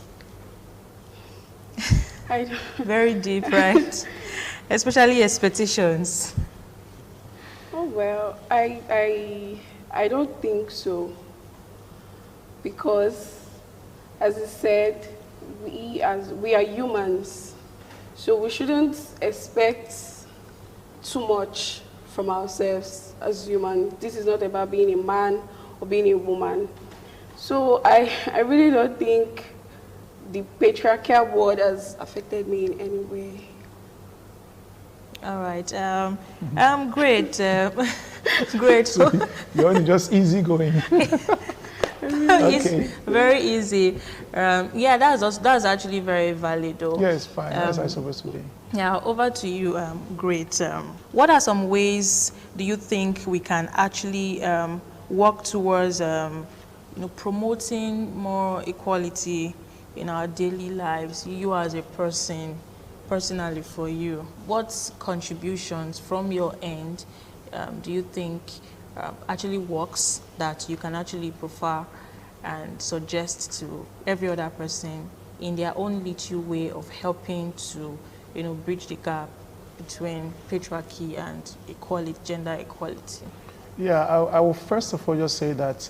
I don't. Very deep, right? Especially expectations. Oh well, I don't think so, because as I said, we are humans, so we shouldn't expect too much from ourselves as humans. This is not about being a man or being a woman. So I really don't think the patriarchal word has affected me in any way. All right. Great. Great. So you're only just easy going. Okay. Very easy. Yeah, that's actually very valid, though. Yes, fine. That's how it's supposed to be. Yeah, over to you. Great. What are some ways do you think we can actually work towards promoting more equality in our daily lives? You as a person, personally for you, what contributions from your end do you think actually works that you can actually prefer and suggest to every other person in their own little way of helping to, bridge the gap between patriarchy and equality, gender equality? Yeah, I will first of all just say that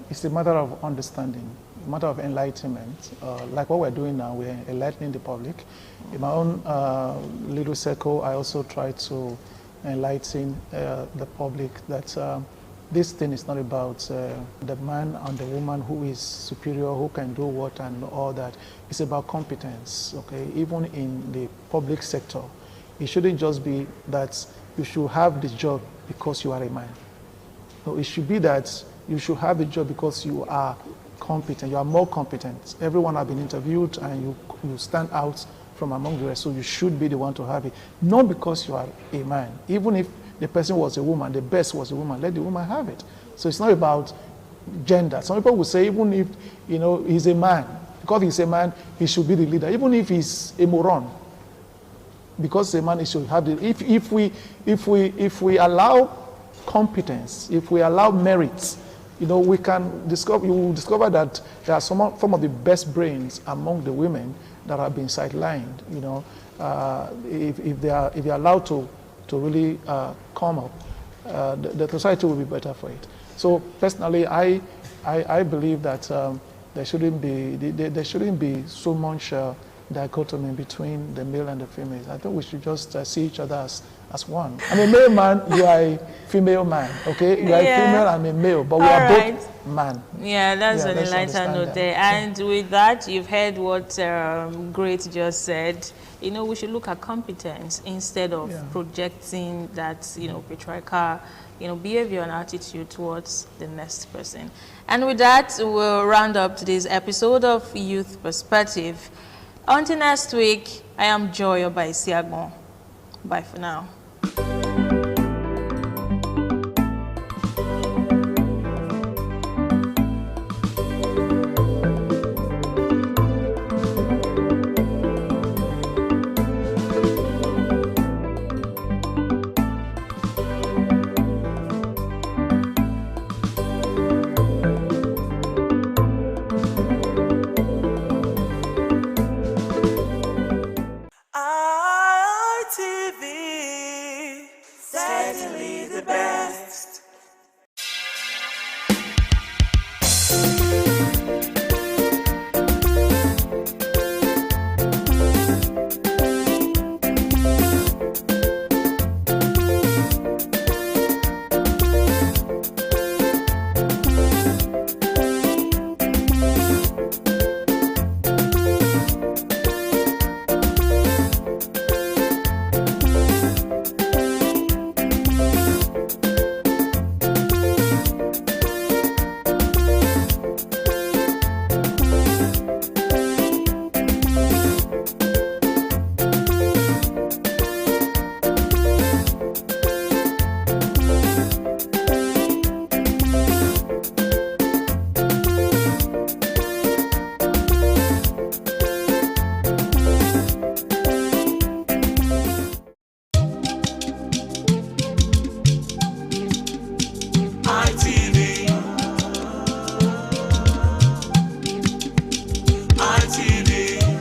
it's a matter of understanding, a matter of enlightenment. Like what we're doing now, we're enlightening the public. In my own little circle, I also try to enlighten the public that this thing is not about the man and the woman who is superior, who can do what and all that. It's about competence, okay? Even in the public sector, it shouldn't just be that you should have the job because you are a man. No, it should be that you should have the job because you are competent, you are more competent. Everyone has been interviewed and you stand out from among the rest, so you should be the one to have it. Not because you are a man. Even if the person was a woman, the best was a woman, let the woman have it. So it's not about gender. Some people will say even if he's a man, because he's a man, he should be the leader. Even if he's a moron, because a man, he should have the. If we allow competence, if we allow merit, we can discover. You will discover that there are some of the best brains among the women that have been sidelined. If they are allowed to really come up, the society will be better for it. So personally, I believe that there shouldn't be so much dichotomy between the male and the female. I think we should just see each other as one. I'm a male man, you are a female man, okay? You are a female, I'm a male, but we are both man. Yeah, that's on the lighter note there. And with that, you've heard what Great just said. We should look at competence instead of projecting that, patriarchal, behavior and attitude towards the next person. And with that, we'll round up today's episode of Youth Perspective. Until next week, I am Joy Obaisiagbon. Bye for now. Certainly the best.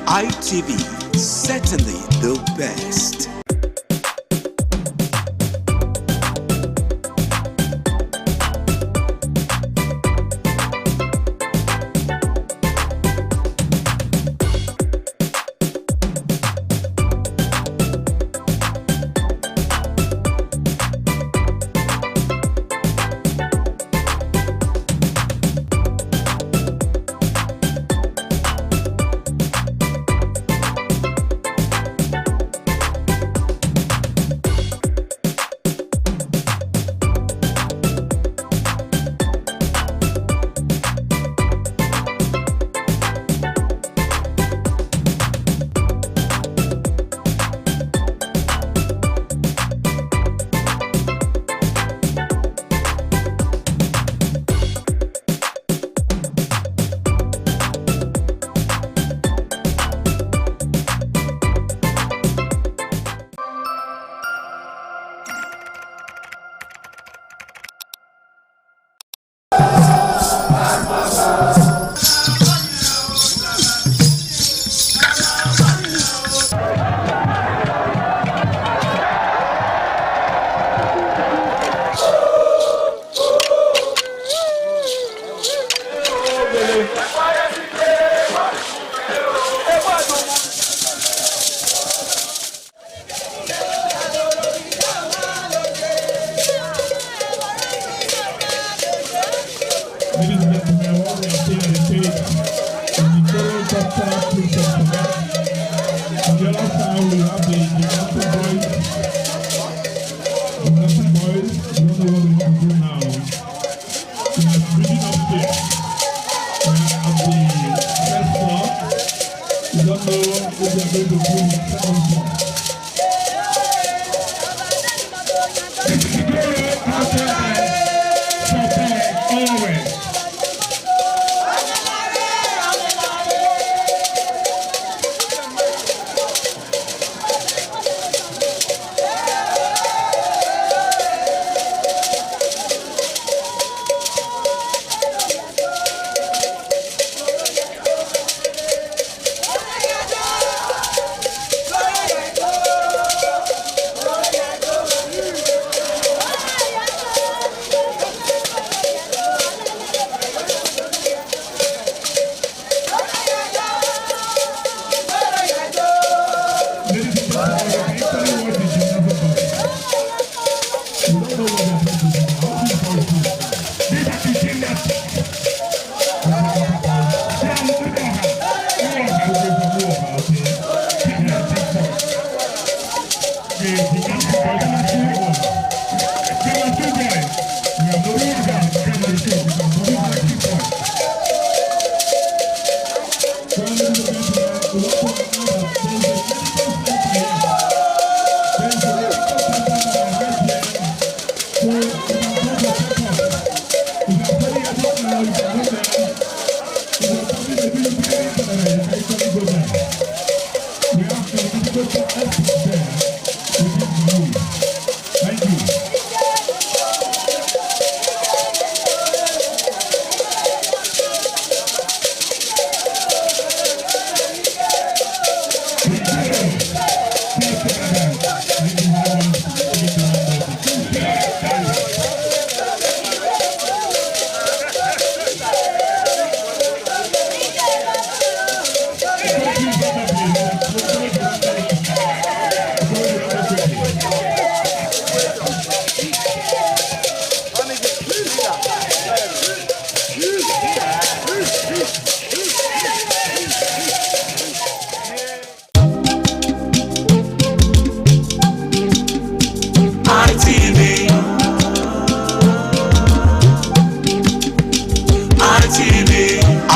ITV, certainly the best.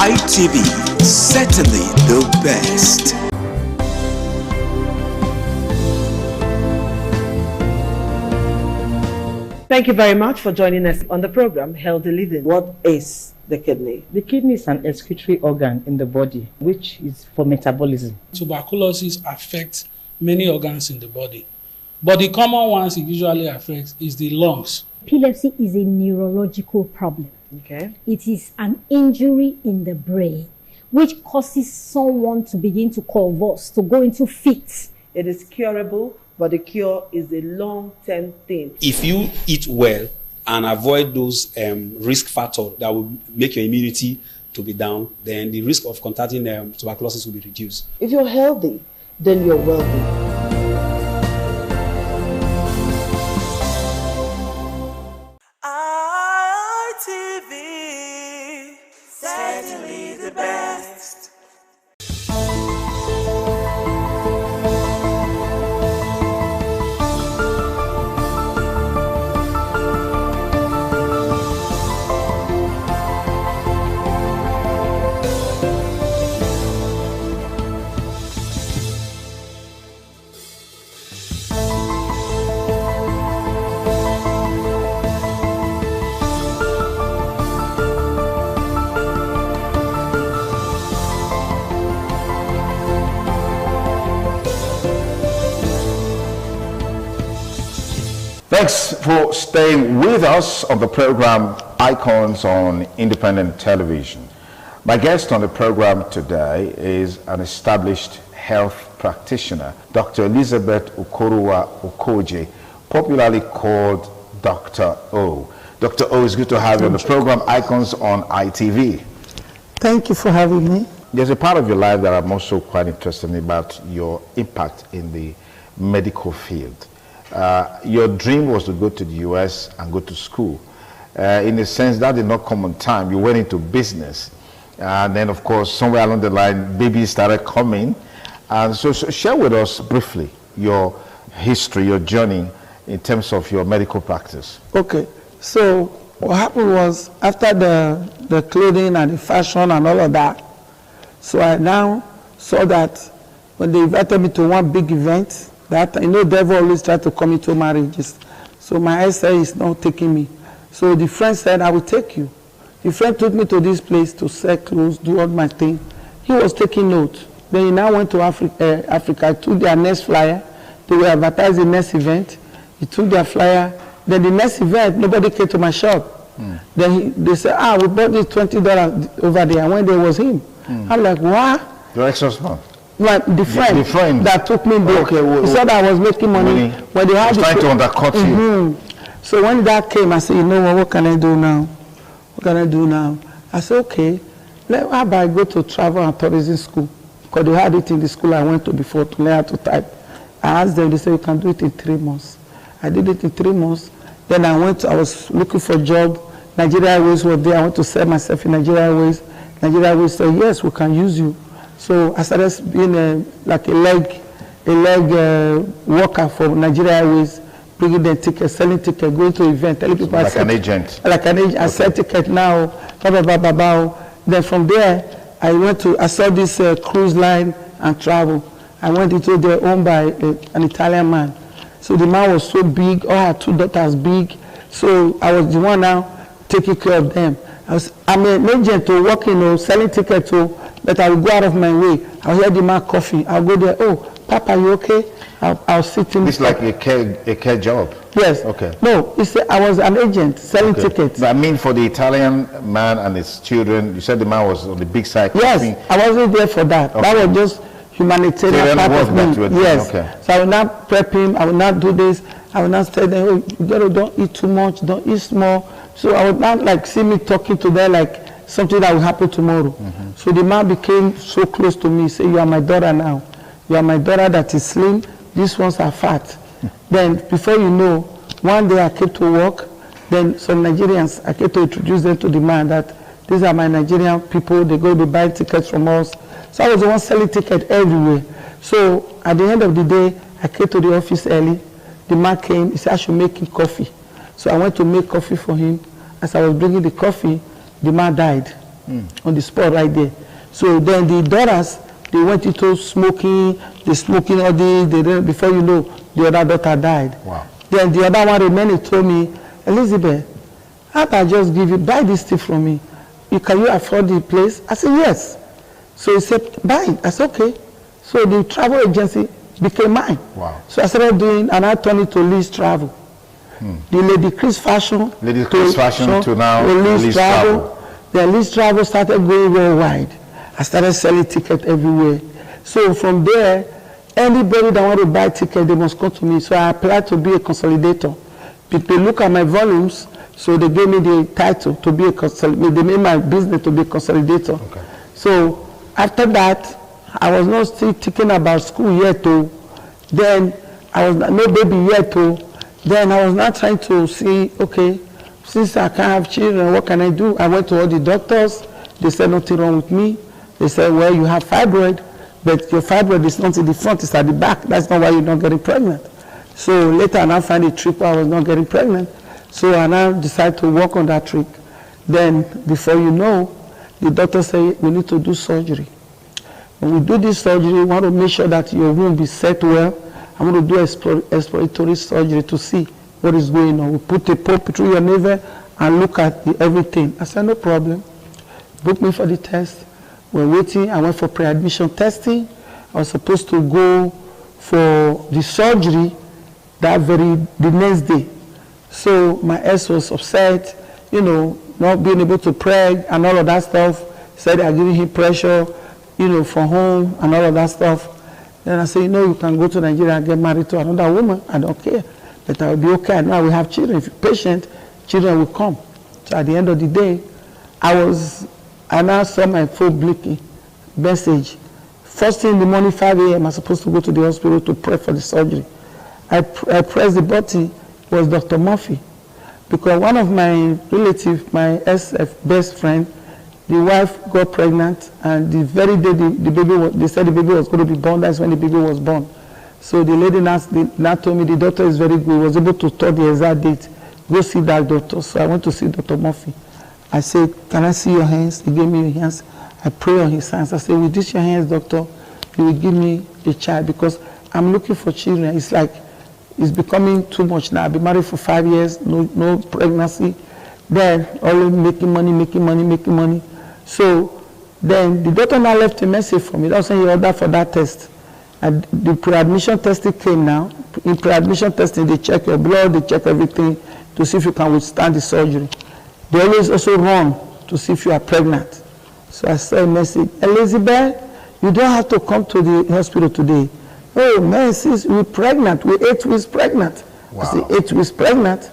ITV, certainly the best. Thank you very much for joining us on the program Healthy Living. What is the kidney? The kidney is an excretory organ in the body, which is for metabolism. Tuberculosis affects many organs in the body, but the common ones it usually affects is the lungs. Epilepsy is a neurological problem. Okay. It is an injury in the brain which causes someone to begin to convulse, to go into fits. It is curable, but the cure is a long-term thing. If you eat well and avoid those risk factors that will make your immunity to be down, then the risk of contracting tuberculosis will be reduced. If you're healthy, then you're wealthy. ITV, certainly the best. Thanks for staying with us on the program Icons on Independent Television. My guest on the program today is an established health practitioner, Dr. Elizabeth Okorowa Okoje, popularly called Dr. O. Dr. O, it's good to have you on the program Icons on ITV. Thank you for having me. There's a part of your life that I'm also quite interested in about your impact in the medical field. Your dream was to go to the US and go to school. In a sense, that did not come on time. You went into business. And then, of course, somewhere along the line, babies started coming. And so share with us briefly your history, your journey in terms of your medical practice? Okay, so what happened was after the clothing and the fashion and all of that, so I now saw that when they invited me to one big event, that devil always try to come into marriages. So my ex said he's not taking me. So the friend said, I will take you. The friend took me to this place to sell clothes, do all my thing. He was taking notes. Then he now went to Africa. I took their next flyer. They were advertising the next event. He took their flyer. Then the next event, nobody came to my shop. Then they said, we bought this $20 over there. And when there was him, I'm like, what? Your ex-husband? Like the friend that took me there. Okay, he said I was making money. When they had trying to undercut you. So when that came, I said, you know what can I do now? What can I do now? I said, okay, how about I go to travel and tourism school? Because they had it in the school I went to before to learn how to type. I asked them, they said, you can do it in 3 months. I did it in 3 months. Then I was looking for a job. Nigeria Airways was there. I went to sell myself in Nigeria Airways. Nigeria Airways said, yes, we can use you. So I started being like a leg worker for Nigeria Airways, bringing them tickets, selling tickets, going to events, telling people like an agent. Like an agent. I sell tickets now, Then from there, I saw this cruise line and travel. I went into there owned by an Italian man. So the man was so big, I had 2 daughters big. So I was the one now taking care of them. I'm an agent to work, selling tickets to, but I will go out of my way. I'll hear the man coughing. I'll go there, oh, Papa, you okay? I'll sit in. It's like a care job? Yes. Okay. No, I was an agent selling tickets. But I mean for the Italian man and his children, you said the man was on the big side. Yes, I wasn't there for that. Okay. That was just humanitarian part of me. Yes. Okay. So I will not prep him, I will not do this, I will not say that, oh, you don't eat too much, don't eat small. So I would not see me talking to them like something that will happen tomorrow. So the man became so close to me, say, you are my daughter now. You are my daughter that is slim, these ones are fat. Then before you know, one day I came to work, then some Nigerians, I came to introduce them to the man that these are my Nigerian people, they go to buy tickets from us. So I was the one selling tickets everywhere. So at the end of the day, I came to the office early. The man came, he said I should make him coffee. So I went to make coffee for him. As I was bringing the coffee, the man died on the spot right there. So then the daughters, they went into smoking, they smoking all day, before you know, the other daughter died. Wow. Then the other one remained and told me, Elizabeth, how about I just give you, buy this thing from me? Can you afford the place? I said, yes. So he said, buy it. I said, okay. So the travel agency became mine. Wow. So I started doing, and I turned it to Lease Travel. The Lady Chris Fashion. Lady Chris Fashion to now Lease Travel. Then Lease Travel started going worldwide. I started selling tickets everywhere. So from there, anybody that want to buy tickets, they must come to me. So I applied to be a consolidator. They look at my volumes, so they gave me the title to be a consolidator. They made my business to be a consolidator. Okay. So after that, I was not still thinking about school yet too. Then I was no baby yet too. Then I was not trying to see, okay, since I can't have children, what can I do? I went to all the doctors. They said nothing wrong with me. They said, well, you have fibroid, but your fibroid is not in the front, it's at the back. That's not why you're not getting pregnant. So later I now find a trick where I was not getting pregnant. So I now decided to work on that trick. Then before you know, the doctor said, we need to do surgery. When we do this surgery, we want to make sure that your womb is set well. I'm going to do exploratory surgery to see what is going on. We put a pump through your navel and look at everything. I said, no problem. Book me for the test. We're waiting. I went for pre-admission testing. I was supposed to go for the surgery the next day. So my ex was upset, not being able to pray and all of that stuff. Said I'm giving him pressure, from home and all of that stuff. Then I said, you can go to Nigeria and get married to another woman. I don't care. But I will be okay. I know I will have children. If you're patient, children will come. So at the end of the day, I now saw my phone blinking message. First thing in the morning, 5 a.m., I'm supposed to go to the hospital to pray for the surgery. I pressed the button, it was Dr. Murphy. Because one of my relatives, my best friend, the wife got pregnant, and the very day they said the baby was going to be born, that's when the baby was born. So the lady now told me the doctor is very good. He was able to tell the exact date. Go see that doctor. So I went to see Dr. Murphy. I said, can I see your hands? He gave me your hands. I pray on his hands. I said, with this your hands, doctor, you will give me a child because I'm looking for children. It's like, it's becoming too much now. I've been married for 5 years, no pregnancy. Then always making money. So then the doctor now left a message for me. That's when he ordered for that test. And the pre-admission testing came now. In pre-admission testing, they check your blood, they check everything to see if you can withstand the surgery. They always also run to see if you are pregnant. So I said a message, Elizabeth, you don't have to come to the hospital today. Oh man, sis, we're pregnant. We're 8 weeks pregnant. Wow. I said, 8 weeks pregnant?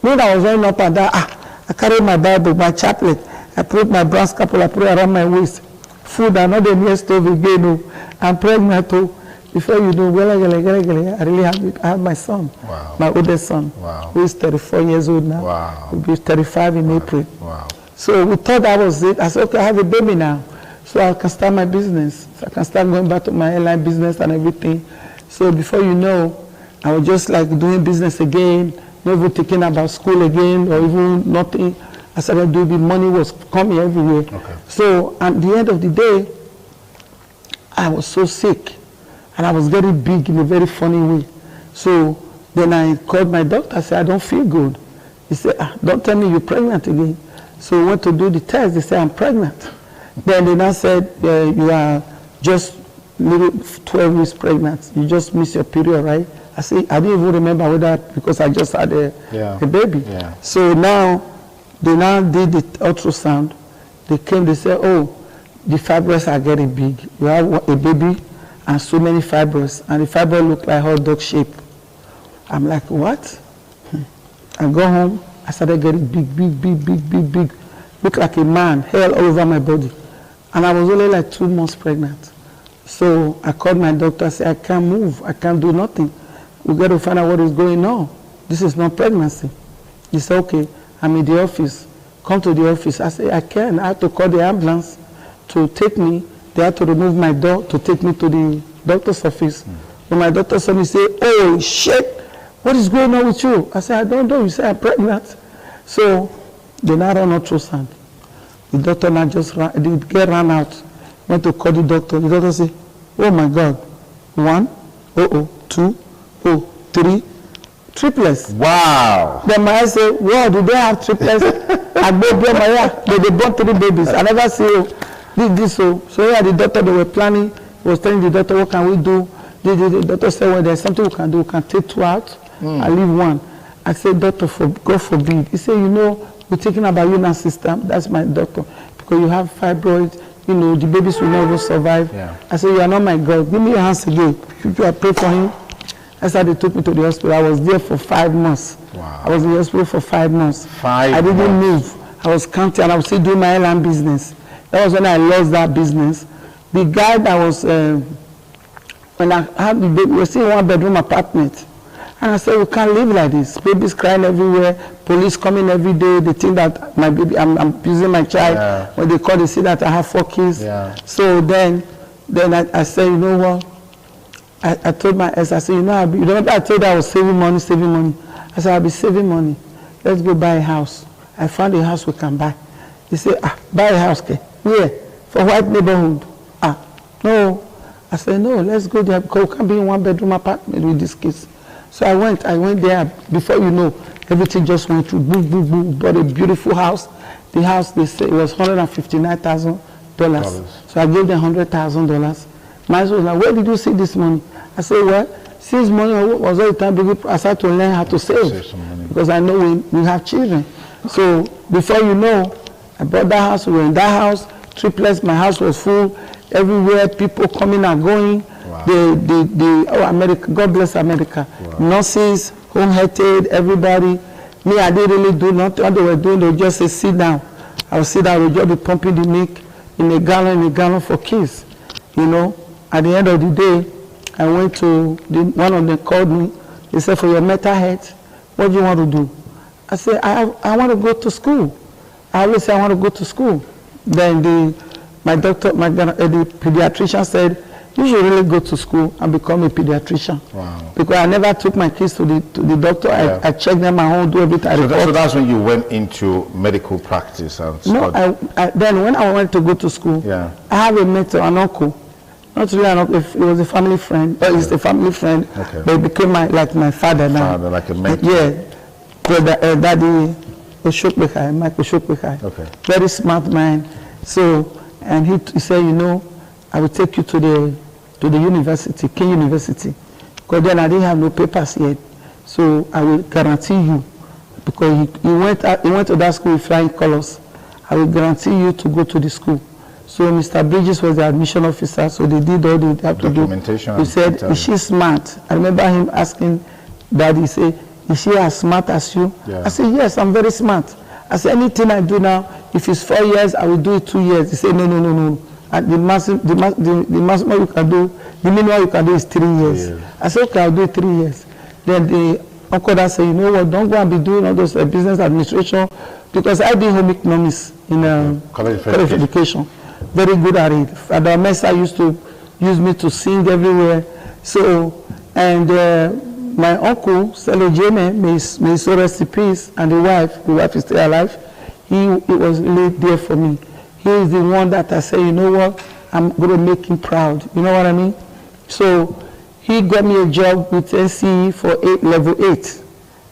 Me, I was running up and down. I carried my Bible, my chaplet. I put my brass couple, I put it around my waist. Food, I'm not the near stove again. No. I'm pregnant too. Before you know, I really have my son, wow. My oldest son, wow. Who is 34 years old now. Wow. He'll be 35 in April. Wow. So we thought that was it. I said, okay, I have a baby now. So I can start my business. So I can start going back to my airline business and everything. So before you know, I was just like doing business again, not even thinking about school again or even nothing. I started doing the money was coming everywhere. Okay. So at the end of the day, I was so sick. And I was very big in a very funny way. So then I called my doctor. I said, I don't feel good. He said, don't tell me you're pregnant again. So we went to do the test. They said, I'm pregnant. Then they now said, you are just 12 weeks pregnant. You just missed your period, right? I said, I didn't even remember whether because I just had a baby. Yeah. So now, they now did the ultrasound. They came, they said, oh, the fibroids are getting big. You have a baby and so many fibroids, and the fibroid looked like hot dog shape. I'm like, what? I go home, I started getting big. Look like a man, hair all over my body. And I was only like 2 months pregnant. So I called my doctor, I said, I can't move, I can't do nothing. We got to find out what is going on. This is not pregnancy. He said, okay, I'm in the office. Come to the office. I said, I can't. I have to call the ambulance to take me. They had to remove my dog to take me to the doctor's office. When my doctor saw me say, oh shit, what is going on with you? I said, I don't know. You say I'm pregnant. So they now run ultrasound. The doctor now just ran, the girl ran out, went to call the doctor. The doctor said, oh my God, 1, 2, 3, triplets. Wow. Then my eyes say, wow, do they have triplets? I go there, they born 3 babies. I never see you. This so yeah, the doctor, they were planning, was telling the doctor, what can we do? The doctor said, well, there's something we can do. We can take 2 out and leave 1. I said, doctor, God forbid. He said, you know, we're thinking about you now, sister. That's my doctor. Because you have fibroids, you know, the babies will never survive. Yeah. I said, you are not my God. Give me your hands again. Should I pray for him? That's how they took me to the hospital. I was there for 5 months. Wow. I was in the hospital for 5 months. I didn't move. I was counting and I was still doing my airline business. That was when I lost that business. The guy that was, when I had the baby, we were still in 1-bedroom apartment. And I said, we can't live like this. Babies crying everywhere, police coming every day. They think that my baby, I'm abusing my child. Yeah. When they call, they see that I have 4 kids. Yeah. So then I said, you know what? I told my ex, I said, you know, you remember I told her I was saving money. I said, I'll be saving money. Let's go buy a house. I found a house we can buy. He said, buy a house, okay? Yeah, for white neighborhood. No. I said, no, let's go there because we can't be in 1-bedroom apartment with these kids. So I went there. Before you know, everything just went through. Boom. Bought a beautiful house. The house, they say, it was $159,000. So I gave them $100,000. My husband was like, where did you see this money? I said, well, since money was all the time, I started to learn how to save because I know we have children. So before you know, I bought that house. We were in that house. Triplets. My house was full. Everywhere, people coming and going. Wow. America, God bless America. Wow. Nurses, home health aid, everybody. Me, I didn't really do nothing. What they were doing, they would just say, sit down. I would sit down, they would just be pumping the milk in a gallon for kids. You know, at the end of the day, I went to, one of them called me. They said, for your mental health, what do you want to do? I said, I want to go to school. I always say I want to go to school. Then the pediatrician said, you should really go to school and become a pediatrician. Wow. Because I never took my kids to the doctor. Yeah. I checked them at home, do everything. So that's when you went into medical practice and no, then when I went to go to school, yeah. I have a mentor, an uncle. Not really an uncle, it was a family friend. He's a family friend, Okay. but he became like my father now. Father, like a mentor. Yeah. Daddy Oshokbekai, Mike Oshokbekai. Okay. Very smart man. So, and he said, you know, I will take you to the university, King University. Because then I didn't have no papers yet. So I will guarantee you, because he went to that school with flying colors. I will guarantee you to go to the school. So Mr. Bridges was the admission officer, so they did all they have to do. He said, is she smart? I remember him asking Daddy, he said, is she as smart as you? Yeah. I said, yes, I'm very smart. I said, anything I do now, if it's 4 years, I will do it 2 years. He said, no. And the maximum you can do, the minimum you can do is 3 years. Yeah. I said, okay, I'll do it 3 years. Then the uncle that said, you know what, don't go and be doing all those business administration, because I did home economics in college of education. Very good at it. Father Mesa used to use me to sing everywhere. So, and my uncle, Selo Jeme, may so rest in peace, and the wife is still alive. He was really there for me. He is the one that I say, you know what, I'm going to make him proud. You know what I mean? So he got me a job with NCE for level 8.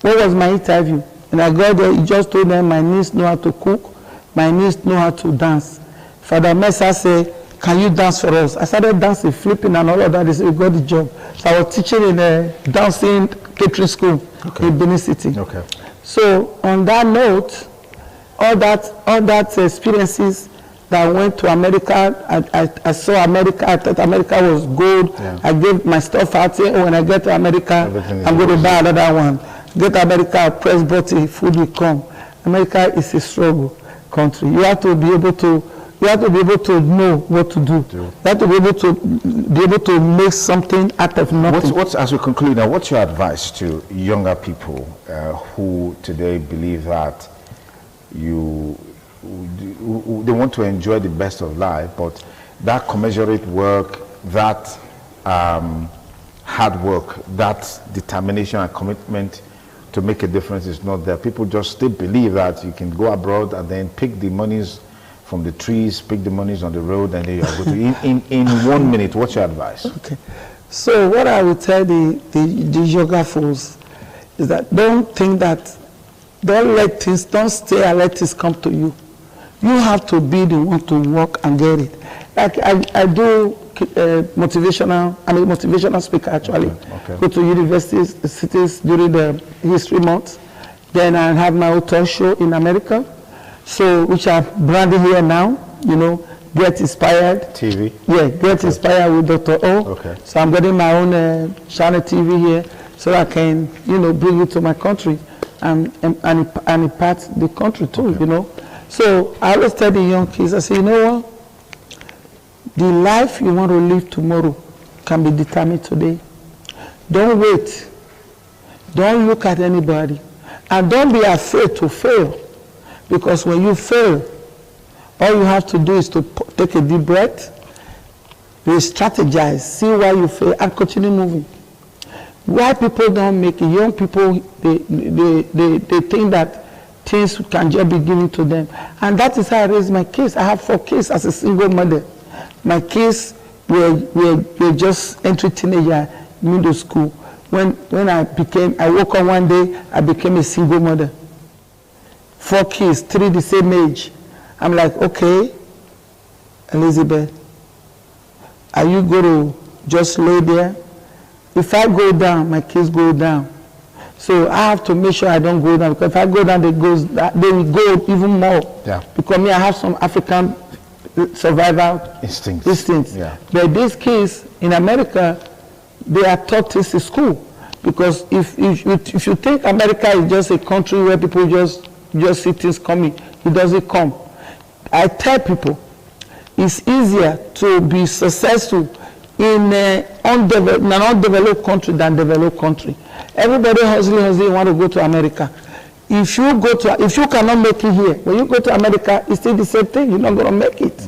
What was my interview? And I got there, he just told them my niece know how to cook, my niece know how to dance. Father Mesa said, can you dance for us? I started dancing, flipping and all of that. They said, we got the job. So I was teaching in a dancing catering school in Benin City. Okay. So on that note, all that experiences that I went to America, I saw America, I thought America was good. Yeah. I gave my stuff out here. When I get to America, I'm going to buy another one. Get to America, press button, food will come. America is a struggle country. You have to be able to know what to do. You have to be able to make something out of nothing. As we conclude now, what's your advice to younger people who today believe that they want to enjoy the best of life, but that commensurate work, that hard work, that determination and commitment to make a difference is not there? People just still believe that you can go abroad and then pick the monies from the trees, pick the monies on the road, and then you are going to. In 1 minute, what's your advice? Okay. So what I would tell the yoga fools is that don't stay and let things come to you. You have to be the one to work and get it. Like I do motivational, I'm a motivational speaker actually. Okay. Go to universities, cities during the history month. Then I have my own talk show in America. So, which I'm branding here now, you know, Get Inspired. TV? Yeah, Get Inspired with Dr. O. Okay. So I'm getting my own channel TV here so I can, you know, bring it to my country and impact the country too, you know. So I always tell the young kids, I say, you know what? The life you want to live tomorrow can be determined today. Don't wait. Don't look at anybody. And don't be afraid to fail. Because when you fail, all you have to do is to take a deep breath, re-strategize, see why you fail, and continue moving. Why people don't make it, young people, they think that things can just be given to them. And that is how I raised my kids. I have 4 kids as a single mother. My kids were just entry teenager, middle school. When I woke up one day, I became a single mother. 4 kids, 3 the same age. I'm like, okay, Elizabeth, are you going to just lay there? If I go down, my kids go down. So I have to make sure I don't go down, because if I go down, they will go even more. Yeah. Because me, I have some African survival instincts. Yeah. But these kids in America, they are taught this in school. Because if you think America is just a country where people just see things coming, it doesn't come. I tell people, it's easier to be successful in an undeveloped country than developed country. Everybody hustling want to go to America. If you cannot make it here, when you go to America, it's still the same thing. You're not going to make it.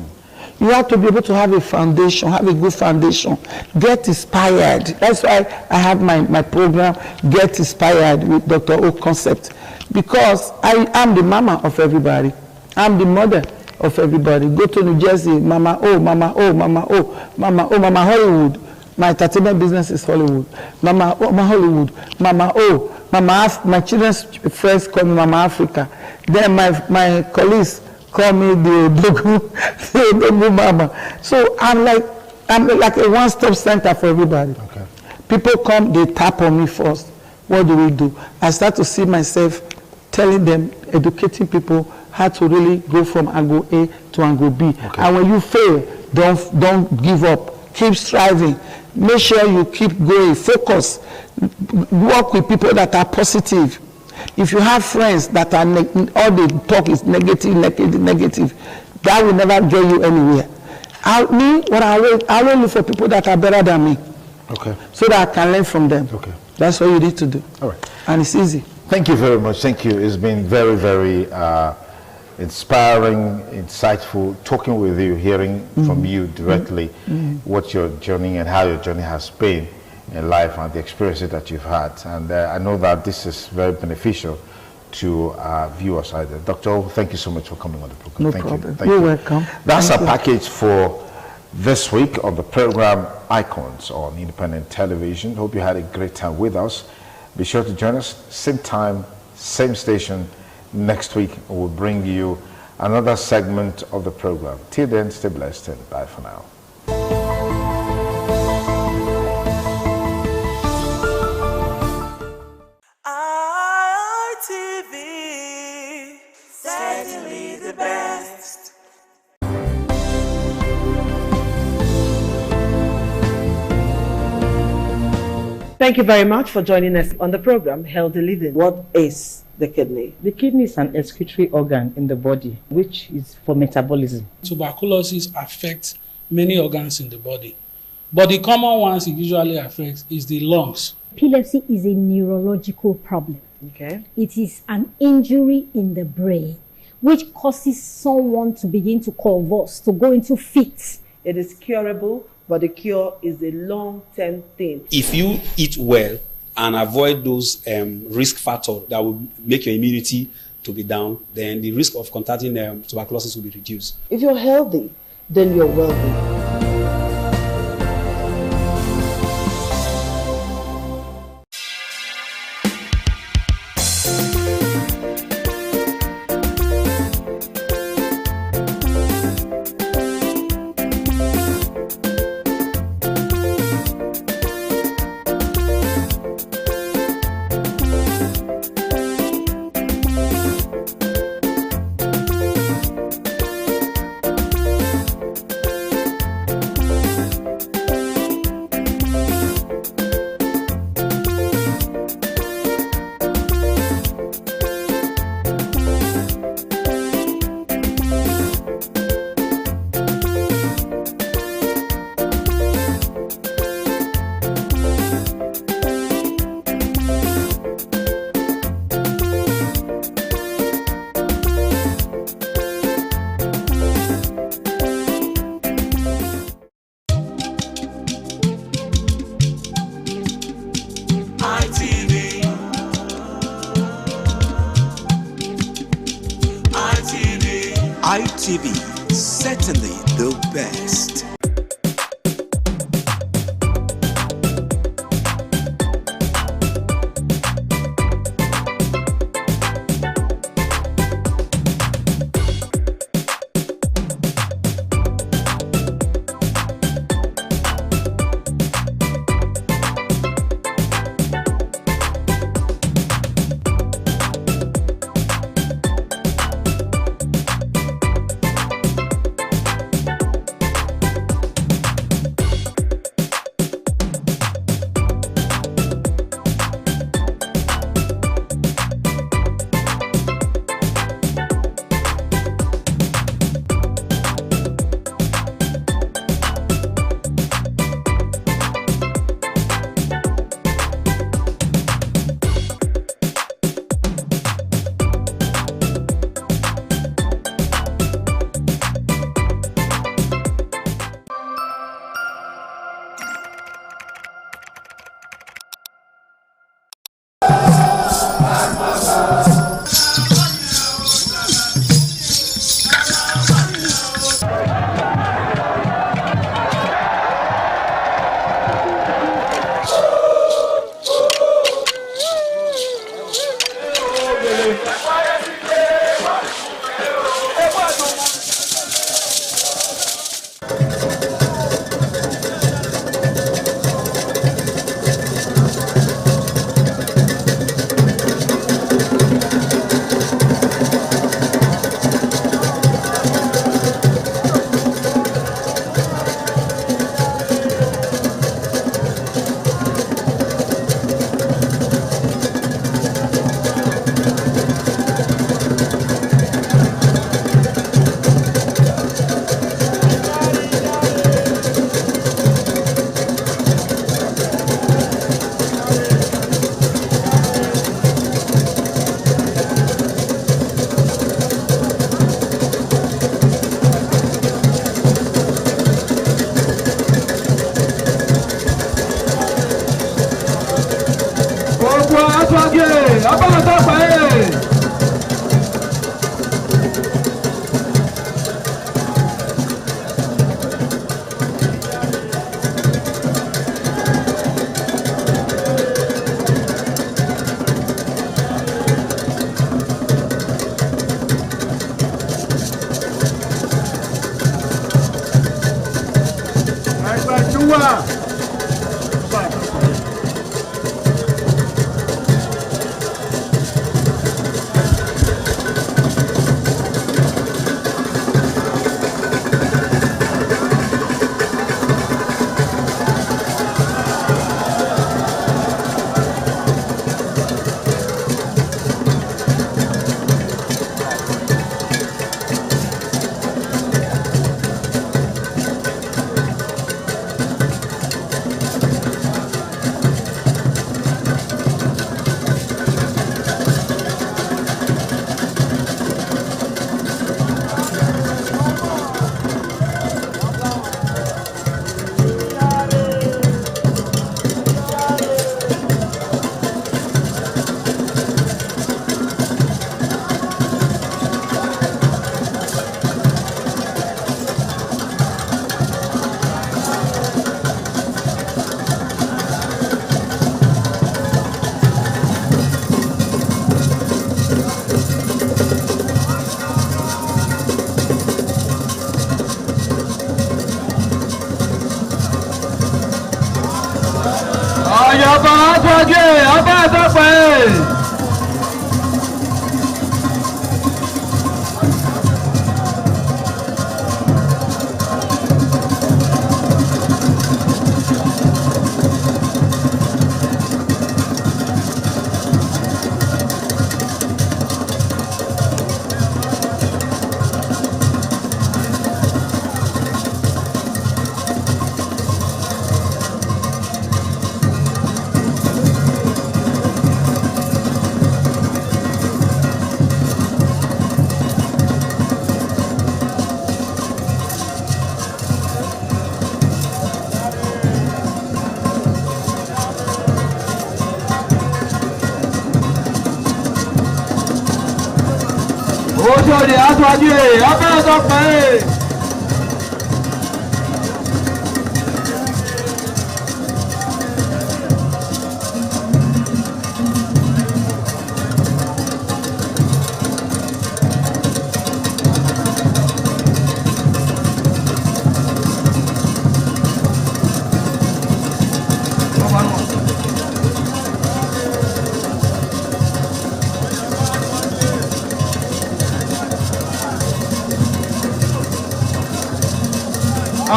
You have to be able to have a foundation, have a good foundation. Get inspired. That's why I have my program, Get Inspired with Dr. O Concept. Because I am the mama of everybody. I'm the mother of everybody. Go to New Jersey, Mama O, Mama O, Mama O, Mama O, Mama Hollywood. My entertainment business is Hollywood. Mama O, Mama Hollywood, Mama O, Mama my children's friends call me Mama Africa. Then my colleagues call me the Odogu Mama. So I'm like a one-stop center for everybody. Okay. People come, they tap on me first. What do? I start to see myself telling them, educating people how to really go from angle A to angle B. Okay. And when you fail, don't give up. Keep striving. Make sure you keep going. Focus. Work with people that are positive. If you have friends that are all they talk is negative, that will never get you anywhere. I will look for people that are better than me. Okay. So that I can learn from them. Okay. That's what you need to do. All right. And it's easy. Thank you very much. Thank you. It's been very, very inspiring, insightful, talking with you, hearing from you directly what your journey and how your journey has been in life and the experiences that you've had. And I know that this is very beneficial to viewers out there. Dr. O, thank you so much for coming on the program. No thank problem. You. Thank You're you. welcome. That's Thank our you. package for this week on the program Icons on Independent Television. Hope you had a great time with us. Be sure to join us same time, same station next week. We'll bring you another segment of the program. Till then, stay blessed and bye for now. ITV, certainly the best. Thank you very much for joining us on the program, Healthy Living. What is the kidney? The kidney is an excretory organ in the body, which is for metabolism. Tuberculosis affects many organs in the body, but the common ones it usually affects is the lungs. Epilepsy is a neurological problem. Okay. It is an injury in the brain which causes someone to begin to convulse, to go into fits. It is curable, but the cure is a long-term thing. If you eat well and avoid those risk factors that will make your immunity to be down, then the risk of contracting tuberculosis will be reduced. If you're healthy, then you're wealthy. ITV, certainly the best. Ojúde aṣáájú abẹ́rẹ́ tó pẹ́.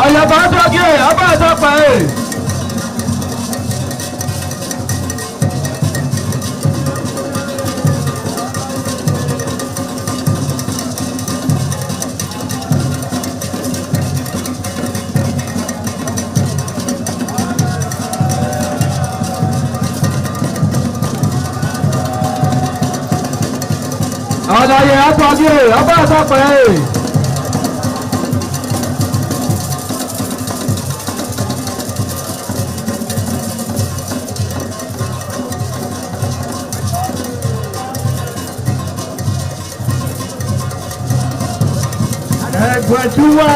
Àyàbá dọ́gí abẹ́rẹ́ tó pẹ́. Àlàyé àtọ́jú abẹ́rẹ́ tó pẹ́. Ẹgbẹ̀júwà.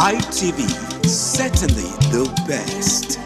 ITV, certainly the best.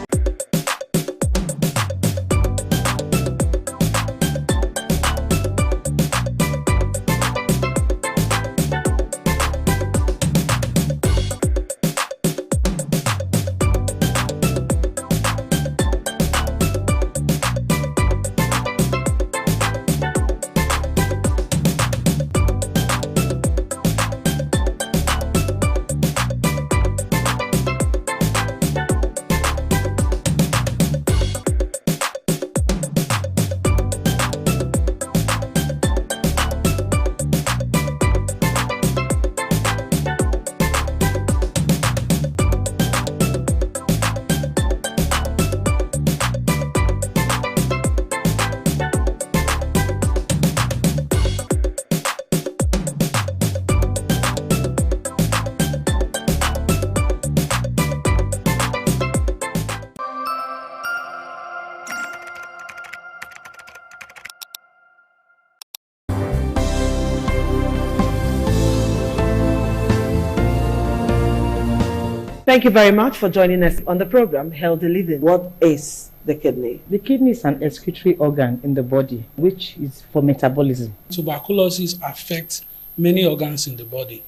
Thank you very much for joining us on the program, Healthy Living. What is the kidney? The kidney is an excretory organ in the body, which is for metabolism. Tuberculosis affects many organs in the body,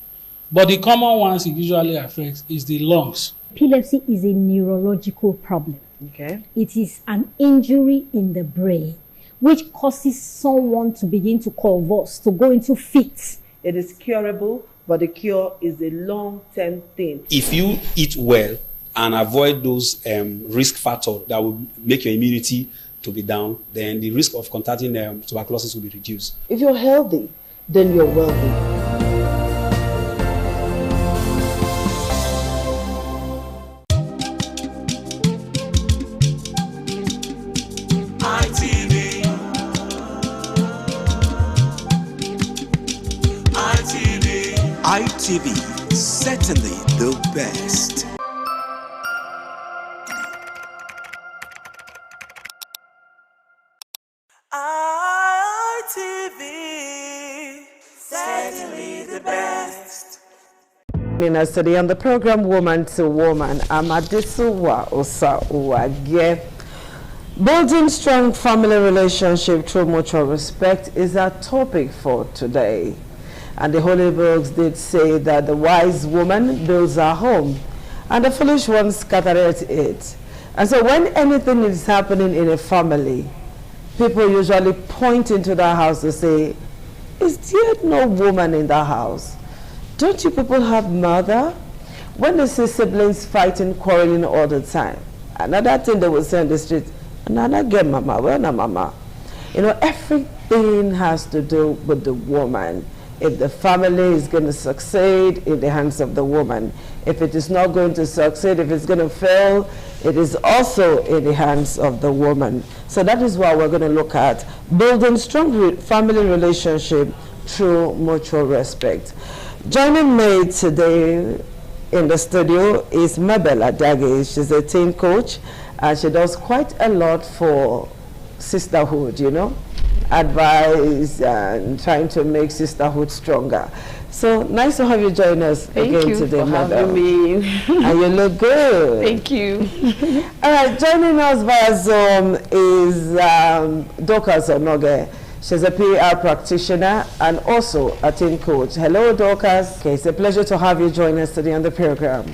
but the common ones it usually affects is the lungs. Epilepsy is a neurological problem. Okay. It is an injury in the brain which causes someone to begin to convulse, to go into fits. It is curable, but the cure is a long-term thing. If you eat well and avoid those risk factors that will make your immunity to be down, then the risk of contracting tuberculosis will be reduced. If you're healthy, then you're wealthy. ITV, certainly the best. ITV, certainly the best. In us today on the program Woman to Woman, Amadisuwa Osa Uwage. Building strong family relationship through mutual respect is our topic for today. And the Holy Books did say that the wise woman builds her home, and the foolish one scattereth it. And so when anything is happening in a family, people usually point into the house to say, is there no woman in the house? Don't you people have mother? When they see siblings fighting, quarreling all the time, another thing they will say on the street, another get mama, where na mama? You know, everything has to do with the woman. If the family is going to succeed, in the hands of the woman. If it is not going to succeed, if it's going to fail, it is also in the hands of the woman. So that is why we're going to look at building strong family relationship through mutual respect. Joining me today in the studio is Mabel Adage. She's a teen coach, and she does quite a lot for sisterhood, you know, advice and trying to make sisterhood stronger. So nice to have you join us again today, Mabel. Thank you for having me. And you look good. Thank you. All right, joining us via Zoom is Dorcas Onoge. She's a PR practitioner and also a teen coach. Hello, Dorcas. Okay, it's a pleasure to have you join us today on the program.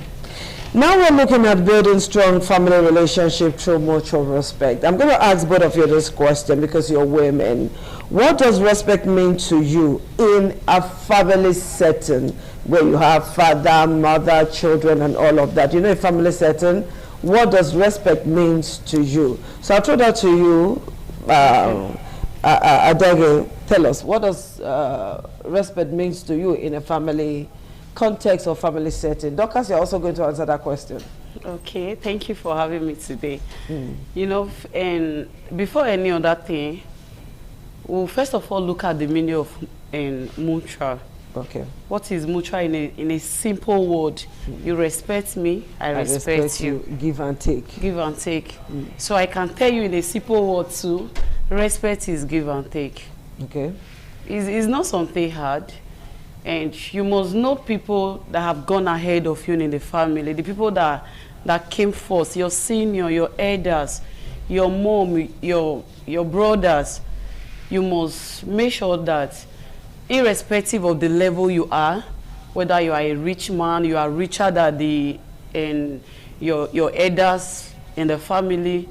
Now we're looking at building strong family relationship through mutual respect. I'm going to ask both of you this question because you're women. What does respect mean to you in a family setting where you have father, mother, children, and all of that? You know, a family setting, what does respect mean to you? So I'll throw that to you, Adege. Tell us, what does respect means to you in a family context or family setting? Dorcas, you're also going to answer that question. Okay, thank you for having me today. You know, and before any other thing, we'll first of all look at the meaning of mutual. Okay. What is mutual in a simple word? You respect me, I respect you. Give and take. Give and take. So I can tell you in a simple word too, respect is give and take. Okay. It's not something hard. And you must know people that have gone ahead of you in the family, the people that came first, your senior, your elders, your mom, your brothers. You must make sure that irrespective of the level you are, whether you are a rich man, you are richer than your elders in the family,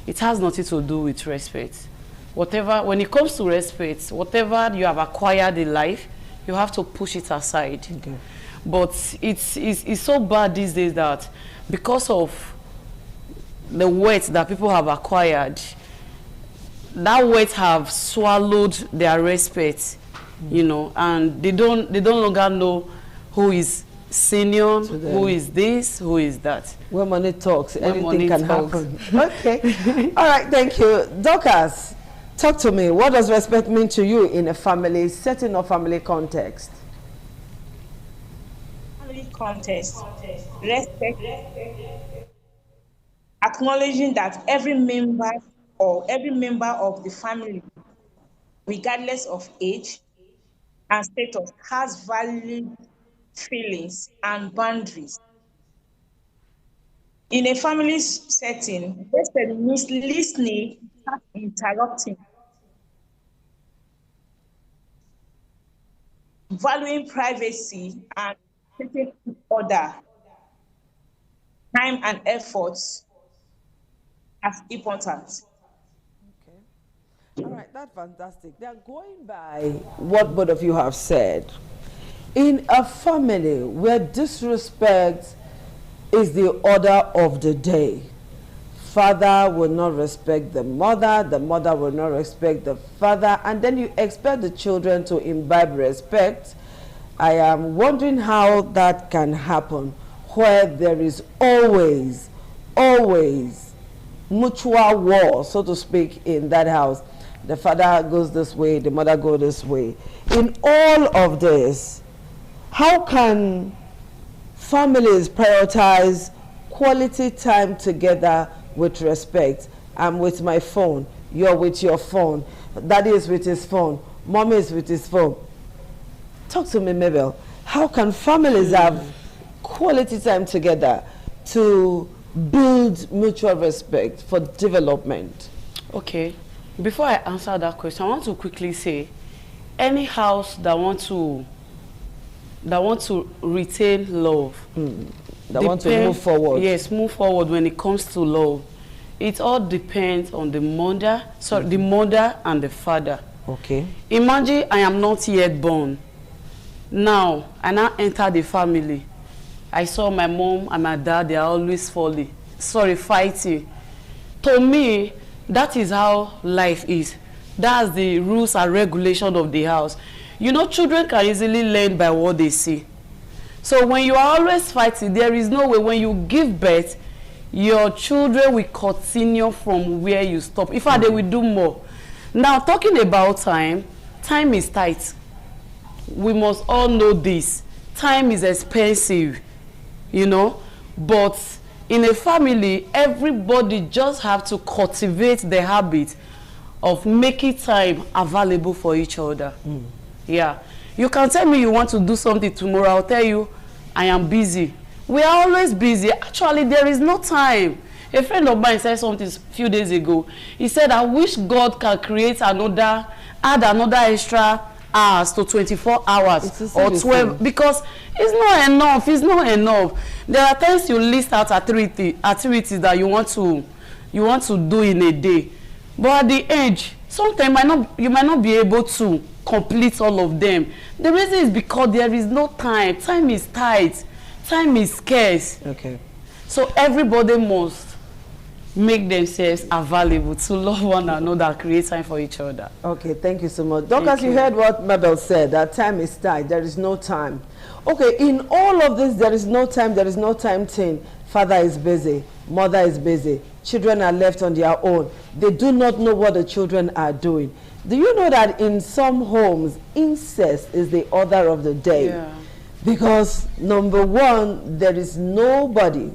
it has nothing to do with respect. Whatever, when it comes to respect, whatever you have acquired in life, you have to push it aside. Okay. But it's so bad these days that because of the wealth that people have acquired, that wealth have swallowed their respect, you know, and they don't longer know who is senior, who is this, who is that. When money talks, anything can happen. Okay. All right, thank you. Dorcas, talk to me. What does respect mean to you in a family setting or family context? Family context. Respect. Acknowledging that every member of the family, regardless of age and status, has valid feelings and boundaries. In a family setting, respect means listening, not interrupting, valuing privacy and taking order, time and efforts as important. All right, that's fantastic. Now, going by what both of you have said, in a family where disrespect is the order of the day, father will not respect the mother will not respect the father, and then you expect the children to imbibe respect. I am wondering how that can happen, where there is always mutual war, so to speak, in that house. The father goes this way, the mother goes this way. In all of this, how can families prioritize quality time together with respect? I'm with my phone, you're with your phone, daddy is with his phone, mommy is with his phone. Talk to me, Mabel. How can families have quality time together to build mutual respect for development? Okay. Before I answer that question, I want to quickly say, any house that want to retain love, that want to move forward. Yes, move forward when it comes to love. It all depends on the mother, the mother and the father. Okay. Imagine I am not yet born. Now, I now enter the family. I saw my mom and my dad, they are always fighting. To me, that is how life is. That's the rules and regulation of the house. You know, children can easily learn by what they see. So when you are always fighting, there is no way when you give birth, your children will continue from where you stop. In fact, they will do more. Now, talking about time is tight. We must all know this. Time is expensive, you know, but in a family, everybody just have to cultivate the habit of making time available for each other. Yeah. You can tell me you want to do something tomorrow. I'll tell you, I am busy. We are always busy. Actually, there is no time. A friend of mine said something a few days ago. He said, I wish God can add another extra hours to 24 hours or 12, because it's not enough. It's not enough. There are times you list out activities that you want to do in a day, but at the age, sometimes you might not be able to complete all of them. The reason is because there is no time. Time is tight. Time is scarce. Okay. So everybody must make themselves available to love one another, create time for each other. Okay, thank you so much. Dorcas, you heard what Mabel said, that time is tight, there is no time. Okay, in all of this, there is no time thing. Father is busy, mother is busy, children are left on their own. They do not know what the children are doing. Do you know that in some homes, incest is the order of the day? Yeah. Because number one, there is nobody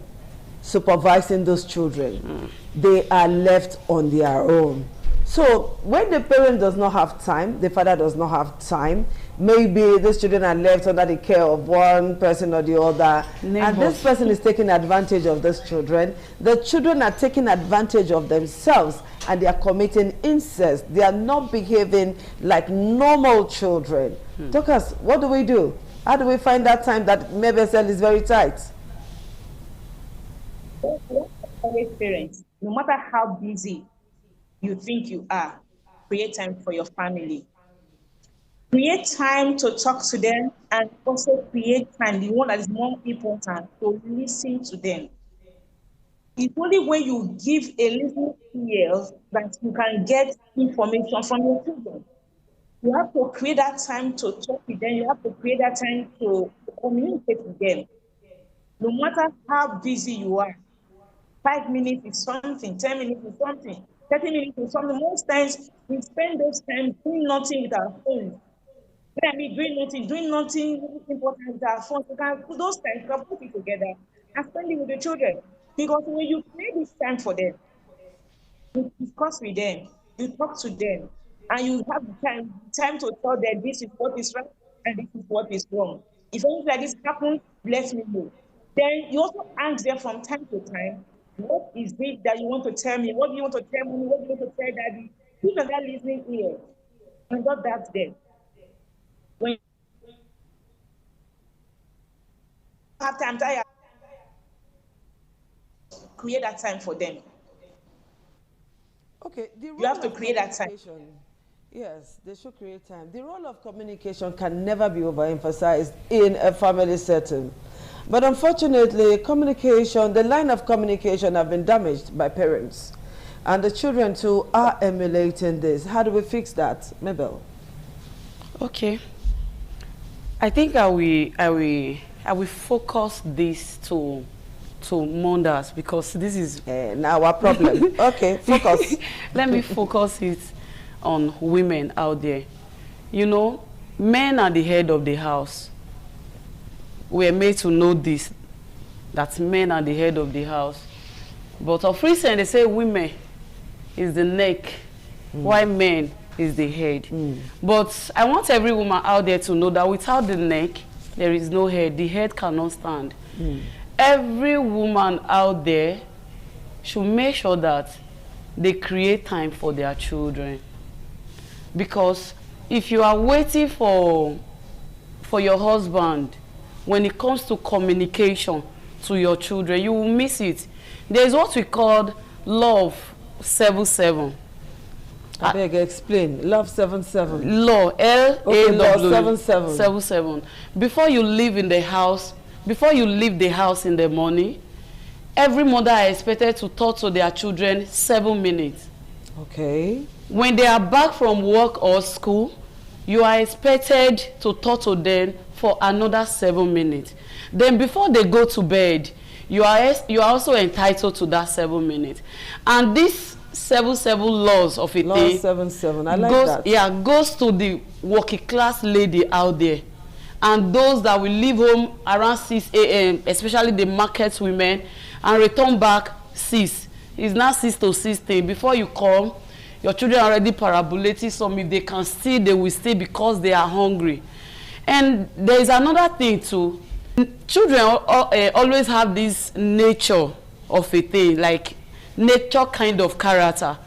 supervising those children. They are left on their own. So when the parent does not have time, the father does not have time, maybe these children are left under the care of one person or the other, and this person is taking advantage of these children. The children are taking advantage of themselves and they are committing incest. They are not behaving like normal children. Doctors, what do we do? How do we find that time that MBSL is very tight? Always parents, no matter how busy you think you are, create time for your family. Create time to talk to them, and also create time, the one that is more important, to listen to them. It's only when you give a listening ear that you can get information from your children. You have to create that time to talk with them. You have to create that time to communicate with them. No matter how busy you are, 5 minutes is something, 10 minutes is something, 30 minutes is something. Most times we spend those time doing nothing with our phones. When I mean doing nothing important with our phones, we can put those times, we can put it together and spend it with the children. Because when you create this time for them, you discuss with them, you talk to them, and you have time to tell them this is what is right and this is what is wrong. If anything like this happens, let me know. Then you also ask them from time to time, what is it that you want to tell me? What do you want to tell me? What do you want to tell daddy? Give them that listening ear. And not that there. When you have time, create that time for them. Okay, you have to create that time. Yes, they should create time. The role of communication can never be overemphasized in a family setting. But unfortunately, communication, the line of communication have been damaged by parents. And the children too are emulating this. How do we fix that, Mabel? Okay. I think I will focus this to mothers, because this is now our problem. Okay, focus. Let me focus it on women out there. You know, men are the head of the house. We are made to know this, that men are the head of the house. But of recent, they say women is the neck, while men is the head. But I want every woman out there to know that without the neck, there is no head. The head cannot stand. Every woman out there should make sure that they create time for their children. Because if you are waiting for your husband, when it comes to communication to your children, you will miss it. There is what we call love 77. I beg, explain. Love 77. Law, L-A-W. Love 77. 77. Before you leave in the house, before you leave the house in the morning, every mother is expected to talk to their children 7 minutes. Okay. When they are back from work or school, you are expected to talk to them for another 7 minutes. Then before they go to bed, you are also entitled to that 7 minutes. And this 77 laws of a Law thing 77. I like that. Yeah, goes to the working class lady out there. And those that will leave home around 6 a.m., especially the market women, and return back 6. It's now 6 to 6:30. Before you come, your children are already parabolating. Some, if they can stay, they will stay because they are hungry. And there is another thing too. Children always have this nature of a thing, like nature kind of character.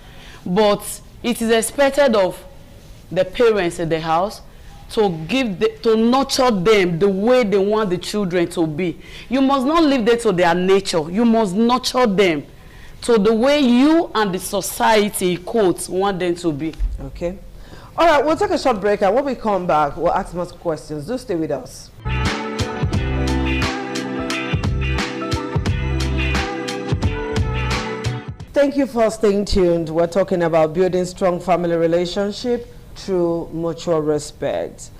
But it is expected of the parents in the house to nurture them the way they want the children to be. You must not leave them to their nature. You must nurture them to the way you and the society, quotes, want them to be. Okay. All right, we'll take a short break, and when we come back, we'll ask more questions. Do stay with us. Thank you for staying tuned. We're talking about building strong family relationship through mutual respect.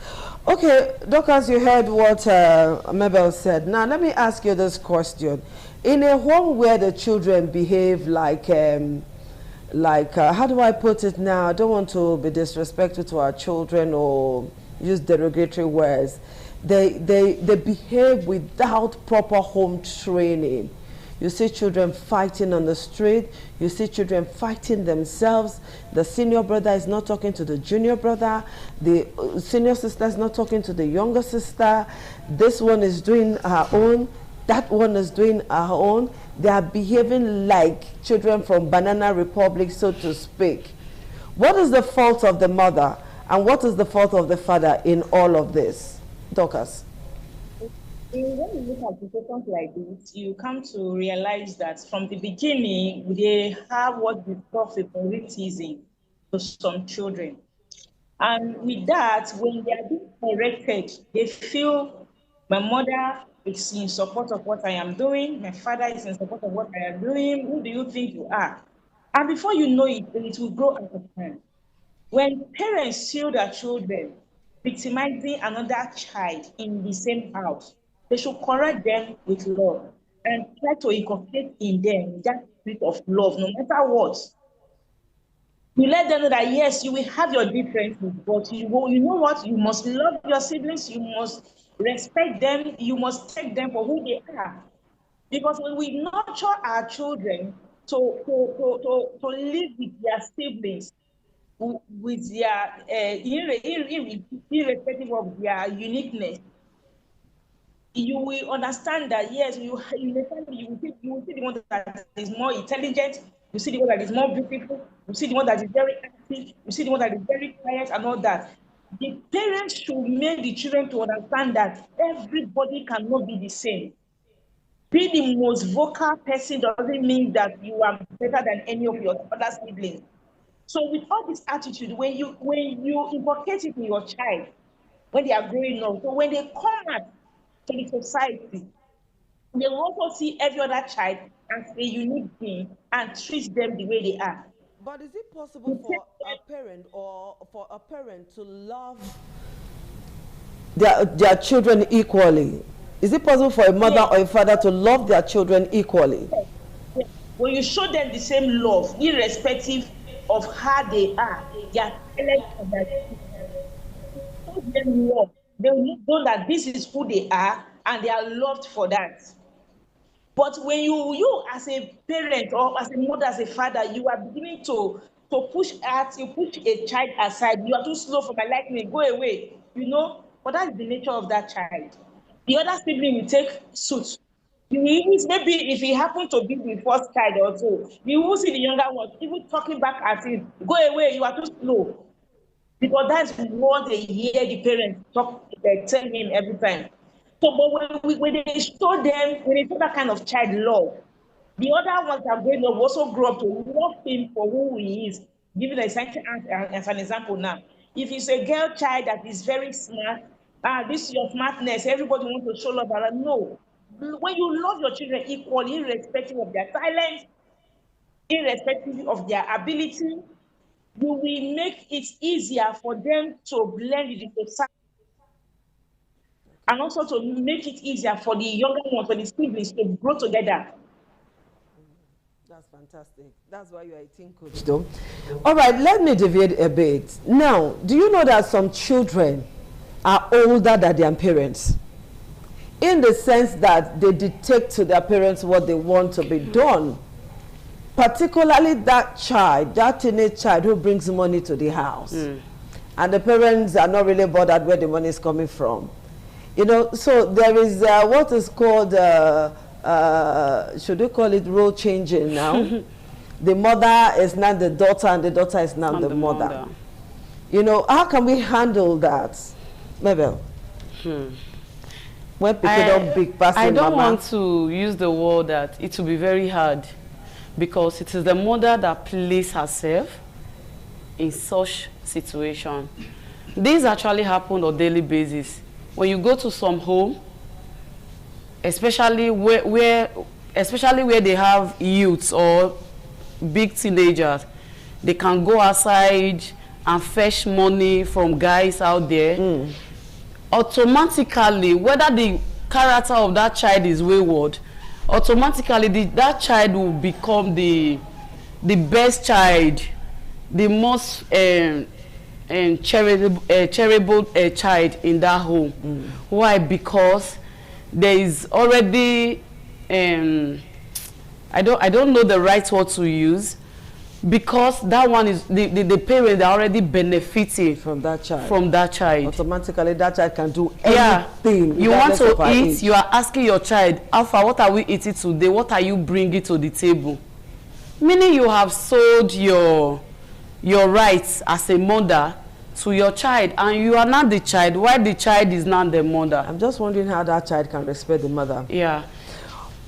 Okay, Dorcas, you heard what Mabel said. Now, let me ask you this question. In a home where the children behave like how do I put it now? I don't want to be disrespectful to our children or use derogatory words. They behave without proper home training. You see children fighting on the street. You see children fighting themselves. The senior brother is not talking to the junior brother. The senior sister is not talking to the younger sister. This one is doing her own. That one is doing her own. They are behaving like children from Banana Republic, so to speak. What is the fault of the mother and what is the fault of the father in all of this? Dorcas. When you look at situations like this, you come to realize that from the beginning, they have what we call favoritism to some children. And with that, when they are being corrected, they feel my mother is in support of what I am doing, my father is in support of what I am doing, who do you think you are? And before you know it, it will grow out of hand. When parents see their children victimizing another child in the same house, they should correct them with love and try to inculcate in them that spirit of love, no matter what. You let them know that yes, you will have your differences, but you know what? You must love your siblings, you must respect them, you must take them for who they are. Because when we nurture our children to live with their siblings, with their irrespective of their uniqueness, you will understand that yes, in the family you will see the one that is more intelligent, you see the one that is more beautiful, you see the one that is very active, you see the one that is very quiet and all that. The parents should make the children to understand that everybody cannot be the same. Be the most vocal person doesn't mean that you are better than any of your other siblings. So with all this attitude, when you inculcate it in your child, when they are growing up, so when they come out to the society, they will also see every other child as a unique being and treat them the way they are. But is it possible for a parent or for a parent to love their children equally? Is it possible for a mother or a father to love their children equally? When you show them the same love, irrespective of how they are, their talent and their show them love. They will know that this is who they are and they are loved for that. But when you as a parent or as a mother, as a father, you are beginning to push a child aside. You are too slow for my liking, go away, but that's the nature of that child. The other sibling will take suit. Maybe if he happened to be the first child or so, you will see the younger one even talking back at him, go away, you are too slow. Because that's what they hear the parents tell him every time. So, but when they show that kind of child love, the other ones are going to also grow up to love him for who he is. Give it as an example now. If it's a girl child that is very smart, this is your smartness, everybody wants to show love. No. When you love your children equally, irrespective of their talent, irrespective of their ability, you will make it easier for them to blend with the society. And also to make it easier for the younger ones, for the siblings to grow together. That's fantastic. That's why you are a teen coach, though. All right, let me deviate a bit. Now, do you know that some children are older than their parents? In the sense that they dictate to their parents what they want to be done. Particularly that child, that teenage child who brings money to the house. And the parents are not really bothered where the money is coming from. So there is what is called, should we call it role changing now? The mother is now the daughter and the daughter is now the mother. How can we handle that? Mabel? When people don't big person, I don't mama. want to use the word that it will be very hard, because it is the mother that places herself in such situation. This actually happen on a daily basis. When you go to some home, especially where they have youths or big teenagers, they can go outside and fetch money from guys out there. Automatically, whether the character of that child is wayward, automatically that child will become the best child, the most charitable child in that home. Why? Because there is already I don't know the right word to use, because that one is the parents are already benefiting from that child. Automatically, that child can do anything. You want to eat, you are asking your child, Alpha, what are we eating today? What are you bringing to the table? Meaning you have sold your rights as a mother to your child, and you are not the child, while the child is not the mother. I'm just wondering how that child can respect the mother. Yeah.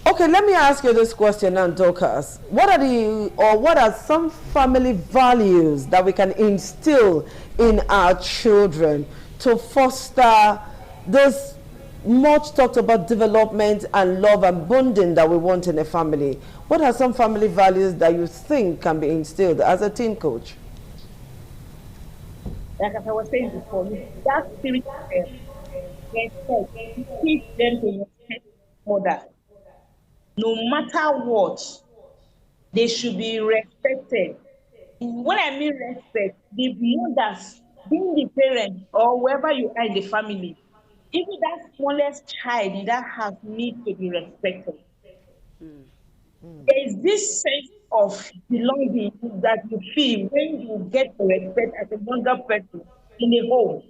Okay, let me ask you this question now, Dorcas. What are some family values that we can instill in our children to foster this much talked about development and love and bonding that we want in a family? What are some family values that you think can be instilled as a teen coach? Like as I was saying before, that spirit of respect, teach them to respect mother. No matter what, they should be respected. When I mean respect, the mothers, being the parent or whoever you are in the family, even that smallest child in that house needs to be respected. There is this sense of belonging that you feel when you get the respect as a younger person in a home.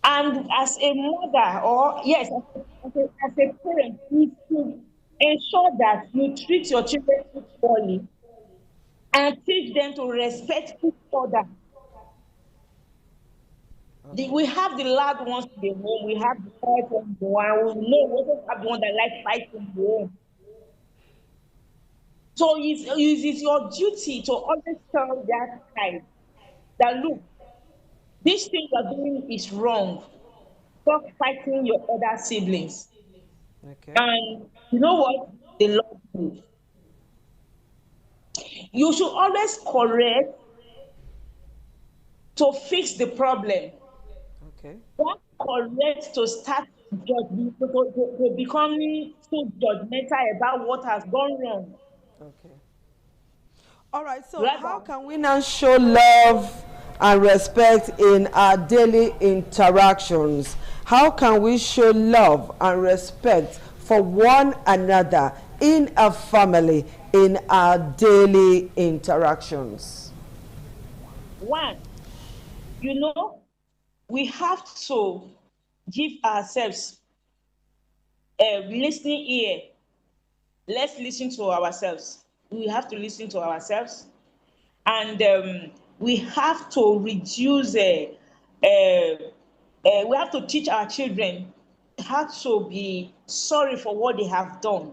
And as a mother, or yes, as a parent, you should ensure that you treat your children equally and teach them to respect each other. We have the loud ones in the home, we have the quiet ones in the home, we also have the one that like fighting in the home. So it's your duty to always tell that child that, look, this thing you're doing is wrong. Stop fighting your other siblings. Okay. And you know what? They love you. You should always correct to fix the problem. Okay. Don't correct to start to becoming so judgmental about what has gone wrong. Okay. All right, so how can we now show love and respect in our daily interactions? How can we show love and respect for one another in a family, in our daily interactions? One, we have to give ourselves a listening ear. Let's listen to ourselves. We have to listen to ourselves. And we have to reduce, we have to teach our children how to be sorry for what they have done.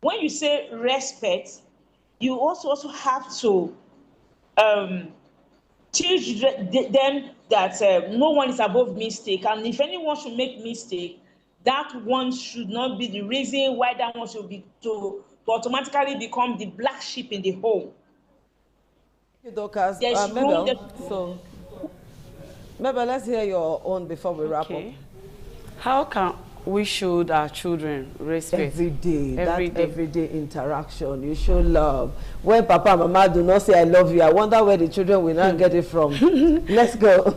When you say respect, you also have to teach them that no one is above mistake. And if anyone should make mistake, that one should not be the reason why that one should be to automatically become the black sheep in the home. Dorcas, Mabel, let's hear your own before we wrap up. How can we show our children respect? Every day. Everyday interaction. You show love. When Papa and Mama do not say I love you, I wonder where the children will not get it from. Let's go.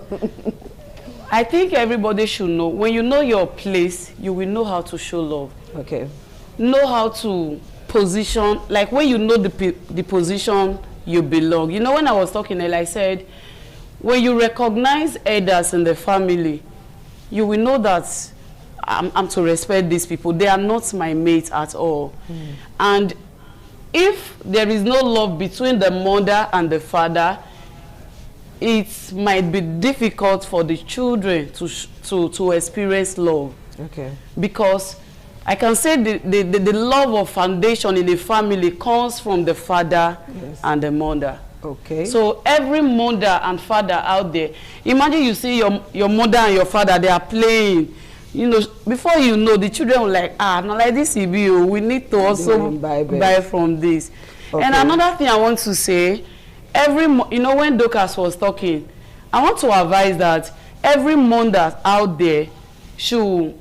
I think everybody should know. When you know your place, you will know how to show love. Okay. Know how to position, like when you know the position you belong. You know, when I was talking, I said, when you recognize elders in the family, you will know that I'm to respect these people. They are not my mates at all. And if there is no love between the mother and the father, it might be difficult for the children to experience love. Okay. Because I can say the love of foundation in the family comes from the father and the mother. Okay. So every mother and father out there, imagine you see your mother and your father, they are playing. You know, before you know, the children will like, not like this EBO, we need to also buy from this. Okay. And another thing I want to say, when Dorcas was talking, I want to advise that every mother out there should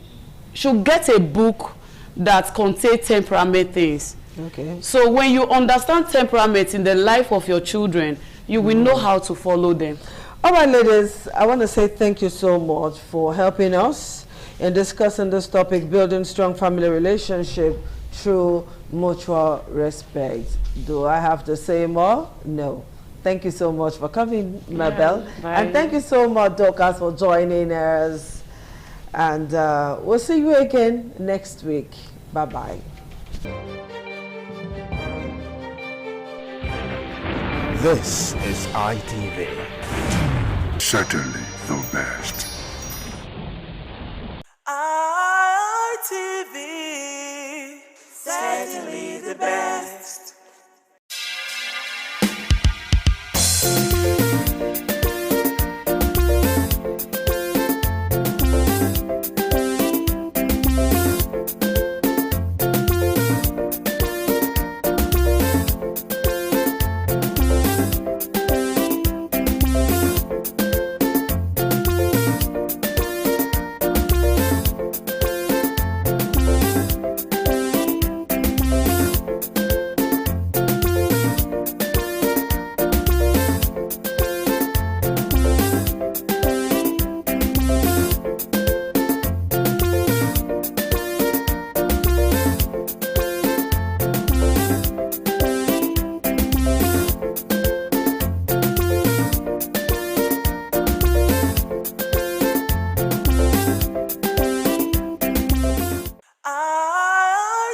get a book that contains temperament things. Okay. So when you understand temperament in the life of your children, you will know how to follow them. All right, ladies, I want to say thank you so much for helping us. in discussing this topic, building strong family relationship through mutual respect. Do I have to say more? No. Thank you so much for coming, Mabel. And thank you so much, Dorcas, for joining us. And we'll see you again next week. Bye-bye. This is ITV. Certainly the best. ITV, certainly the best.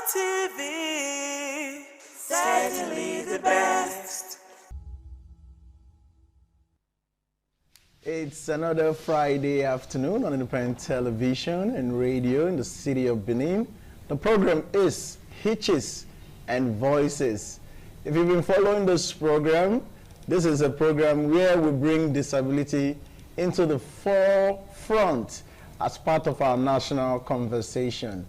ITV, certainly the best. It's another Friday afternoon on independent television and radio in the city of Benin. The program is Hitches and Voices. If you've been following this program, this is a program where we bring disability into the forefront as part of our national conversation.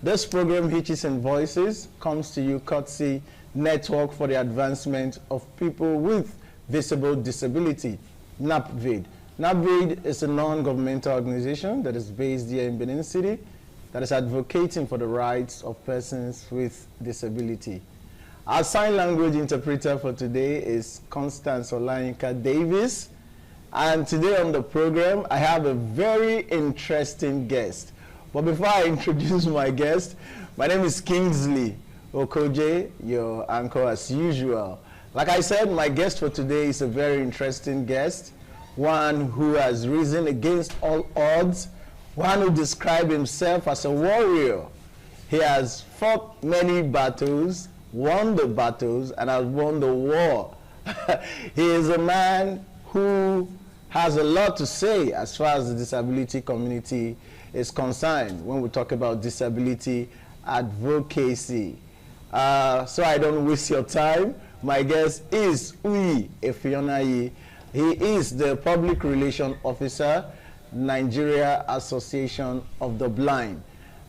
This program, Hitches and Voices, comes to you courtesy Network for the Advancement of People with Visible Disability, NAPVID. NAPVID is a non-governmental organization that is based here in Benin City that is advocating for the rights of persons with disability. Our sign language interpreter for today is Constance Olayinka Davis. And today on the program, I have a very interesting guest. But before I introduce my guest, my name is Kingsley Okoje, your anchor as usual. Like I said, my guest for today is a very interesting guest, one who has risen against all odds, one who described himself as a warrior. He has fought many battles, won the battles, and has won the war. He is a man who has a lot to say as far as the disability community is concerned when we talk about disability advocacy. So I don't waste your time. My guest is Uyi Efionayi. He is the Public Relations Officer, Nigeria Association of the Blind.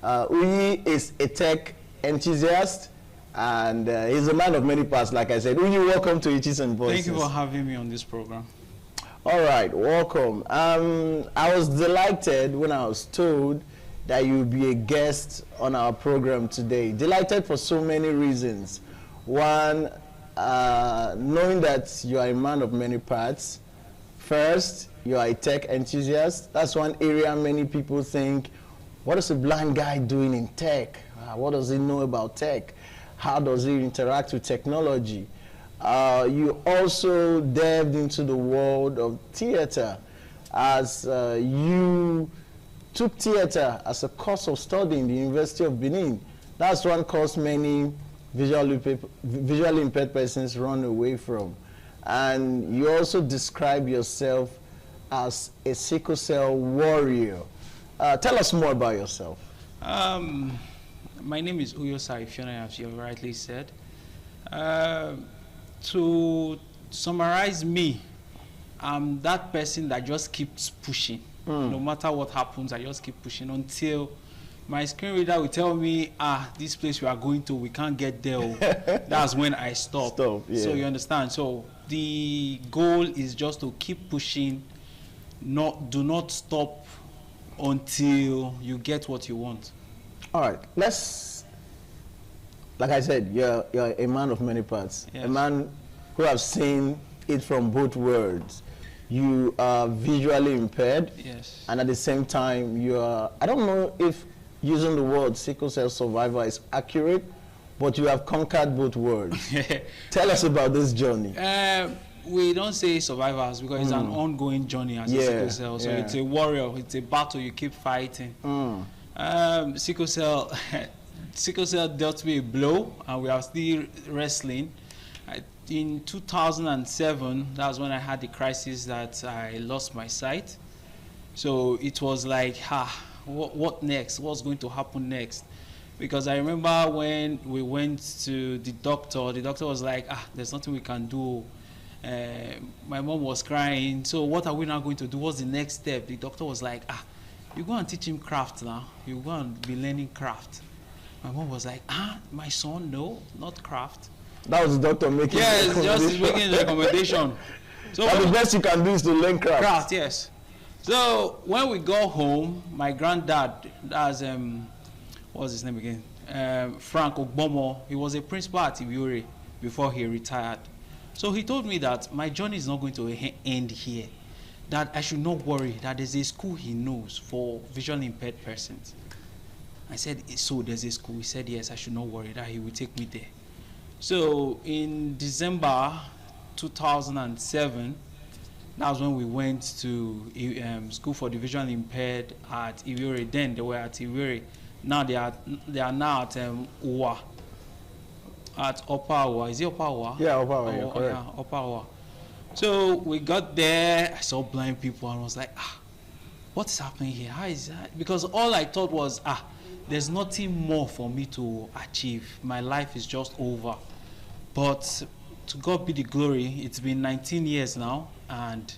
Uyi is a tech enthusiast, and he's a man of many parts, like I said. Uyi, welcome to Hitches and Voices. Thank you for having me on this program. All right, welcome. I was delighted when I was told that you'll be a guest on our program today. Delighted for so many reasons. One, knowing that you are a man of many parts. First, you are a tech enthusiast. That's one area many people think, what is a blind guy doing in tech? What does he know about tech? How does he interact with technology? You also delved into the world of theater as you took theater as a course of study in the University of Benin. That's one course many visually impaired persons run away from. And you also describe yourself as a sickle cell warrior. Tell us more about yourself. My name is Uyosa Ifeona, as you rightly said. To summarize me, I'm that person that just keeps pushing. No matter what happens, I just keep pushing until my screen reader will tell me, this place we are going to, we can't get there. That's when I stop. Yeah. So you understand? So the goal is just to keep pushing, do not stop until you get what you want. All right, like I said, you're a man of many parts, yes. A man who has seen it from both worlds. you are visually impaired. Yes. And at the same time, you are, I don't know if using the word sickle cell survivor is accurate, but you have conquered both words. Tell us about this journey. We don't say survivors because it's an ongoing journey as a sickle cell. So it's a warrior, it's a battle you keep fighting. Sickle cell dealt me a blow, and we are still wrestling. In 2007, that was when I had the crisis that I lost my sight. So it was like, what next? What's going to happen next? Because I remember when we went to the doctor was like, there's nothing we can do. My mom was crying. So what are we now going to do? What's the next step? The doctor was like, you go and teach him craft now. You go and be learning craft. My mom was like, my son, no, not craft. That was the doctor making just making the recommendation. So the best you can do is to learn craft. Craft, yes. So when we go home, my granddad, that's what's his name again? Frank Ogbomo. He was a principal at Iviore before he retired. So he told me that my journey is not going to end here. That I should not worry. That there's a school he knows for visually impaired persons. I said, so there's a school? He said, yes, I should not worry, that he will take me there. So in December 2007, that was when we went to school for the visually impaired at Iviore. Then they were at Iviore. Now they are now at Uwa. At Upper Uwa. Is it Upper Uwa? Yeah, Upper Uwa. Yeah, correct. Yeah, Upper Uwa. So we got there. I saw blind people and I was like, what is happening here? How is that? Because all I thought was, there's nothing more for me to achieve. My life is just over. But to God be the glory, it's been 19 years now, and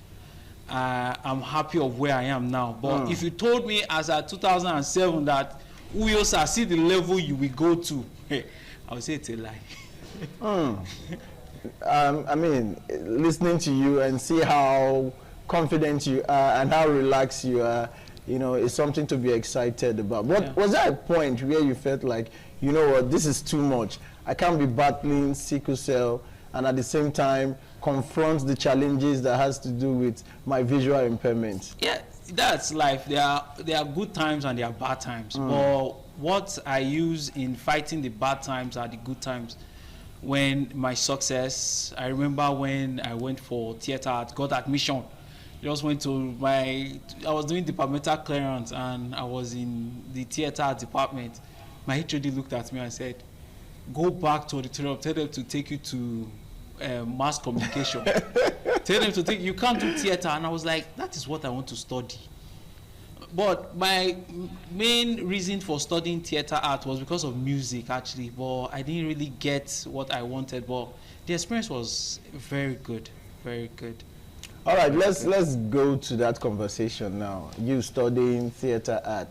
I'm happy of where I am now. But if you told me as at 2007 that Uyosa, see the level you will go to, I would say it's a lie. I mean, listening to you and see how confident you are and how relaxed you are, you know, is something to be excited about. But was there a point where you felt like, you know what, this is too much? I can't be battling sickle cell and at the same time confront the challenges that has to do with my visual impairment. Yeah, that's life. There are good times and there are bad times. But what I use in fighting the bad times are the good times. When my success, I remember when I went for theater art, got admission. Just went to I was doing departmental clearance and I was in the theater department. My HOD looked at me and said, go back to auditorium, tell them to take you to mass communication. Tell them to take, you can't do theater. And I was like, that is what I want to study. But my main reason for studying theater art was because of music, actually. But I didn't really get what I wanted. But the experience was very good, very good. All right, let's go to that conversation now. You studying theater art.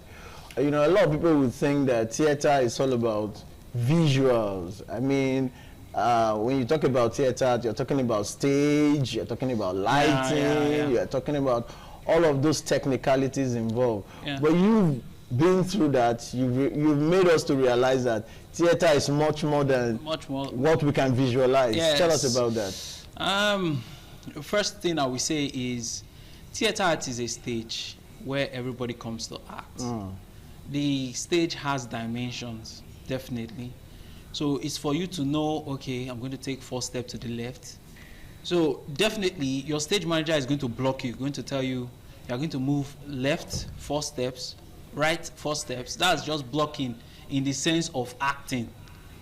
You know, a lot of people would think that theater is all about visuals. I mean, when you talk about theater art, you're talking about stage, you're talking about lighting, you're talking about all of those technicalities involved. But you've been through that. You've made us to realize that theater is much more than what we can visualize. Yes. Tell us about that. First thing I will say is theater art is a stage where everybody comes to act. The stage has dimensions, definitely. So it's for you to know, okay, I'm going to take 4 steps to the left. So definitely your stage manager is going to block you, going to tell you you're going to move left 4 steps, right 4 steps. That's just blocking in the sense of acting.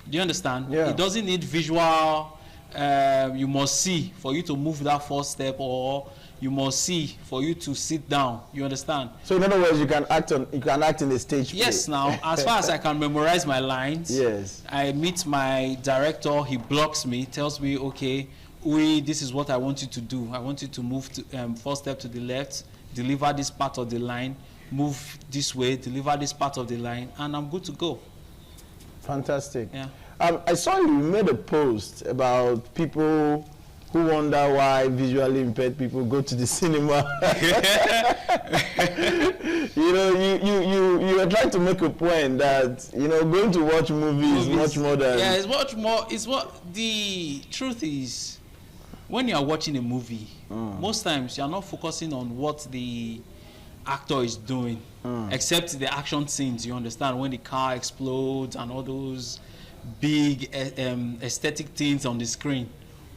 Do you understand? Yeah. It doesn't need visual, you must see for you to move that 4 step, or you must see for you to sit down. You understand? So in other words, you can act in the stage play. Yes. Now, as far as I can memorize my lines, yes. I meet my director. He blocks me, tells me, okay, this is what I want you to do. I want you to move to 4 steps to the left, deliver this part of the line, move this way, deliver this part of the line, and I'm good to go. Fantastic. Yeah. I saw you made a post about people who wonder why visually impaired people go to the cinema. You know, you were trying to make a point that, you know, going to watch movies is much more than... Yeah, it's much more. It's what the truth is. when you are watching a movie, most times you are not focusing on what the actor is doing, except the action scenes, you understand, when the car explodes and all those big aesthetic things on the screen.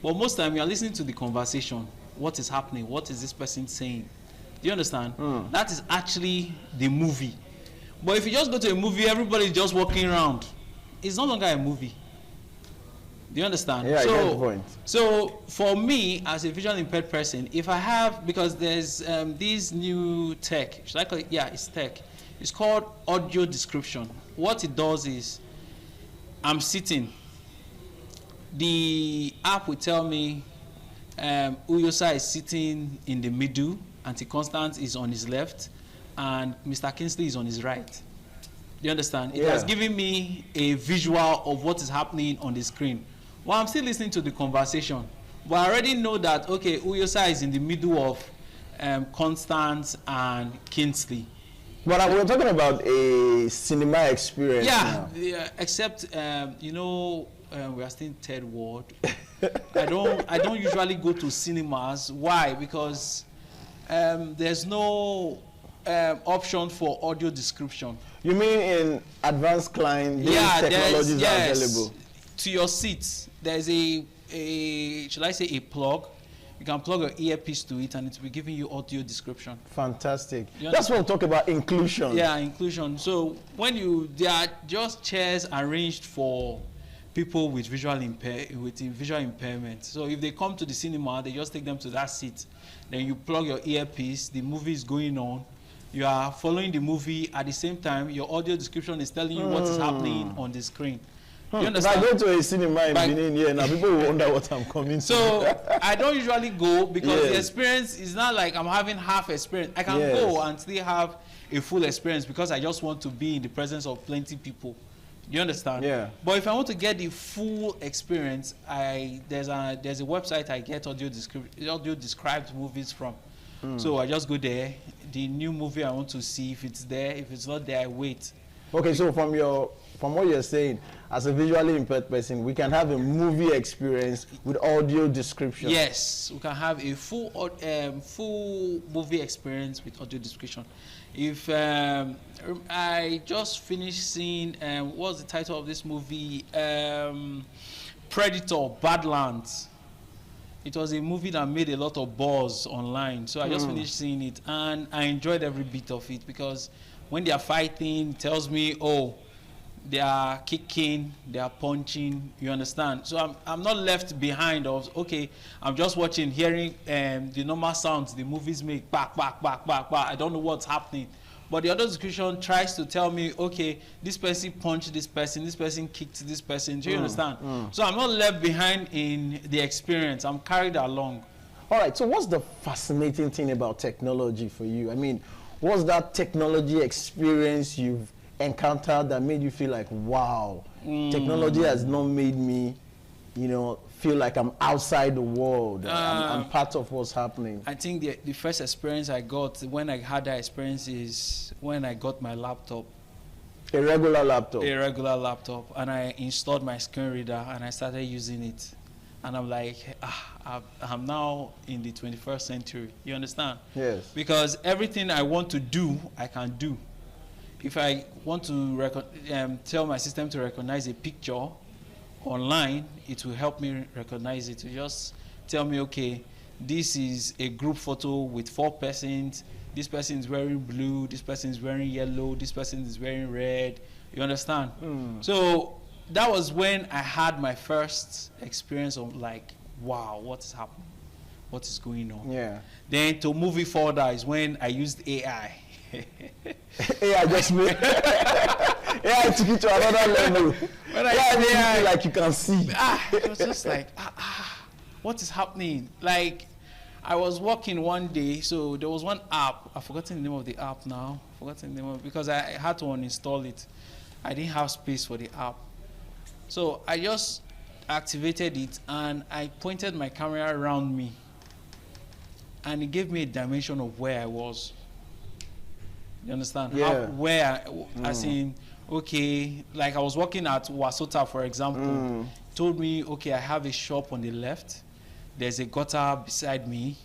But most time you are listening to the conversation. What is happening? What is this person saying? Do you understand? That is actually the movie. But if you just go to a movie, everybody is just walking around. It's no longer a movie. Do you understand? Yeah, I get the point. So for me, as a visually impaired person, if I have, because there's this new tech, should I call it? Yeah, it's tech. It's called audio description. What it does is, I'm sitting. The app will tell me Uyosa is sitting in the middle, Auntie Constance is on his left, and Mr. Kingsley is on his right. Do you understand? It has given me a visual of what is happening on the screen. Well, I'm still listening to the conversation, but I already know that, okay, Uyosa is in the middle of Constance and Kingsley. But we're talking about a cinema experience. Yeah, except you know, we are still in third world. I don't usually go to cinemas. Why? Because there's no option for audio description. You mean in advanced client technologies are available? To your seats, there's a should I say a plug? You can plug an earpiece to it and it will be giving you audio description. Fantastic. That's what we talk about, inclusion. Yeah, inclusion. So when there are just chairs arranged for people with visual impairment. So if they come to the cinema, they just take them to that seat. Then you plug your earpiece, the movie is going on. You are following the movie at the same time. Your audio description is telling you what is happening on the screen. You understand? If I go to a cinema in Benin here, now people will wonder what I'm coming to. So I don't usually go because the experience is not like I'm having half experience. I can go and still have a full experience because I just want to be in the presence of plenty people. You understand? Yeah. But if I want to get the full experience, there's a website I get audio described movies from. So I just go there. The new movie I want to see, if it's there, if it's not there, I wait. Okay, so from what you're saying, as a visually impaired person, we can have a movie experience with audio description. Yes, we can have a full movie experience with audio description. If I just finished seeing what's the title of this movie? Predator, Badlands. It was a movie that made a lot of buzz online, so I just finished seeing it and I enjoyed every bit of it because when they are fighting, it tells me, oh, they are kicking, they are punching, you understand? So I'm not left behind of, okay, I'm just watching, hearing the normal sounds the movies make, back, I don't know what's happening. But the other description tries to tell me, okay, this person punched this person kicked this person, do you understand? So I'm not left behind in the experience, I'm carried along. All right, so what's the fascinating thing about technology for you? I mean, what's that technology experience you've encountered that made you feel like, wow, technology has not made me, feel like I'm outside the world. I'm part of what's happening. I think the first experience I got when I had that experience is when I got my laptop. A regular laptop? A regular laptop. And I installed my screen reader and I started using it. And I'm like, I'm now in the 21st century. You understand? Yes. Because everything I want to do, I can do. If I want to tell my system to recognize a picture online, it will help me recognize it. To just tell me, okay, this is a group photo with 4 persons. This person is wearing blue. This person is wearing yellow. This person is wearing red. You understand? So that was when I had my first experience of like, wow, what is happening? What is going on? Yeah. Then to move it further is when I used AI. AI just made AI took it to another level. When I made you feel like you can see. It was just like, what is happening? Like, I was walking one day, so there was one app. I've forgotten the name of the app now. Because I had to uninstall it. I didn't have space for the app. So I just activated it and I pointed my camera around me. And it gave me a dimension of where I was. You understand? Yeah. As in, okay, like I was working at Wasota, for example. Told me, okay, I have a shop on the left. there's a gutter beside me.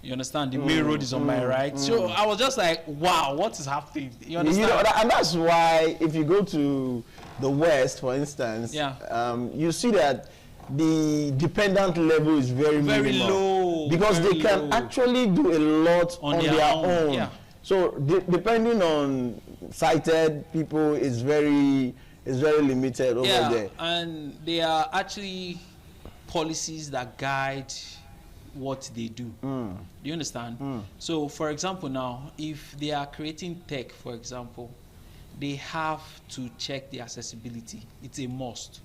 You understand? The main road is on my right. So I was just like, wow, what is happening? You understand? And that's why if you go to the West, for instance, you see that the dependent level is very minimal, low. Because they can actually do a lot on their own. Yeah. So depending on sighted people is very limited over there. And there are actually policies that guide what they do. Do you understand? So for example now, if they are creating tech, for example, they have to check the accessibility. It's a must.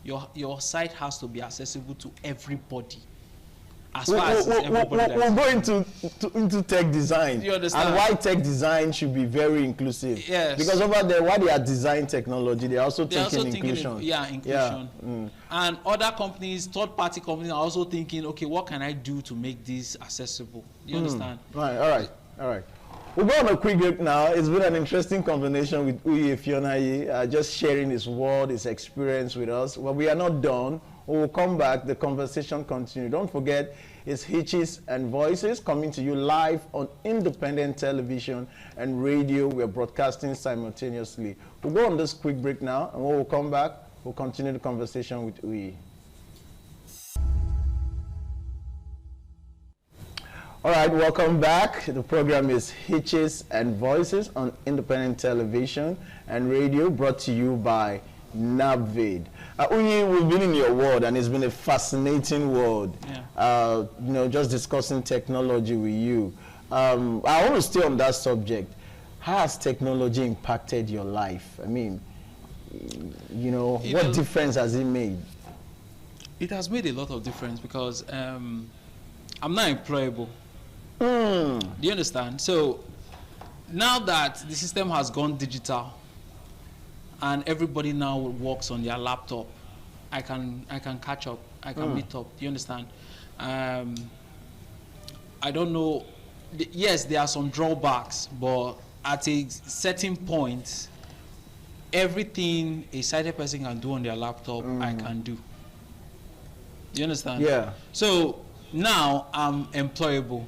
Your site has to be accessible to everybody. As far as we'll go into tech design. You understand? And why tech design should be very inclusive. Yes. Because over there, while they are designing technology, they're also thinking inclusion. Inclusion. And other companies, third-party companies are also thinking, okay, what can I do to make this accessible? You understand? Right, all right. We'll go on a quick break now. It's been an interesting conversation with Uye Fionaye, just sharing his world, his experience with us. Well, we are not done. We will come back. The conversation continues. Don't forget, it's Hitches and Voices coming to you live on independent television and radio. We are broadcasting simultaneously. We'll go on this quick break now, and when we'll come back, we'll continue the conversation with Uye. All right, welcome back. The program is Hitches and Voices on independent television and radio, brought to you by NAVID. Uye, we've been in your world, and it's been a fascinating world. Just discussing technology with you. I want to stay on that subject. How has technology impacted your life? I mean, what difference has it made? It has made a lot of difference because I'm not employable. Do you understand? So now that the system has gone digital and everybody now works on their laptop, I can catch up, I can meet up. Do you understand? I don't know. Yes, there are some drawbacks, but at a certain point, everything a sighted person can do on their laptop, I can do. Do you understand? Yeah. So now I'm employable.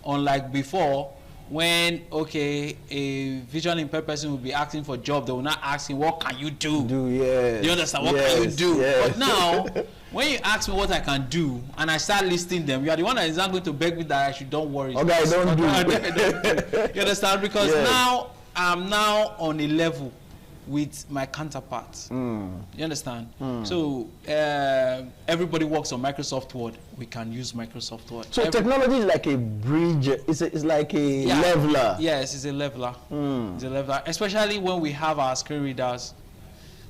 Unlike before, when a visually impaired person will be asking for a job, they will not ask him, what can you do? Yes. You understand? What can you do? Yes. But now, when you ask me what I can do, and I start listing them, you are the one that is not going to beg me that I should don't worry. Okay, don't do. You understand? Because now I'm now on a level with my counterparts. You understand? So everybody works on Microsoft Word. We can use Microsoft Word. So technology is like a bridge. It's like a leveler. Yes, it's a leveler. It's a leveler, especially when we have our screen readers.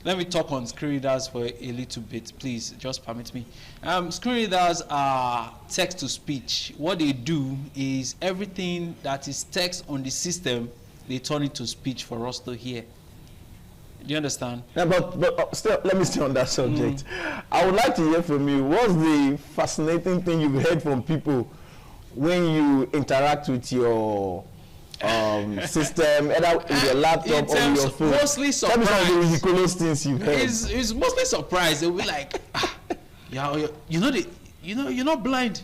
Let me talk on screen readers for a little bit, please. Just permit me. Screen readers are text to speech. What they do is everything that is text on the system, they turn it to speech for us to hear. Do you understand? Yeah, but still, let me stay on that subject. I would like to hear from you. What's the fascinating thing you've heard from people when you interact with your system, either with your laptop or with your phone? Mostly surprise. Tell me some of the ridiculous things you've heard. It's mostly surprise. They'll be like, you're not blind.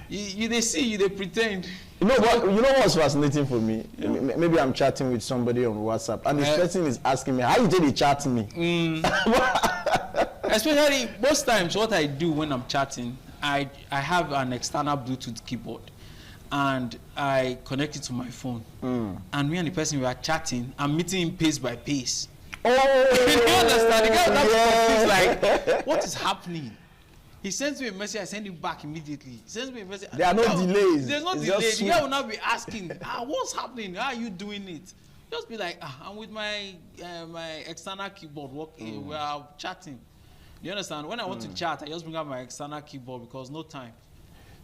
They see you, they pretend. You know what's fascinating for me? Maybe I'm chatting with somebody on WhatsApp, and this person is asking me, how you did they chat me? Especially most times, what I do when I'm chatting, I have an external Bluetooth keyboard, and I connect it to my phone. And me and the person we are chatting, I'm meeting him pace by pace. Oh, you understand? The guy that's confused, like, what is happening? He sends me a message, I send him back immediately. He sends me a message. There are no delays. There's no delay. The guy will not be asking, what's happening? How are you doing it? Just be like, I'm with my external keyboard working. We are chatting. You understand? When I want to chat, I just bring out my external keyboard because no time.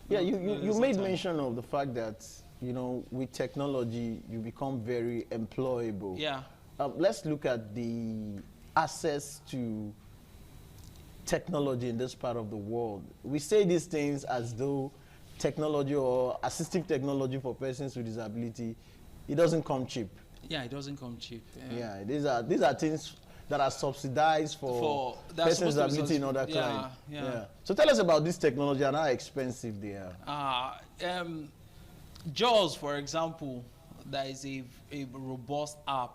Yeah, you made mention of the fact that, with technology, you become very employable. Yeah. Let's look at the access to technology in this part of the world. We say these things as though technology or assistive technology for persons with disability, it doesn't come cheap. Yeah, it doesn't come cheap. Yeah, these are things that are subsidized for persons with disability in other climes. Yeah. So tell us about this technology and how expensive they are. JAWS, for example, there is a robust app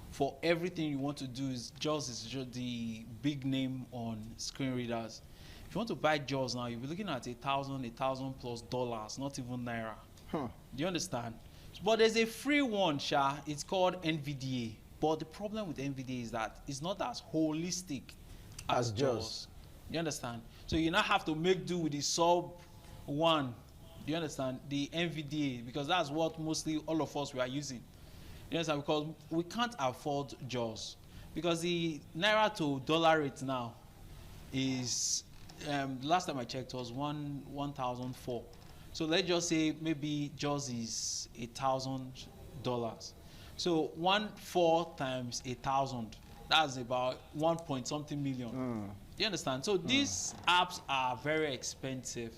for everything you want to do. JAWS is just the big name on screen readers. If you want to buy JAWS now, you'll be looking at $1,000 plus dollars, not even naira. Do you understand? But there's a free one, Sha. It's called NVDA. But the problem with NVDA is that it's not as holistic as JAWS. You understand? So you now have to make do with the sub one. Do you understand? The NVDA, because that's what mostly all of us were using. You understand? Because we can't afford JAWS. Because the naira to dollar rate now is, last time I checked, was 1,004. So let's just say maybe JAWS is $1,000. So 1,4 times 1,000, that's about 1 point something million. Do you understand? So these apps are very expensive.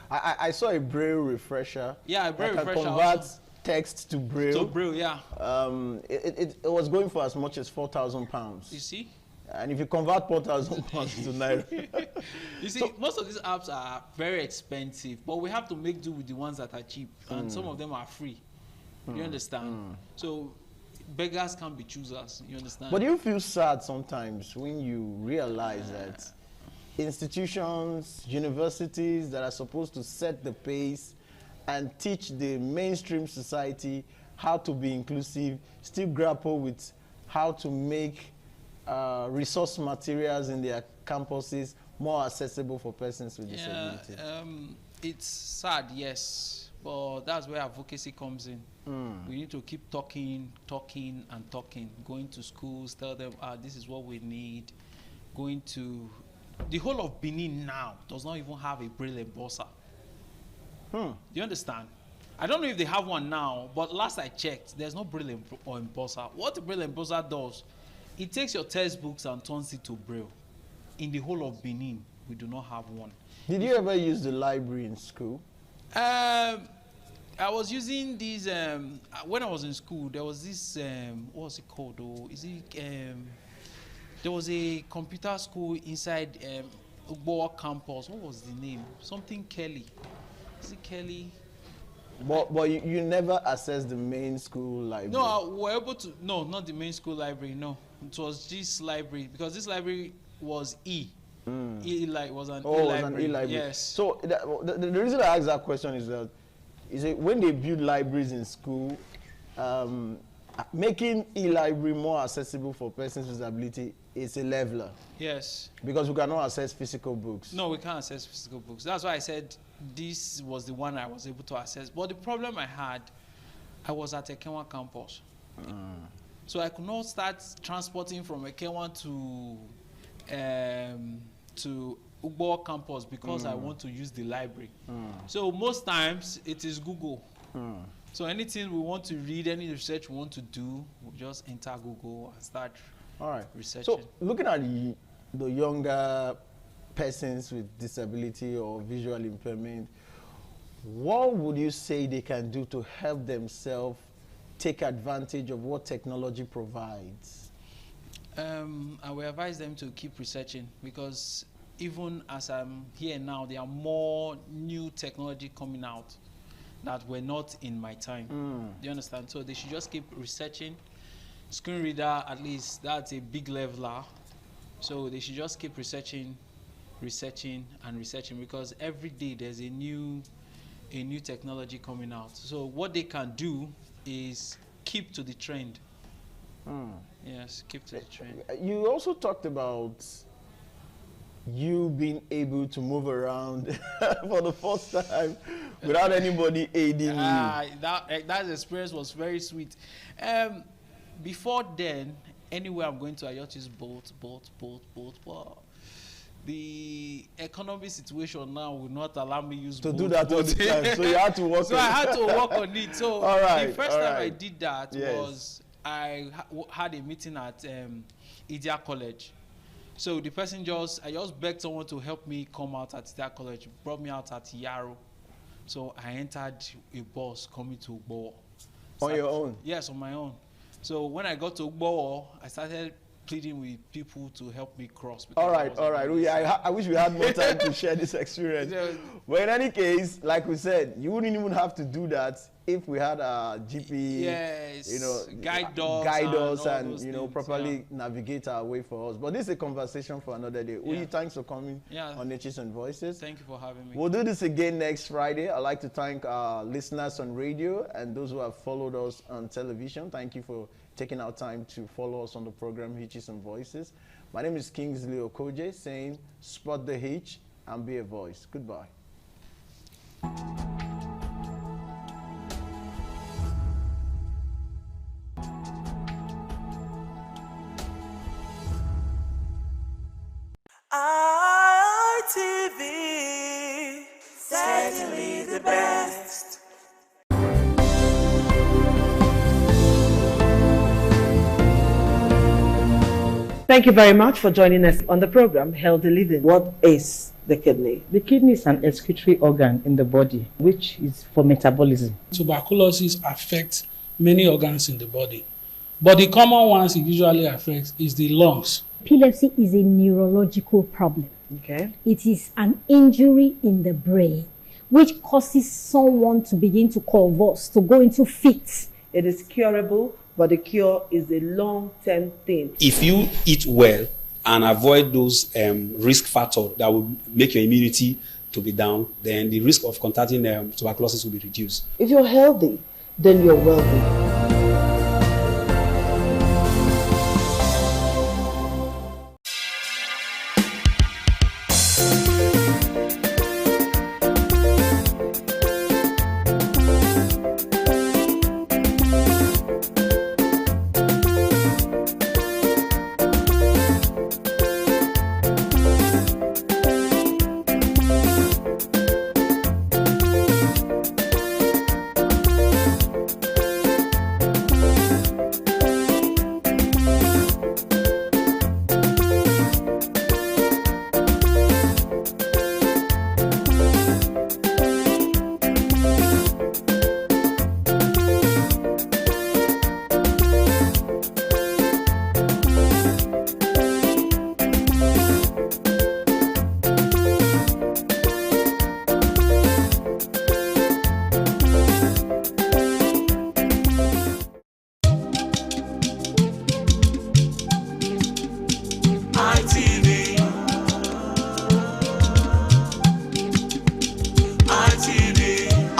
I saw a Braille refresher. Yeah, a Braille refresher. Convert text to Braille. To Braille, yeah. It was going for as much as £4,000. You see? And if you convert £4,000 to naira. You see, most of these apps are very expensive, but we have to make do with the ones that are cheap, and some of them are free. You understand? So beggars can't be choosers. You understand? But do you feel sad sometimes when you realize that institutions, universities that are supposed to set the pace and teach the mainstream society how to be inclusive still grapple with how to make resource materials in their campuses more accessible for persons with disability? It's sad, yes, but that's where advocacy comes in. We need to keep talking, going to schools, tell them, this is what we need. Going to the whole of Benin now does not even have a Braille embosser. Do you understand? I don't know if they have one now, but last I checked, there's no Braille or embosser. What the Braille embosser does, it takes your textbooks and turns it to Braille. In the whole of Benin, we do not have one. Did you ever use the library in school? I was using these, when I was in school, there was this, what was it called though? There was a computer school inside Ugboa campus. What was the name? Something Kelly. Is it Kelly? But you never accessed the main school library? No, we were able to, no, not the main school library, no. It was this library, because this library was was an e-library. Yes. So the reason I asked that question is that when they build libraries in school, making e-library more accessible for persons with disability is a leveler. Yes. Because we cannot access physical books. No, we can't access physical books. That's why I said this was the one I was able to access. But the problem I had, I was at Ekenwa campus. So I could not start transporting from Ekenwa to Ugbo campus because I want to use the library. So most times it is Google. So anything we want to read, any research we want to do, we just enter Google and start researching. So looking at the younger persons with disability or visual impairment, what would you say they can do to help themselves take advantage of what technology provides? I will advise them to keep researching, because even as I'm here now, there are more new technology coming out that were not in my time. Do you understand? So they should just keep researching. Screen reader, at least, that's a big leveler. So they should just keep researching, because every day there's a new technology coming out. So what they can do is keep to the trend. Yes, keep to the trend. You also talked about you being able to move around for the first time without anybody aiding you. That experience was very sweet. Before then, anywhere I'm going to, I just use boat. The economy situation now will not allow me use to do that all the time. So you had to work. So I had to work on it. So the first time I did that was I had a meeting at Idia College. So the person I just begged someone to help me come out at Idia College, brought me out at Yaro. So I entered a bus coming to Ugbo. On your own? Yes, on my own. So when I got to Ugbo, I started pleading with people to help me cross. All right. I wish we had more time to share this experience. But in any case, like we said, you wouldn't even have to do that if we had a GP, guide us and properly navigate our way for us. But this is a conversation for another day. Uyi, thanks for coming on Hitches and Voices. Thank you for having me. We'll do this again next Friday. I'd like to thank our listeners on radio and those who have followed us on television. Thank you for taking our time to follow us on the program Hitches and Voices. My name is Kingsley Okoje, saying spot the hitch and be a voice. Goodbye. ITV, certainly the best. Thank you very much for joining us on the program Healthy Living. What is the kidney? The kidney is an excretory organ in the body, which is for metabolism. Tuberculosis affects many organs in the body, but the common ones it usually affects is the lungs. Epilepsy is a neurological problem. Okay. It is an injury in the brain which causes someone to begin to convulse, to go into fits. It is curable, but the cure is a long-term thing. If you eat well and avoid those risk factors that will make your immunity to be down, then the risk of contracting tuberculosis will be reduced. If you're healthy, then you're wealthy.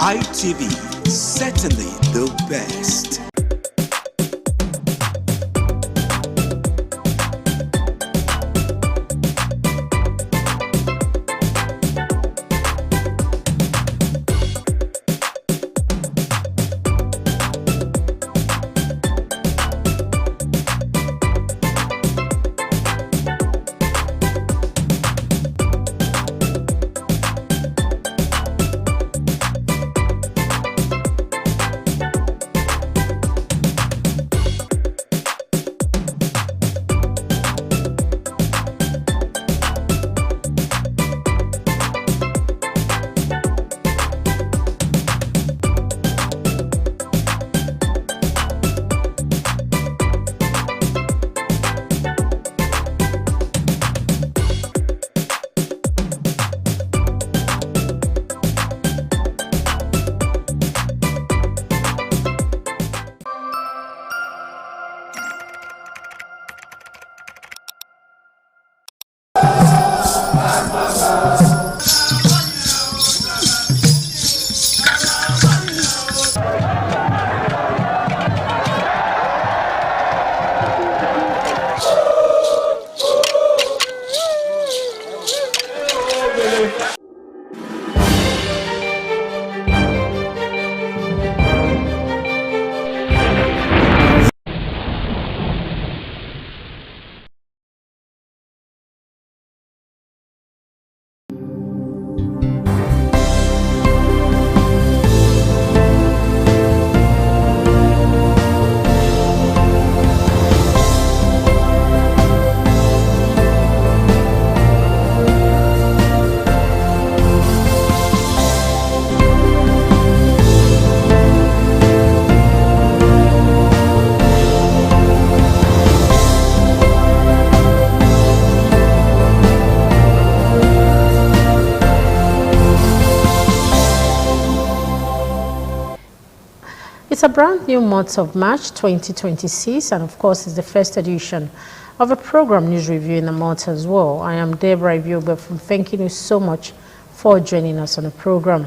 ITV, certainly the best. It's a brand new month of March 2026, and of course it's the first edition of a program news review in the month as well. I am Deborah Ibiobe from thanking you so much for joining us on the program.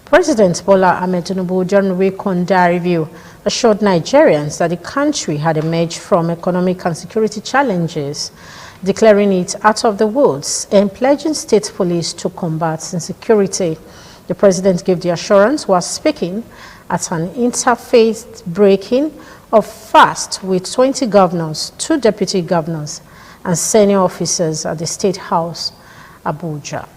President Bola Ahmed Tinubu during week on Diary Review assured Nigerians that the country had emerged from economic and security challenges, declaring it out of the woods and pledging state police to combat insecurity. The president gave the assurance while speaking at an interfaith breaking of fast with 20 governors, 2 deputy governors, and senior officers at the State House, Abuja.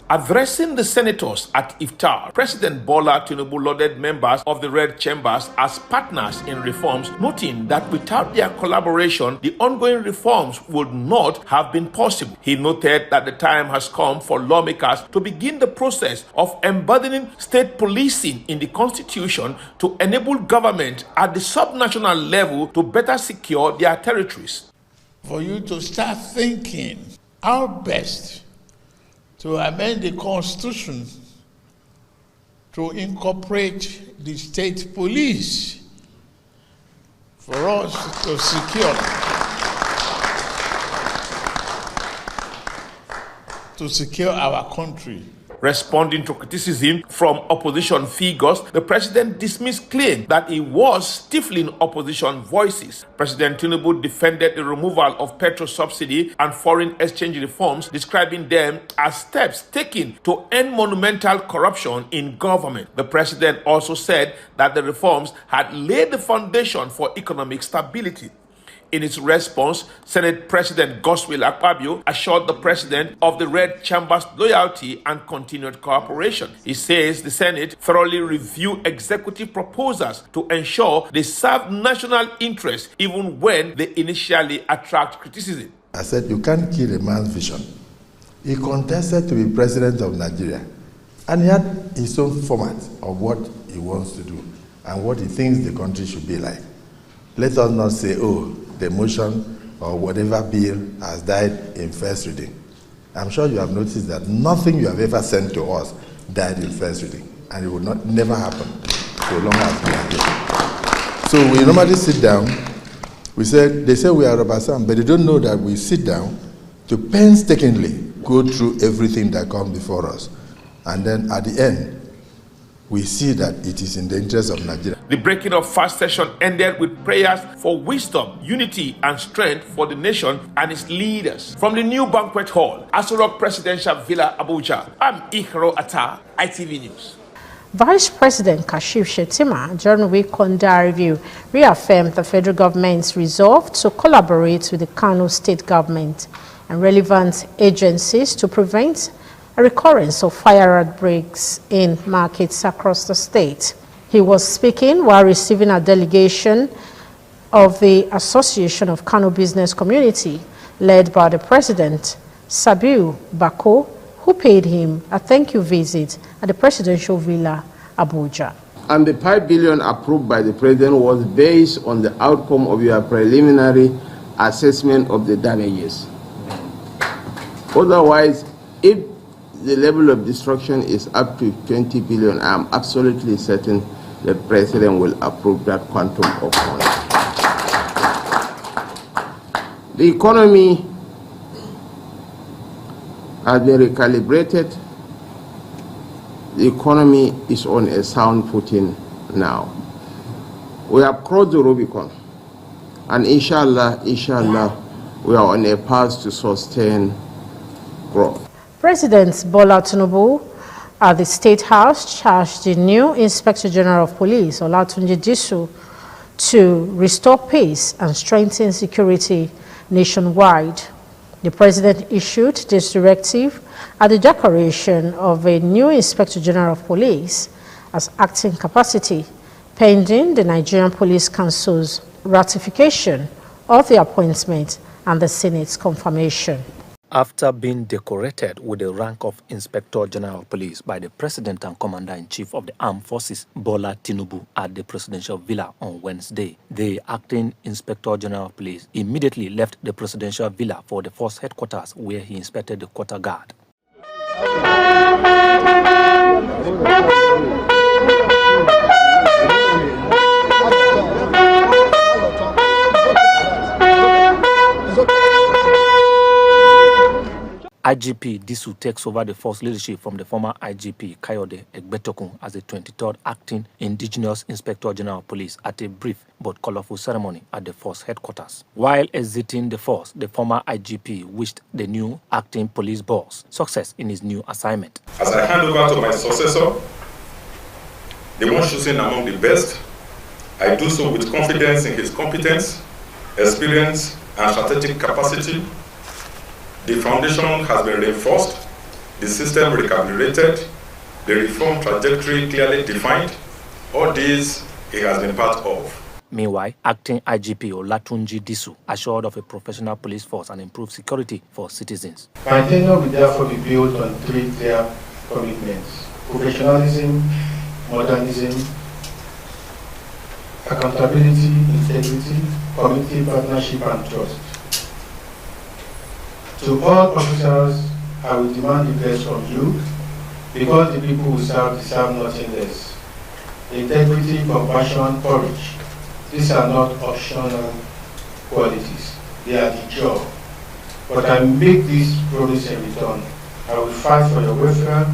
Addressing the senators at Iftar, President Bola Tinubu lauded members of the Red Chambers as partners in reforms, noting that without their collaboration, the ongoing reforms would not have been possible. He noted that the time has come for lawmakers to begin the process of embodying state policing in the Constitution to enable government at the subnational level to better secure their territories. For you to start thinking how best to amend the Constitution to incorporate the state police for us to secure our country. Responding to criticism from opposition figures, the president dismissed claims that he was stifling opposition voices. President Tinubu defended the removal of petrol subsidy and foreign exchange reforms, describing them as steps taken to end monumental corruption in government. The president also said that the reforms had laid the foundation for economic stability. In its response, Senate President Godswill Akpabio assured the president of the Red Chamber's loyalty and continued cooperation. He says the Senate thoroughly review executive proposals to ensure they serve national interests even when they initially attract criticism. I said, you can't kill a man's vision. He contested to be president of Nigeria, and he had his own format of what he wants to do and what he thinks the country should be like. Let us not say, oh, the motion or whatever bill has died in first reading. I'm sure you have noticed that nothing you have ever sent to us died in first reading, and it will never happen so long as we are here. So we normally sit down. They say we are rubber stamp, but they don't know that we sit down to painstakingly go through everything that comes before us, and then at the end, we see that it is in the interest of Nigeria. The breaking of fast session ended with prayers for wisdom, unity, and strength for the nation and its leaders. From the new banquet hall, Aso Rock Presidential Villa, Abuja, I'm Ikhro Atta, ITV News. Vice President Kashif Shettima, during week on Diary Review, reaffirmed the federal government's resolve to collaborate with the Kano state government and relevant agencies to prevent a recurrence of fire outbreaks in markets across the state. He was speaking while receiving a delegation of the Association of Kano Business Community, led by the president, Sabiu Bako, who paid him a thank you visit at the Presidential Villa, Abuja. And the 5 billion approved by the president was based on the outcome of your preliminary assessment of the damages. Otherwise, if the level of destruction is up to 20 billion, I am absolutely certain the president will approve that quantum of money. The economy has been recalibrated. The economy is on a sound footing now. We have crossed the Rubicon, and inshallah, we are on a path to sustain growth. President Bola Tinubu at the State House charged the new Inspector General of Police, Olatunji Disu, to restore peace and strengthen security nationwide. The president issued this directive at the declaration of a new Inspector General of Police as acting capacity, pending the Nigerian Police Council's ratification of the appointment and the Senate's confirmation. after being decorated with the rank of Inspector General of Police by the President and Commander-in-Chief of the Armed Forces, Bola Tinubu, at the Presidential Villa on Wednesday. The acting Inspector General of Police immediately left the Presidential Villa for the force headquarters, where he inspected the quarter guard. IGP Disu takes over the force leadership from the former IGP Kayode Egbetokun as the 23rd acting Indigenous Inspector General of Police at a brief but colorful ceremony at the force headquarters. While exiting the force, the former IGP wished the new acting police boss success in his new assignment. As I hand over to my successor, the one chosen among the best, I do so with confidence in his competence, experience, and strategic capacity. The foundation has been reinforced, the system recalibrated, the reform trajectory clearly defined. All these he has been part of. Meanwhile, acting IGP Olatunji Disu assured of a professional police force and improved security for citizens. My tenure will therefore be built on 3 clear commitments: professionalism, modernism, accountability, integrity, community partnership, and trust. To all officers, I will demand the best from you, because the people who serve deserve nothing less. Integrity, compassion, courage. These are not optional qualities. They are the job. But I make this promise in return. I will fight for your welfare,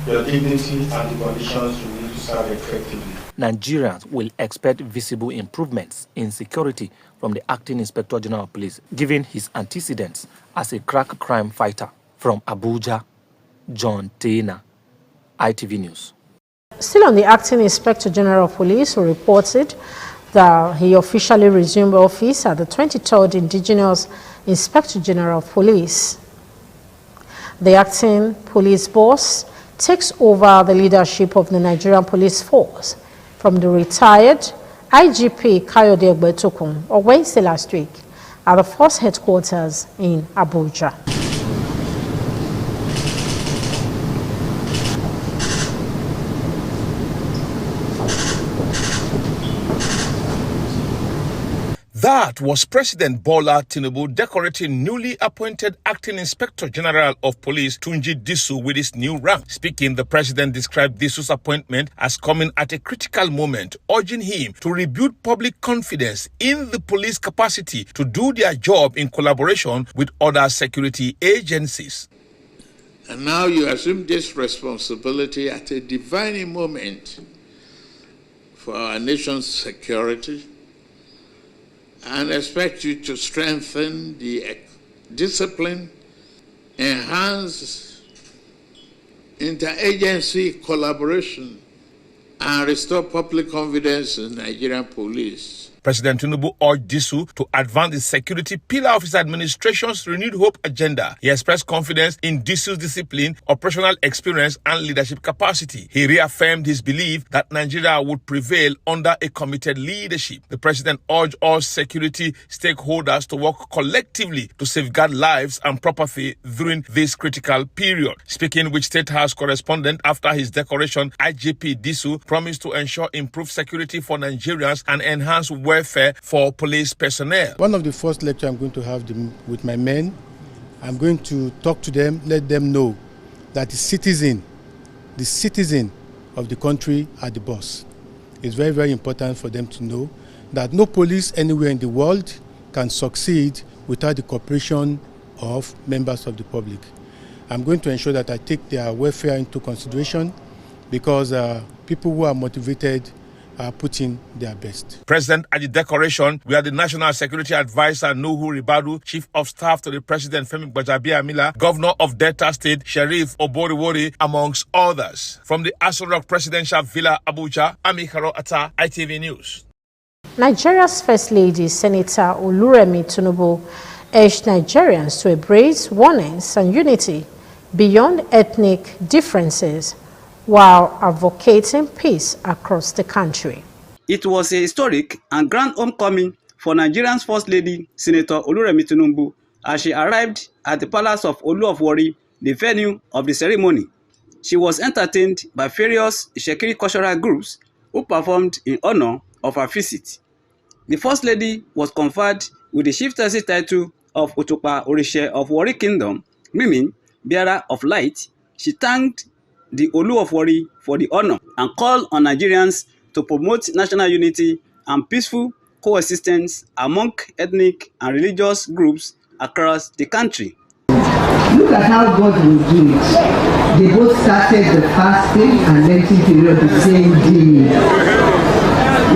your dignity, and the conditions you need to serve effectively. Nigerians will expect visible improvements in security from the acting Inspector General of Police, given his antecedents as a crack crime fighter. From Abuja, John Taina, ITV News. Still on the acting Inspector General of Police, who reported that he officially resumed office at the 23rd Indigenous Inspector General of Police. The acting police boss takes over the leadership of the Nigerian police force from the retired IGP Kayode Egbetokun on Wednesday last week at the force headquarters in Abuja. That was President Bola Tinubu decorating newly appointed Acting Inspector General of Police Tunji Disu with his new rank. Speaking, the president described Disu's appointment as coming at a critical moment, urging him to rebuild public confidence in the police capacity to do their job in collaboration with other security agencies. And now you assume this responsibility at a defining moment for our nation's security, and expect you to strengthen the discipline, enhance interagency collaboration, and restore public confidence in Nigerian police. President Tinubu urged Disu to advance the security pillar of his administration's renewed hope agenda. He expressed confidence in Disu's discipline, operational experience, and leadership capacity. He reaffirmed his belief that Nigeria would prevail under a committed leadership. The president urged all security stakeholders to work collectively to safeguard lives and property during this critical period. Speaking with State House correspondent after his decoration, IGP Disu promised to ensure improved security for Nigerians and enhance welfare for police personnel. One of the first lectures I'm going to have with my men, I'm going to talk to them, let them know that the citizen of the country are the boss. It's very, very important for them to know that no police anywhere in the world can succeed without the cooperation of members of the public. I'm going to ensure that I take their welfare into consideration, because people who are motivated are putting their best. Present at the decoration were the National Security Advisor Nuhu Ribadu, Chief of Staff to the President Femi Gbajabiamila, Governor of Delta State Sheriff Oboriwori, amongst others. From the Aso Rock Presidential Villa, Abuja, Amikaro Atta, ITV News. Nigeria's First Lady, Senator Oluremi Tinubu, urged Nigerians to embrace oneness and unity beyond ethnic differences, while advocating peace across the country. It was a historic and grand homecoming for Nigeria's First Lady, Senator Oluremi Tinubu, as she arrived at the palace of Olu of Warri, the venue of the ceremony. She was entertained by various Ishekiri cultural groups who performed in honor of her visit. The First Lady was conferred with the chieftaincy title of Otupa Orishe of Warri Kingdom, meaning bearer of light. She thanked the Olu of Warri for the honor and called on Nigerians to promote national unity and peaceful coexistence among ethnic and religious groups across the country. Look at how God will do it. They both started the fasting and Lenten period the same day.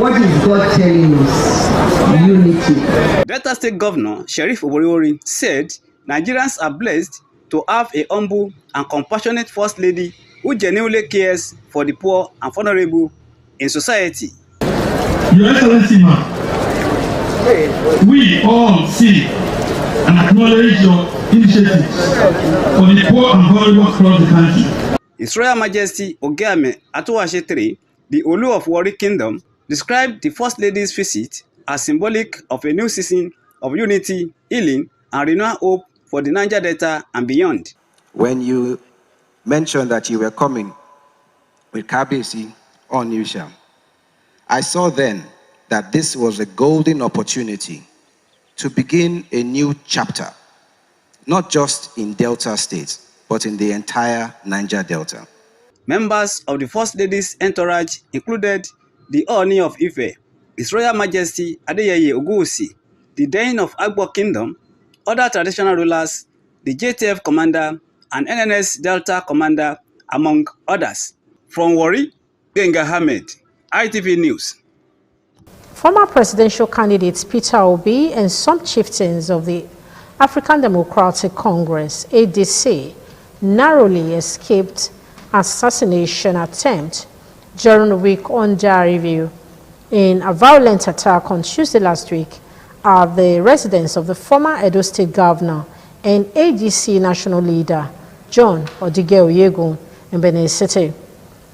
What is God telling us? Unity. Delta State Governor Sheriff Oboriori said Nigerians are blessed to have a humble and compassionate First Lady who genuinely cares for the poor and vulnerable in society. Your Excellency, ma'am, we all see and acknowledge your initiatives for the poor and vulnerable across the country. His Royal Majesty Ogeame Atuwase III, the Olu of Warri Kingdom, described the First Lady's visit as symbolic of a new season of unity, healing, and renewed hope for the Niger Delta and beyond. When you mentioned that you were coming with Kabiyesi on Onitsha, I saw then that this was a golden opportunity to begin a new chapter, not just in Delta State, but in the entire Niger Delta. Members of the First Lady's entourage included the Ooni of Ife, His Royal Majesty Adeyeye Ogunwusi, the Dane of Agbo Kingdom, other traditional rulers, the JTF commander, and NNS Delta commander, among others. From Warri, Gbenga Ahmed, ITV News. Former presidential candidates Peter Obi and some chieftains of the African Democratic Congress, ADC, narrowly escaped assassination attempt during a week under review in a violent attack on Tuesday last week at the residence of the former Edo State Governor and ADC national leader John Odige Oyegun in Benin City.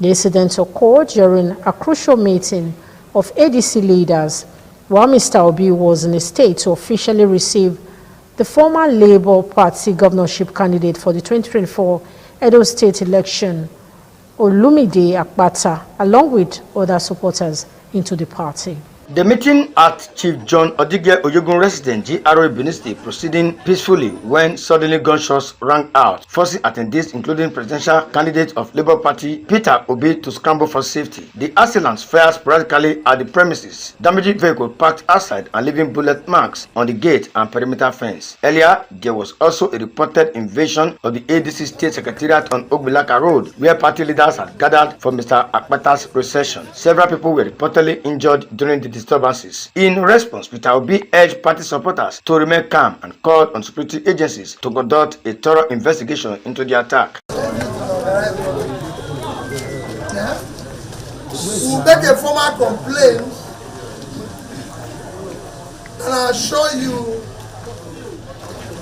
The incident occurred during a crucial meeting of ADC leaders while Mr. Obi was in a state to officially receive the former Labour Party governorship candidate for the 2024 Edo State election, Olumide Akpata, along with other supporters, into the party. The meeting at Chief John Odige Oyegun residence, GRA Benin State, proceeding peacefully when suddenly gunshots rang out, forcing attendees, including presidential candidate of Labour Party Peter Obi, to scramble for safety. The assailants fired sporadically at the premises, damaging vehicles parked outside and leaving bullet marks on the gate and perimeter fence. Earlier, there was also a reported invasion of the ADC State Secretariat on Ogbilaka Road, where party leaders had gathered for Mr. Akpata's procession. Several people were reportedly injured during the disturbances. In response, Peter Obi urged party supporters to remain calm and called on security agencies to conduct a thorough investigation into the attack. We'll make a formal complaint, and I assure you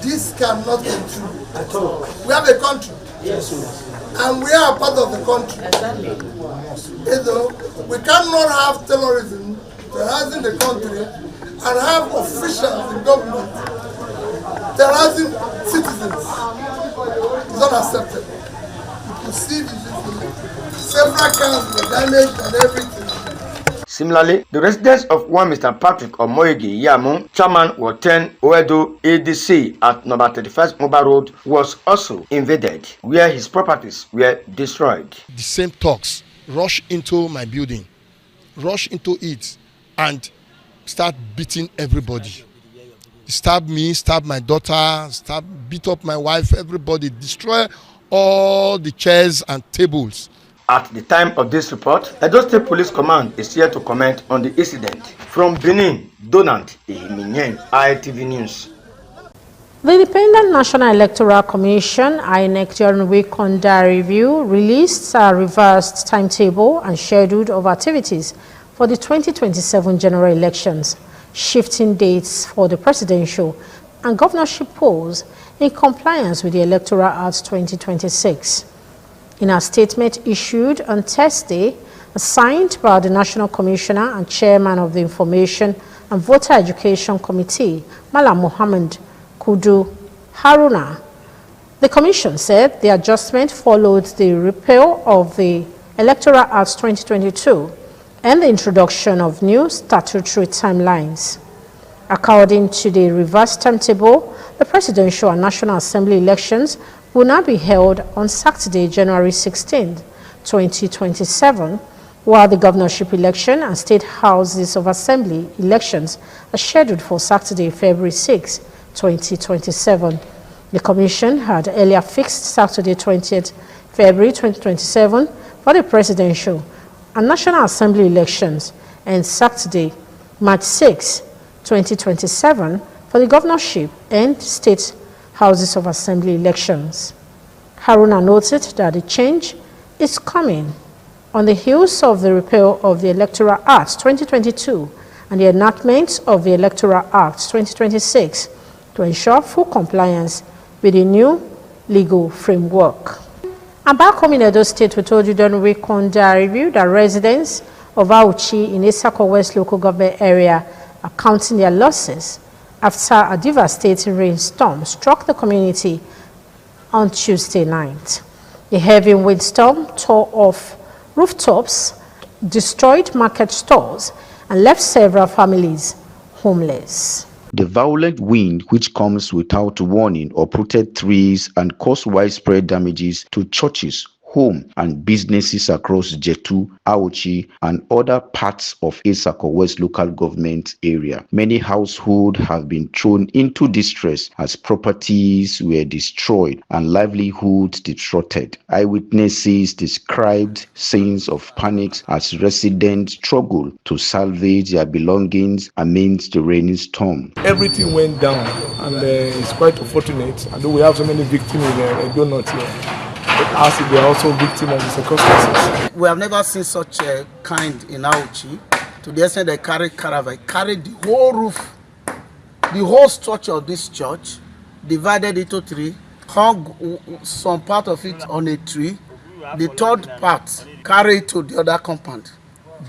this cannot be true at all. We have a country. Yes, and we are part of the country. Exactly. You know, we cannot have terrorism terrorizing the country and have officials in government terrorizing citizens. It's not acceptable. You see, several cars were damaged and everything. Similarly, the residence of one Mr. Patrick Omoyegi Yamu, chairman Woten Oedo ADC at number 35 Mobile Road, was also invaded, where his properties were destroyed. The same thugs rush into my building, rush into it, and start beating everybody. Stab me, stab my daughter, beat up my wife, everybody, destroy all the chairs and tables. At the time of this report, Edo State Police Command is here to comment on the incident. From Benin, Donald Ehiminyen, ITV News. The Independent National Electoral Commission, INEC, during week under review, released a revised timetable and schedule of activities for the 2027 general elections, shifting dates for the presidential and governorship polls in compliance with the Electoral Act 2026. In a statement issued on Thursday, signed by the National Commissioner and Chairman of the Information and Voter Education Committee, Malam Mohammed Kudu Haruna. The Commission said the adjustment followed the repeal of the Electoral Act 2022 and the introduction of new statutory timelines. According to the revised timetable, the presidential and National Assembly elections will now be held on Saturday, January 16, 2027, while the governorship election and state houses of assembly elections are scheduled for Saturday, February 6, 2027. The Commission had earlier fixed Saturday, 20th February 2027 for the presidential and National Assembly elections and Saturday, March 6, 2027 for the governorship and state houses of assembly elections. Haruna noted that the change is coming on the heels of the repeal of the Electoral Act 2022 and the enactment of the Electoral Act 2026 to ensure full compliance with the new legal framework. And back home in Edo State, we told you during week on the review that residents of Auchi in Isako West local government area are counting their losses after a devastating rainstorm struck the community on Tuesday night. The heavy windstorm tore off rooftops, destroyed market stores, and left several families homeless. The violent wind, which comes without warning, uprooted trees and caused widespread damages to churches, homes, and businesses across Jetu, Auchi, and other parts of Isako West local government area. Many households have been thrown into distress as properties were destroyed and livelihoods disrupted. Eyewitnesses described scenes of panic as residents struggled to salvage their belongings amidst the raining storm. Everything went down, and it's quite unfortunate. Although we have so many victims in Edo North here, as they are also victims of the circumstances. We have never seen such a kind in Auchi. To the extent they carried the whole roof, the whole structure of this church, divided into three, hung some part of it on a tree. The third part carried to the other compound.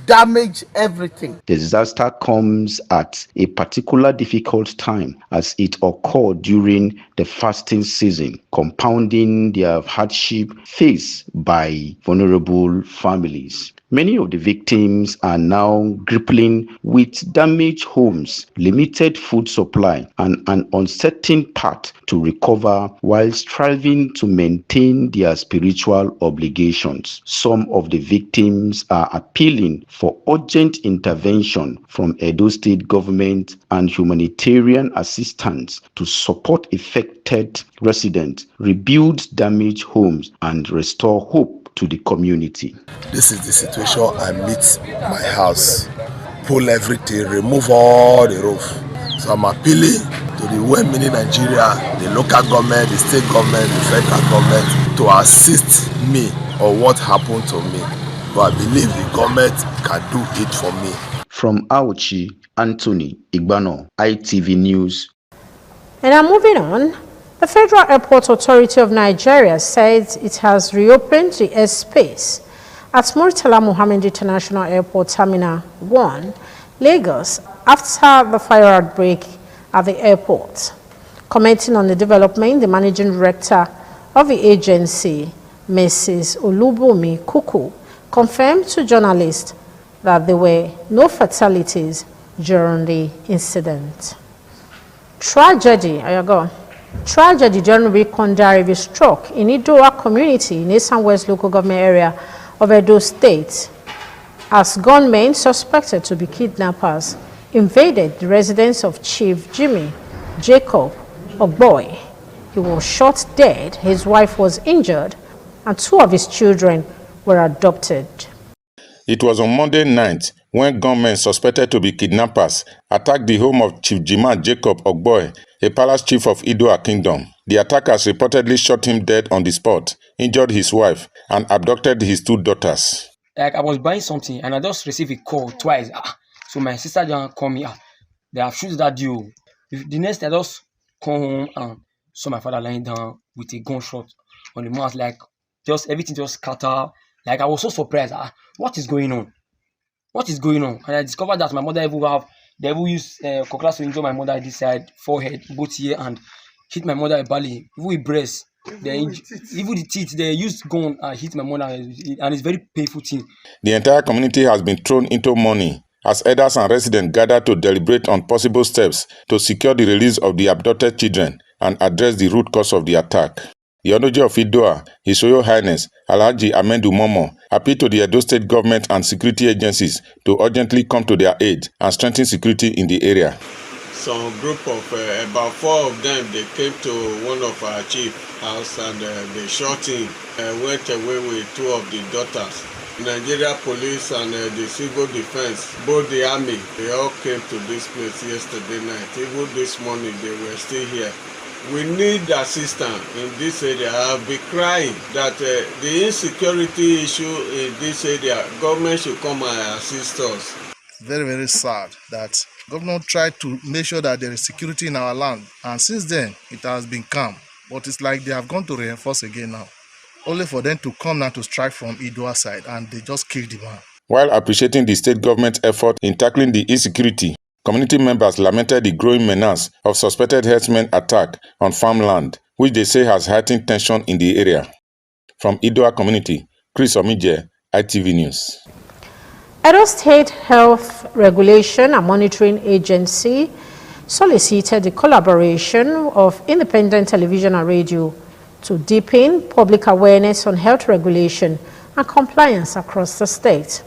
Damage everything. The disaster comes at a particular difficult time as it occurred during the fasting season, compounding their hardship faced by vulnerable families. Many of the victims are now grappling with damaged homes, limited food supply, and an uncertain path to recover while striving to maintain their spiritual obligations. Some of the victims are appealing for urgent intervention from Edo State government and humanitarian assistance to support affected residents, rebuild damaged homes, and restore hope to the community. This is the situation. I meet my house, pull everything, remove all the roof. So I'm appealing to the well-meaning Nigeria, the local government, the state government, the federal government to assist me on what happened to me. But I believe the government can do it for me. From Auchi, Anthony Igbano, ITV News. And now moving on. The Federal Airport Authority of Nigeria says it has reopened the airspace at Murtala Muhammed International Airport Terminal 1, Lagos, after the fire outbreak at the airport. Commenting on the development, the Managing Director of the agency, Mrs. Olubumi Kuku, confirmed to journalists that there were no fatalities during the incident. Tragedy during week Kondari struck in Idoa community in Esan West local government area of Edo State as gunmen suspected to be kidnappers invaded the residence of Chief Jimmy Jacob Ogboy. He was shot dead, his wife was injured, and two of his children were adopted. It was on Monday night when gunmen suspected to be kidnappers attacked the home of Chief Jima Jacob Ogboy, a palace chief of Idoa Kingdom. The attackers reportedly shot him dead on the spot, injured his wife, and abducted his two daughters. Like I was buying something and I just received a call twice. So my sister just called me. They have shot that deal. The next day I just come home and saw my father lying down with a gunshot on the mouth. Like just everything just scattered. Like I was so surprised. What is going on? What is going on? And I discovered that my mother they will use cutlass to injure my mother this side, forehead, both here, and hit my mother badly, even with breast. Even the teeth, they used gun and hit my mother, and it's very painful thing. The entire community has been thrown into mourning as elders and residents gather to deliberate on possible steps to secure the release of the abducted children and address the root cause of the attack. The Onoji of Idoa, His Royal Highness Alhaji Ahmedu Momo, appealed to the Edo State government and security agencies to urgently come to their aid and strengthen security in the area. Some group of about 4 of them, they came to one of our chief house and they shot him. Went away with 2 of the daughters. Nigeria police and the civil defense, both the army, they all came to this place yesterday night. Even this morning, they were still here. We need assistance in this area. I've been crying that the insecurity issue in this area, government should come and assist us. Very, very sad that government tried to make sure that there is security in our land, and since then it has been calm. But it's like they have gone to reinforce again now, only for them to come now to strike from Idoa side, and they just killed the man. While appreciating the state government's effort in tackling the insecurity, community members lamented the growing menace of suspected herdsmen attack on farmland, which they say has heightened tension in the area. From Idoa community, Chris Omije, ITV News. Edo State Health Regulation and Monitoring Agency solicited the collaboration of independent television and radio to deepen public awareness on health regulation and compliance across the state.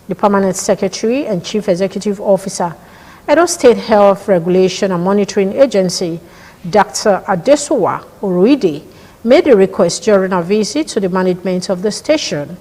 The Permanent Secretary and Chief Executive Officer, Edo State Health Regulation and Monitoring Agency, Dr. Adesuwa Oroide, made a request during a visit to the management of the station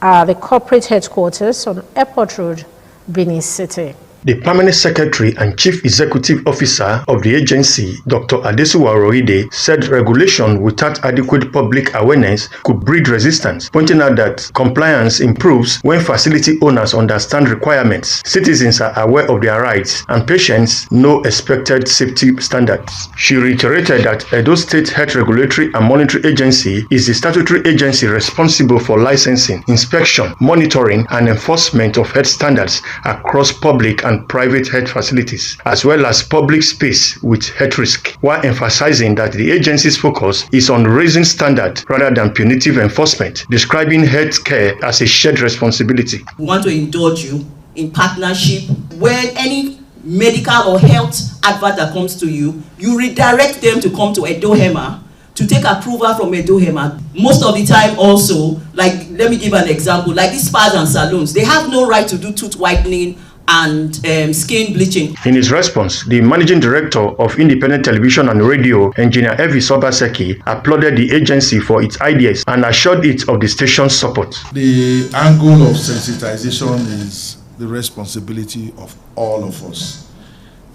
at the corporate headquarters on Airport Road, Benin City. The Permanent Secretary and Chief Executive Officer of the agency, Dr. Adesuwa Oroide, said regulation without adequate public awareness could breed resistance, pointing out that compliance improves when facility owners understand requirements, citizens are aware of their rights, and patients know expected safety standards. She reiterated that Edo State Health Regulatory and Monitoring Agency is the statutory agency responsible for licensing, inspection, monitoring, and enforcement of health standards across public and private health facilities, as well as public space with health risk, while emphasizing that the agency's focus is on raising standards rather than punitive enforcement, describing health care as a shared responsibility. We want to indulge you in partnership. When any medical or health advert that comes to you, you redirect them to come to EdoHEMA to take approval from EdoHEMA. Most of the time also, like, let me give an example, like these spas and salons, they have no right to do tooth whitening and skin bleaching. In his response, the Managing Director of Independent Television and Radio, Engineer Elvis Obaseki, applauded the agency for its ideas and assured it of the station's support. The angle of sensitization is the responsibility of all of us,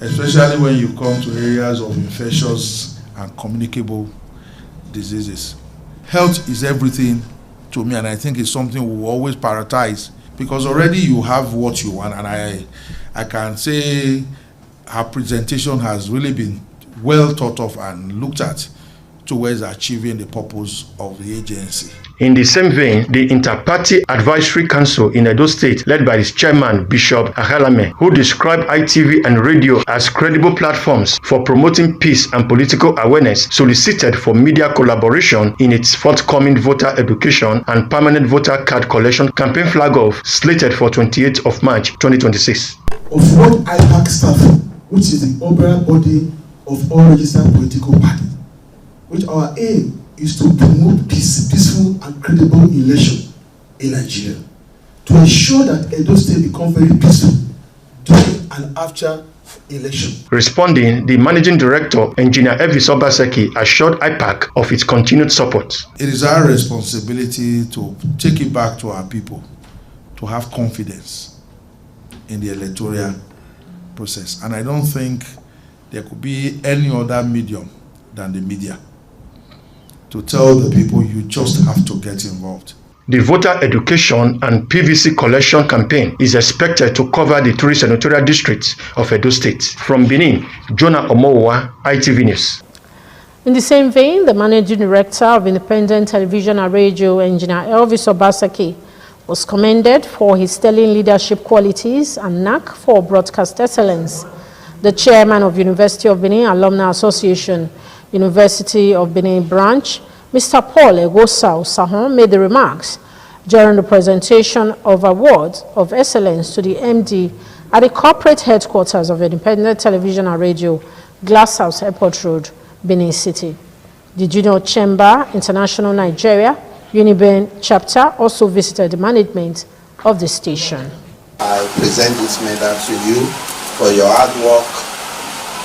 especially when you come to areas of infectious and communicable diseases. Health is everything to me, and I think it's something we will always prioritize, because already you have what you want, and I can say her presentation has really been well thought of and looked at towards achieving the purpose of the agency. In the same vein, the Inter-Party Advisory Council in Edo State, led by its chairman, Bishop Ahalame, who described ITV and radio as credible platforms for promoting peace and political awareness, solicited for media collaboration in its forthcoming voter education and permanent voter card collection campaign flag-off slated for 28th of March 2026. Of what IPAC staff, which is the overall body of all registered political parties, which our aim is to promote peaceful and credible election in Nigeria, to ensure that Edo State becomes very peaceful during and after election. Responding, the Managing Director, Engineer Elvis Obaseki, assured IPAC of its continued support. It is our responsibility to take it back to our people, to have confidence in the electoral process. And I don't think there could be any other medium than the media to tell the people you just have to get involved. The voter education and PVC collection campaign is expected to cover the three senatorial districts of Edo State. From Benin, Jonah Omowa, ITV News. In the same vein, the Managing Director of Independent Television and Radio, Engineer Elvis Obaseki, was commended for his sterling leadership qualities and knack for broadcast excellence. The Chairman of University of Benin Alumni Association, University of Benin branch, Mr. Paul Egosa Osahon made the remarks during the presentation of awards of excellence to the MD at the corporate headquarters of Independent Television and Radio, Glasshouse Airport Road, Benin City. The Junior Chamber International Nigeria, UNIBEN chapter, also visited the management of the station. I present this medal to you for your hard work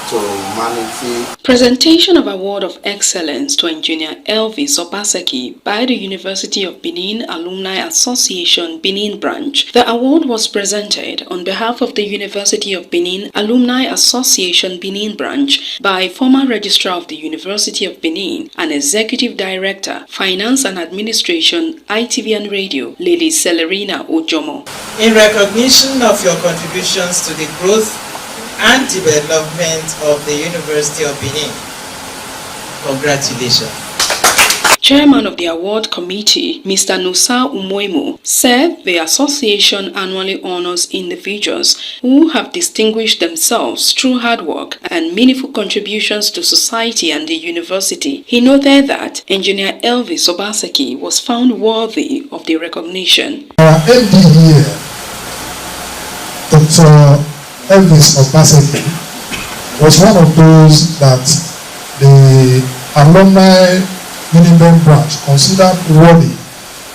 to humanity. Presentation of Award of Excellence to Engineer Elvis Obaseki by the University of Benin Alumni Association Benin branch. The award was presented on behalf of the University of Benin Alumni Association Benin branch by former Registrar of the University of Benin and Executive Director, Finance and Administration, ITV and Radio, Lady Celerina Ojomo. In recognition of your contributions to the growth and development of the University of Benin. Congratulations. Chairman of the award committee, Mr. Nusa Umoimo, said the association annually honors individuals who have distinguished themselves through hard work and meaningful contributions to society and the university. He noted that Engineer Elvis Obaseki was found worthy of the recognition. Our MD here, Dr. Elvis Obaseki, was one of those that the alumni UNIBEN branch considered worthy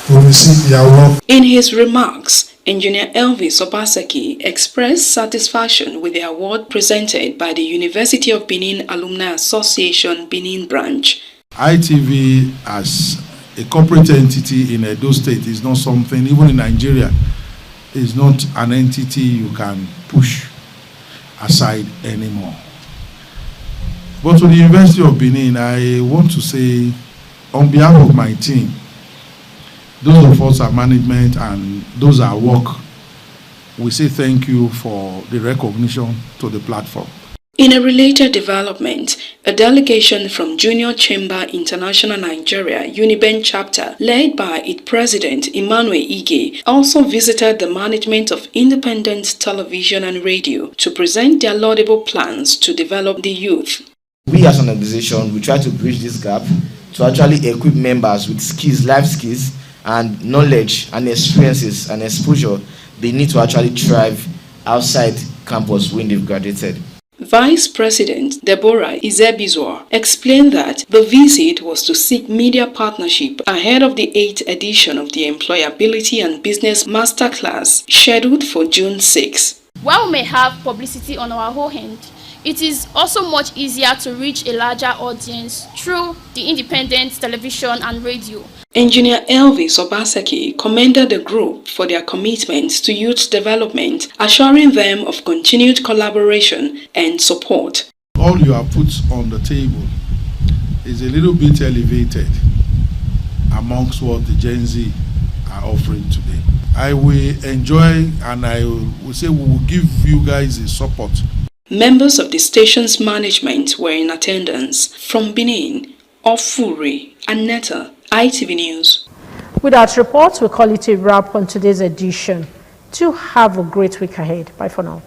to receive the award. In his remarks, Engineer Elvis Obaseki expressed satisfaction with the award presented by the University of Benin Alumni Association Benin branch. ITV as a corporate entity in Edo State is not something, even in Nigeria, is not an entity you can push aside anymore. But to the University of Benin, I want to say, on behalf of my team, those of us at management and those at work, we say thank you for the recognition to the platform. In a related development, a delegation from Junior Chamber International Nigeria UNIBEN chapter, led by its president Emmanuel Ige, also visited the management of Independent Television and Radio to present their laudable plans to develop the youth. We as an organization, we try to bridge this gap to actually equip members with skills, life skills, and knowledge and experiences and exposure they need to actually thrive outside campus when they've graduated. Vice President Deborah Izebizwa explained that the visit was to seek media partnership ahead of the 8th edition of the Employability and Business Masterclass scheduled for June 6. While we may have publicity on our whole hand, it is also much easier to reach a larger audience through the independent television and radio. Engineer Elvis Obaseki commended the group for their commitment to youth development, assuring them of continued collaboration and support. All you have put on the table is a little bit elevated amongst what the Gen Z are offering today. I will enjoy and I will say we will give you guys a support. Members of the station's management were in attendance. From Benin, Ofuri, Annetta, ITV News. With that report, we call it a wrap on today's edition. Do have a great week ahead. Bye for now.